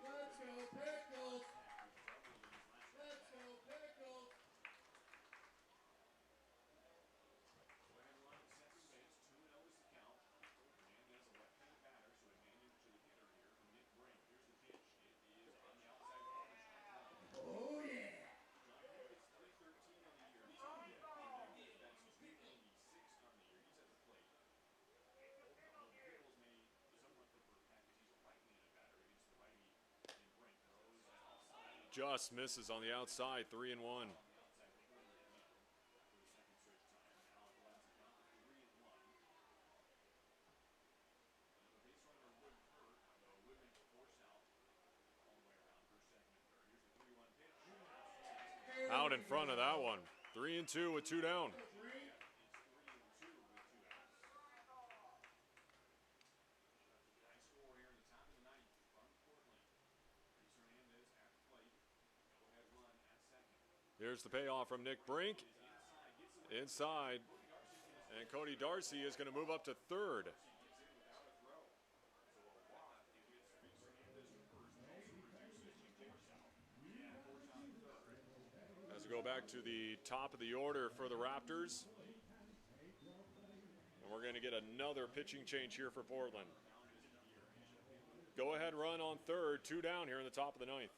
Let's go, Pickles! Let's go, Pickles! Oh, yeah! Just misses on the outside, 3 and 1. Out in front of that one. 3 and 2 with 2 down. Here's the payoff from Nick Brink. Inside. And Cody Darcy is going to move up to third. As we go back to the top of the order for the Raptors. And we're going to get another pitching change here for Portland. Go ahead run on third, 2 down here in the top of the 9th.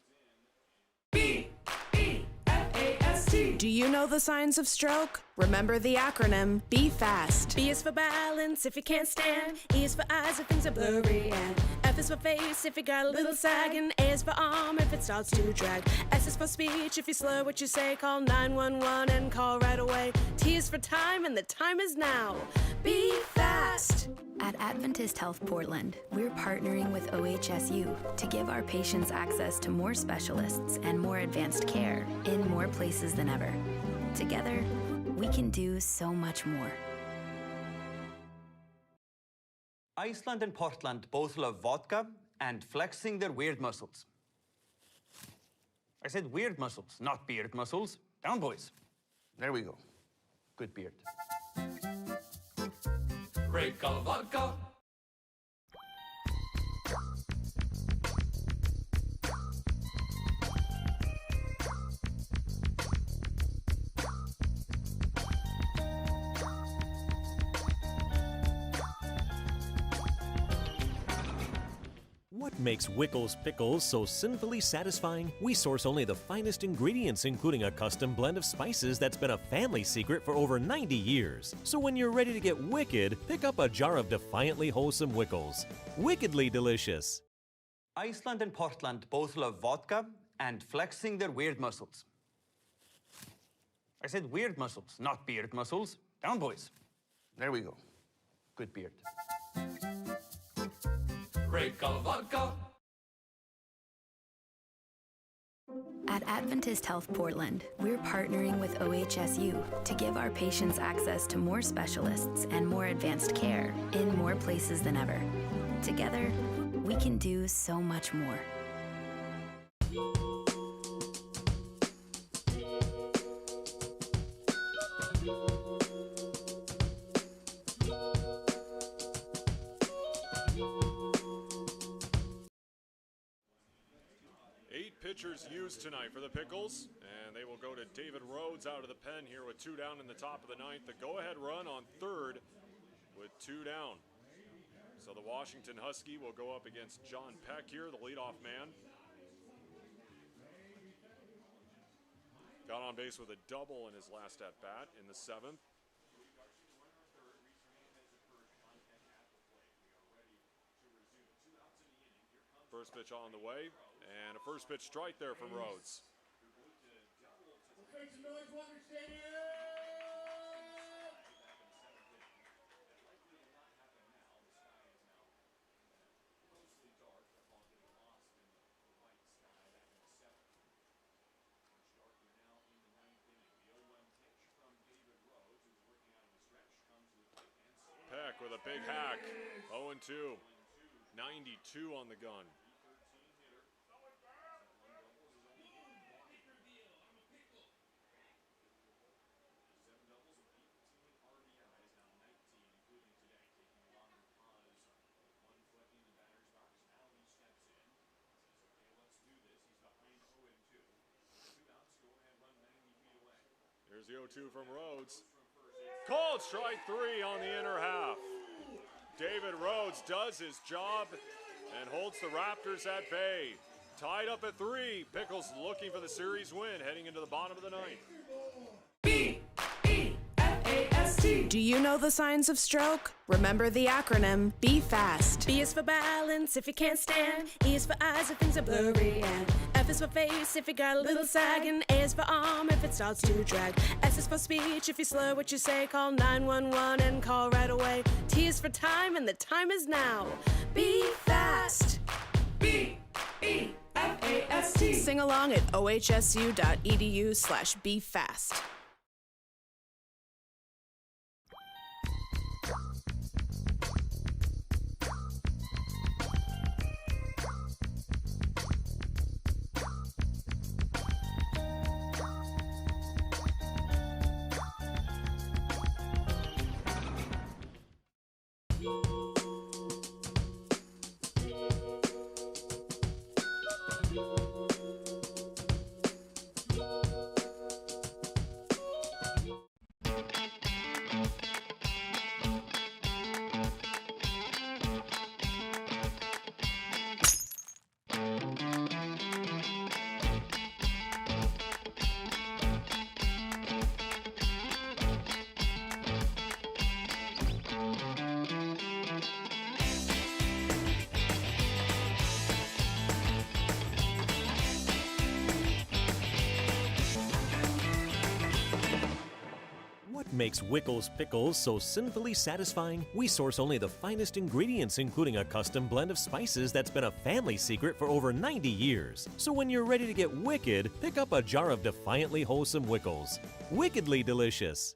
Do you know the signs of stroke? Remember the acronym Be Fast. B is for balance if you can't stand. E is for eyes if things are blurry. And F is for face if you got a little sag. And A is for arm if it starts to drag. S is for speech if you slur what you say. Call 911 and call right away. T is for time and the time is now. Be fast. At Adventist Health Portland, we're partnering with OHSU to give our patients access to more specialists and more advanced care in more places than ever. Together, we can do so much more. Iceland and Portland both love vodka and flexing their weird muscles. I said weird muscles, not beard muscles. Down, boys. There we go. Good beard. Break of vodka. What makes Wickles Pickles so sinfully satisfying? We source only the finest ingredients, including a custom blend of spices that's been a family secret for over 90 years. So when you're ready to get wicked, pick up a jar of defiantly wholesome Wickles. Wickedly delicious. Iceland and Portland both love vodka and flexing their weird muscles. I said weird muscles, not beard muscles. Down, boys. There we go. Good beard. Break of vodka. At Adventist Health Portland, we're partnering with OHSU to give our patients access to more specialists and more advanced care in more places than ever. Together, we can do so much more. Pitchers used tonight for the Pickles, and they will go to David Rhodes out of the pen here with 2 down in the top of the ninth. The go-ahead run on third with 2 down. So the Washington Husky will go up against John Peck here, the leadoff man. Got on base with a double in his last at-bat in the 7th. First pitch on the way, and a first pitch strike there from Rhodes. Make some noise, Walker Stadium! Peck with a big hack, 0-2. 92 on the gun. Here's the 0-2 from Rhodes. Called strike 3 on the inner half. David Rhodes does his job and holds the Raptors at bay. Tied up at 3. Pickles looking for the series win heading into the bottom of the ninth. B-E-F-A-S-T. Do you know the signs of stroke? Remember the acronym Be Fast. B is for balance if you can't stand. E is for eyes if things are blurry. And F is for face if you got a little sag. And A is for arm if it starts to drag. S is for speech if you slur what you say. Call 911 and call right away. T is for time and the time is now. Be fast. B-E-F-A-S-T. Sing along at ohsu.edu/BeFast. What makes Wickles Pickles so sinfully satisfying? We source only the finest ingredients, including a custom blend of spices that's been a family secret for over 90 years. So when you're ready to get wicked, pick up a jar of defiantly wholesome Wickles. Wickedly delicious.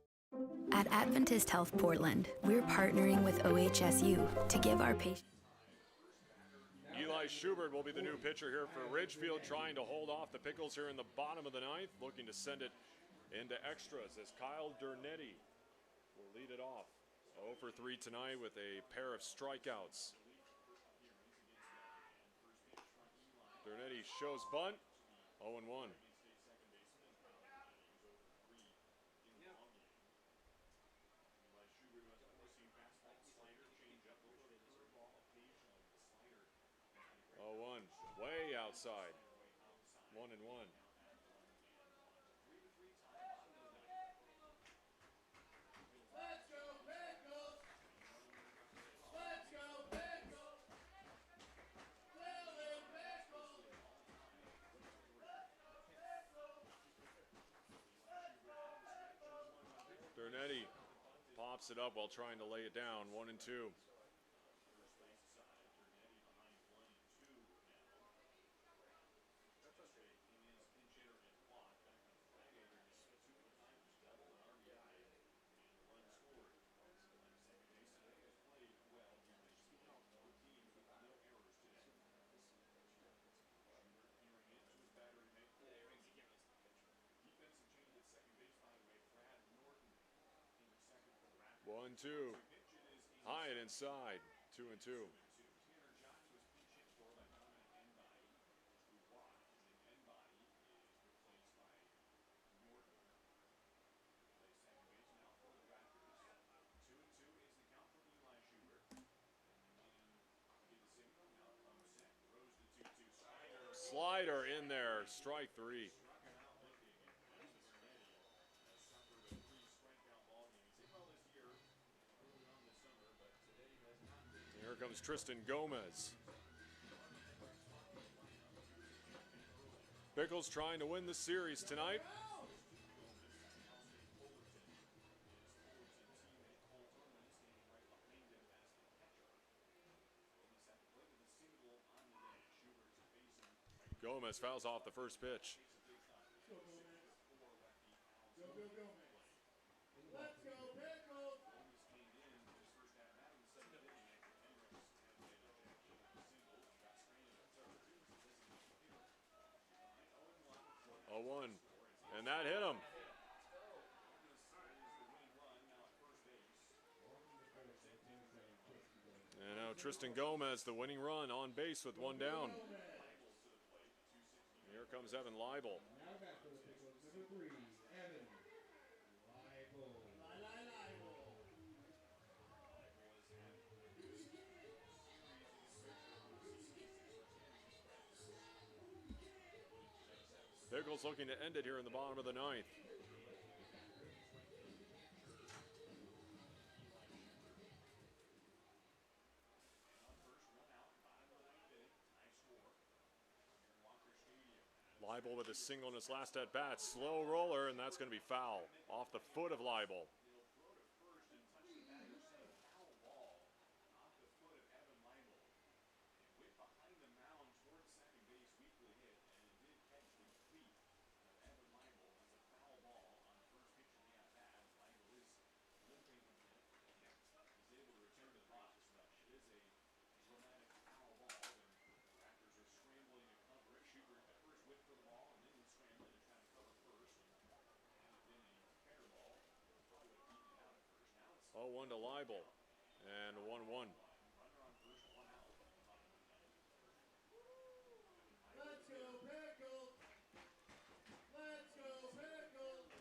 At Adventist Health Portland, we're partnering with OHSU to give our patients. Eli Schubert will be the new pitcher here for Ridgefield, trying to hold off the Pickles here in the bottom of the ninth, looking to send it into extras as Kyle Dernetti lead it off. 0 for 3 tonight with a pair of strikeouts. Bernetti shows bunt. 0 and 1. Oh, 1 way outside. 1 and 1. Let's go, Pickles! Let's go, Pickles! Little Pickles! Bernetti pops it up while trying to lay it down. 1 and 2. One, two. High and inside. 2 and 2. Slider in there. Strike 3. Here comes Tristan Gomez. Pickles trying to win the series tonight. Gomez fouls off the first pitch. Go, Gomez! Let's go, Pickles! A 1, and that hit him. And now Tristan Gomez, the winning run, on base with 1 down. Here comes Evan Leibel. Now back for the Pickles, number 3, Evan Leibel. Pickles looking to end it here in the bottom of the 9th. Leibel with a single in his last at bat. Slow roller, and that's going to be foul. Off the foot of Leibel. Oh, 1 to Leibel, and 1-1. Let's go, Pickles! Let's go, Pickles!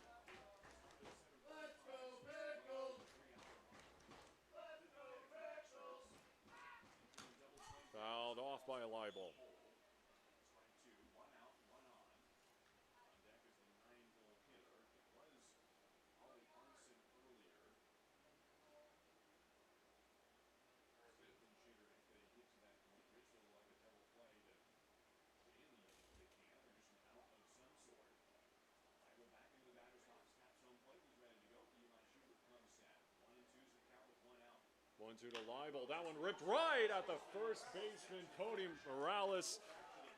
Let's go, Pickles! Let's go, Pickles! Fouled off by Leibel. One, 2 to Leibel. That one ripped right at the first baseman, Cody Morales.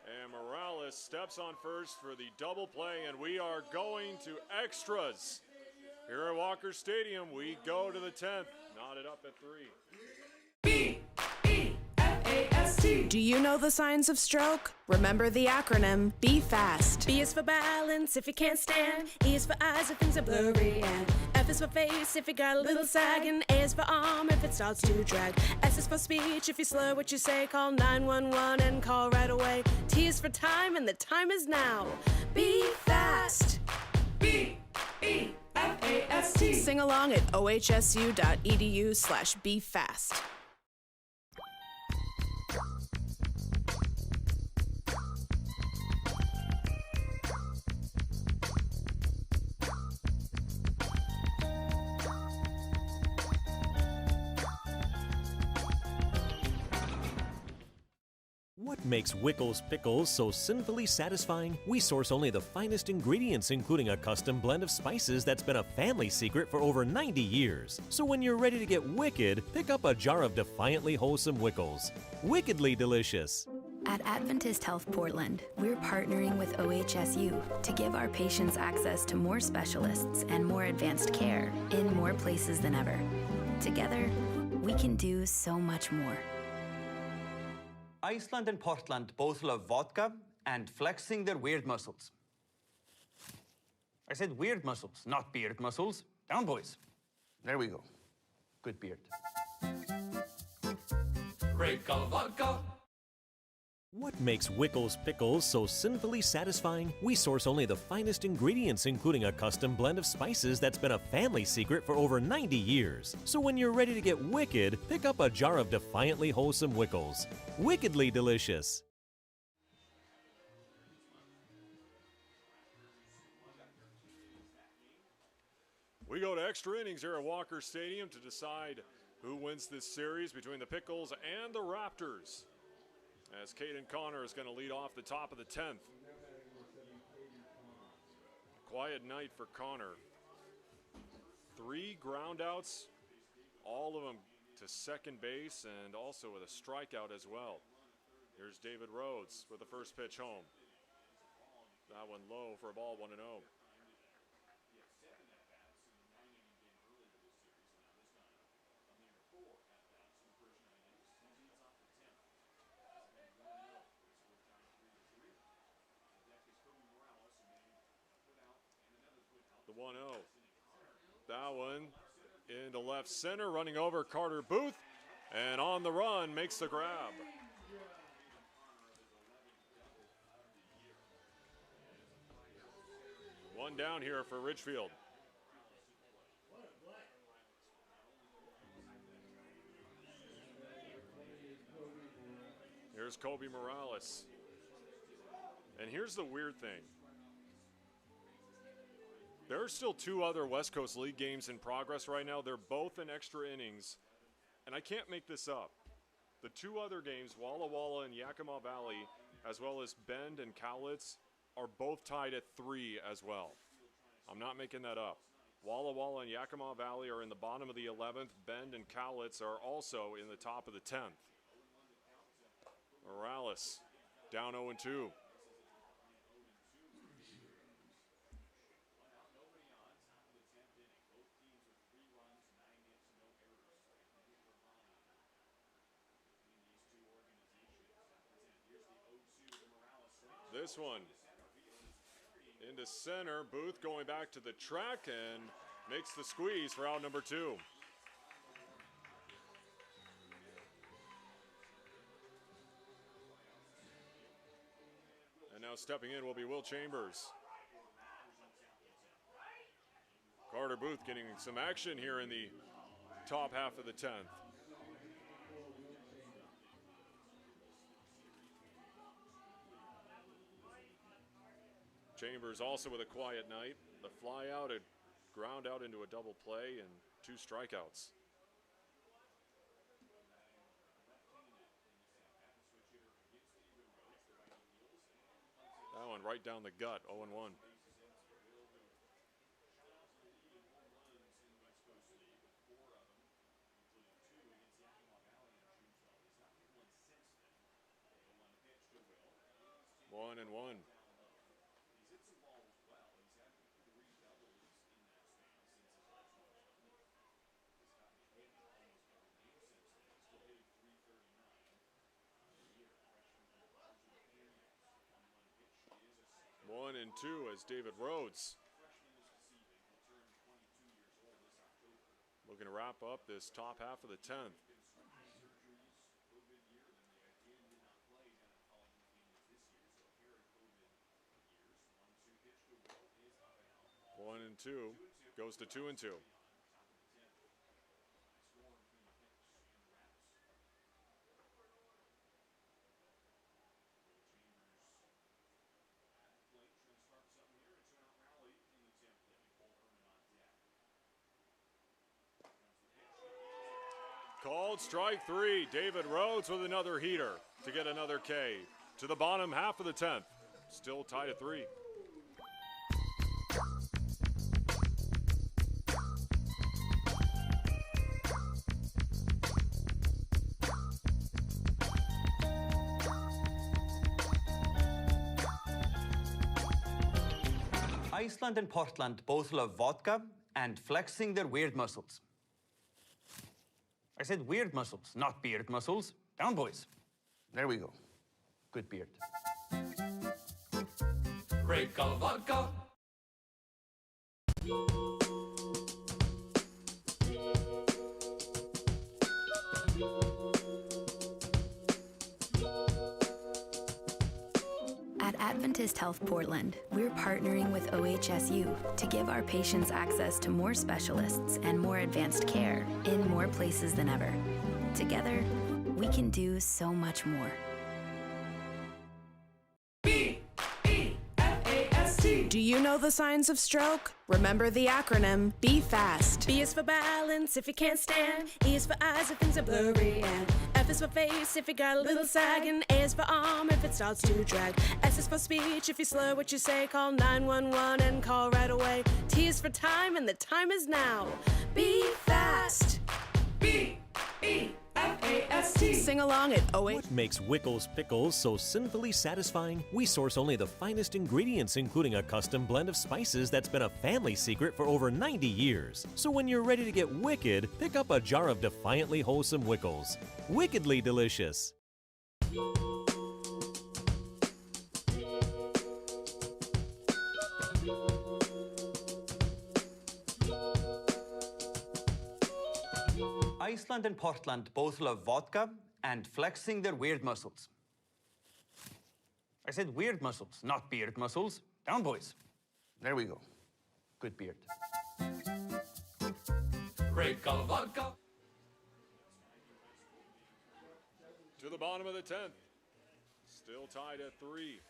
And Morales steps on first for the double play, and we are going to extras. Here at Walker Stadium, we go to the 10th. Knotted up at 3. B-E-F-A-S-T. Do you know the signs of stroke? Remember the acronym B FAST. B is for balance if you can't stand. E is for eyes if things are blurry, and F F is for face if you got a little sag, and A is for arm if it starts to drag. S is for speech if you slur what you say, call 911 and call right away. T is for time, and the time is now. Be fast. B-E-F-A-S-T. Sing along at ohsu.edu/befast. What makes Wickles Pickles so sinfully satisfying? We source only the finest ingredients, including a custom blend of spices that's been a family secret for over 90 years. So when you're ready to get wicked, pick up a jar of defiantly wholesome Wickles. Wickedly delicious. At Adventist Health Portland, we're partnering with OHSU to give our patients access to more specialists and more advanced care in more places than ever. Together, we can do so much more. Iceland and Portland both love vodka and flexing their weird muscles. I said weird muscles, not beard muscles. Down, boys. There we go. Good beard. Great color vodka. What makes Wickles Pickles so sinfully satisfying? We source only the finest ingredients, including a custom blend of spices that's been a family secret for over 90 years. So when you're ready to get wicked, pick up a jar of defiantly wholesome Wickles. Wickedly delicious. We go to extra innings here at Walker Stadium to decide who wins this series between the Pickles and the Raptors. As Caden Connor is going to lead off the top of the 10th. Quiet night for Connor. 3 groundouts, all of them to second base, and also with a strikeout as well. Here's David Rhodes with the first pitch home. That one low for a ball, 1-0. The 1-0. That one into left center, running over Carter Booth, and on the run makes the grab. One down here for Ridgefield. Here's Kobe Morales. And here's the weird thing. There are still 2 other West Coast League games in progress right now. They're both in extra innings, and I can't make this up. The 2 other games, Walla Walla and Yakima Valley, as well as Bend and Cowlitz, are both tied at 3 as well. I'm not making that up. Walla Walla and Yakima Valley are in the bottom of the 11th. Bend and Cowlitz are also in the top of the 10th. Morales down 0-2. This one into center. Booth going back to the track and makes the squeeze for out number 2. And now stepping in will be Will Chambers. Carter Booth getting some action here in the top half of the 10th. Chambers also with a quiet night. The fly out, a ground out into a double play, and 2 strikeouts. That one right down the gut, 0-1. One and one. One and two as David Rhodes looking to wrap up this top half of the 10th. One and two goes to 2 and 2. Called strike 3. David Rhodes with another heater to get another K. To the bottom half of the 10th. Still tied at 3. Iceland and Portland both love vodka and flexing their weird muscles. I said weird muscles, not beard muscles. Down, boys. There we go. Good beard. Grape color vodka. At Adventist Health Portland, we're partnering with OHSU to give our patients access to more specialists and more advanced care in more places than ever. Together, we can do so much more. Do you know the signs of stroke? Remember the acronym Be Fast. B is for balance if you can't stand. E is for eyes if things are blurry. And F is for face if you got a little sag. And A is for arm if it starts to drag. S is for speech if you slur what you say. Call 911 and call right away. T is for time and the time is now. Be fast. B-E-F-A-S-T. Sing along at OH. What makes Wickles Pickles so sinfully satisfying? We source only the finest ingredients, including a custom blend of spices that's been a family secret for over 90 years. So when you're ready to get wicked, pick up a jar of defiantly wholesome Wickles. Wickedly delicious. Iceland and Portland both love vodka and flexing their weird muscles. I said weird muscles, not beard muscles. Down, boys. There we go. Good beard. Grape color vodka. To the bottom of the 10th. Still tied at 3.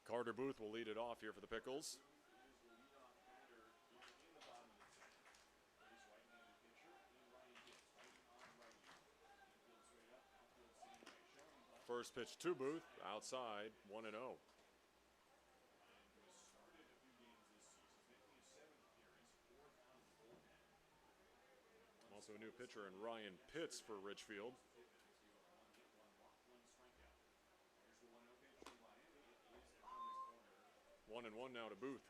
Carter Booth will lead it off here for the Pickles. First pitch to Booth, outside, 1-0. Also a new pitcher in Ryan Pitts for Ridgefield. 1-1 now to Booth.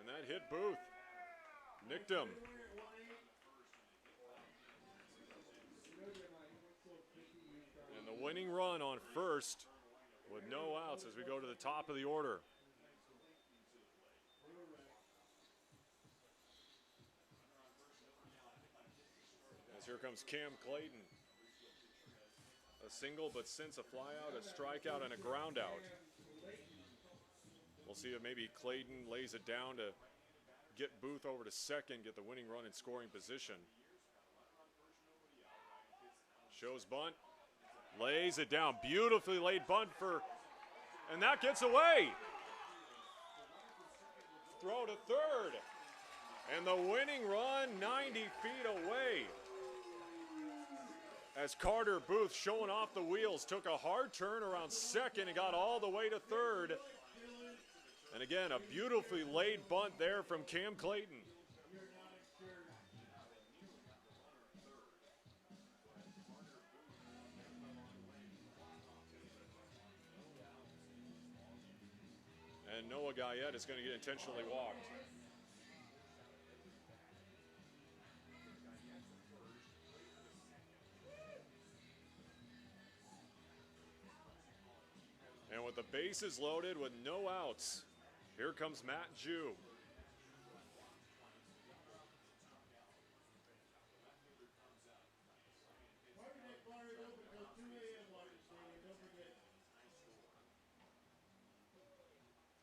And that hit Booth. Nicked him. And the winning run on first with no outs as we go to the top of the order. As here comes Cam Clayton. A single, but since a flyout, a strikeout, and a ground out. We'll see if maybe Clayton lays it down to get Booth over to second, get the winning run in scoring position. Shows bunt, lays it down. Beautifully laid bunt and that gets away. Throw to third. And the winning run 90 feet away. As Carter Booth, showing off the wheels, took a hard turn around second and got all the way to third. And again, a beautifully laid bunt there from Cam Clayton. And Noah Guyette is going to get intentionally walked. And with the bases loaded with no outs, here comes Matt Jew.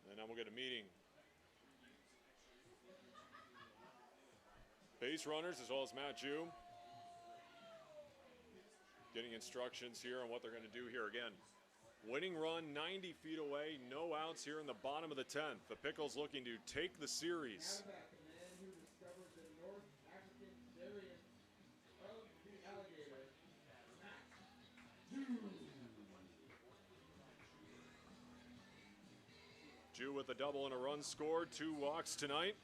And now we'll get a meeting. Base runners as well as Matt Jew getting instructions here on what they're going to do here again. Winning run 90 feet away, no outs here in the bottom of the 10th. The Pickles looking to take the series. Jew with a double and a run scored, 2 walks tonight,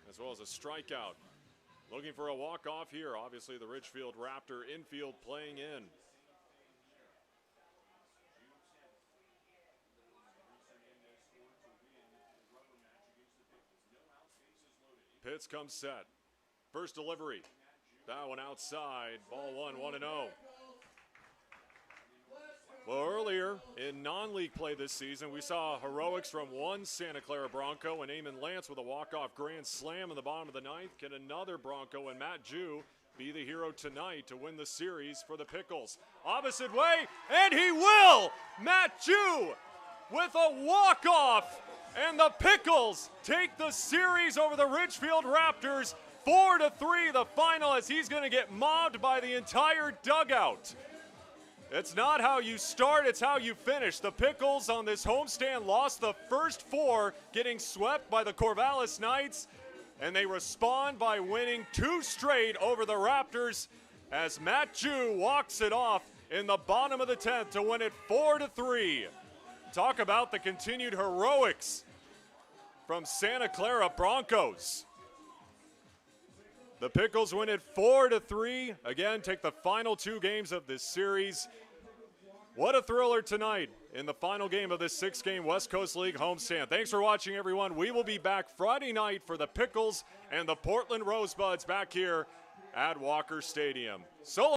as well as a strikeout. Looking for a walk-off here. Obviously, the Ridgefield Raptor infield playing in. Pitch comes set. First delivery. That one outside. Ball 1-0. Well, earlier in non-league play this season, we saw heroics from one Santa Clara Bronco and Eamon Lance with a walk-off grand slam in the bottom of the 9th. Can another Bronco and Matt Jew be the hero tonight to win the series for the Pickles? Opposite way, and he will! Matt Jew with a walk-off, and the Pickles take the series over the Ridgefield Raptors. 4-3 the final, as he's going to get mobbed by the entire dugout. It's not how you start, it's how you finish. The Pickles on this homestand lost the first 4, getting swept by the Corvallis Knights, and they respond by winning 2 straight over the Raptors as Matt Jew walks it off in the bottom of the 10th to win it 4-3. Talk about the continued heroics from Santa Clara Broncos. The Pickles win it 4-3. Again, take the final 2 games of this series. What a thriller tonight in the final game of this 6-game West Coast League homestand. Thanks for watching, everyone. We will be back Friday night for the Pickles and the Portland Rosebuds back here at Walker Stadium. So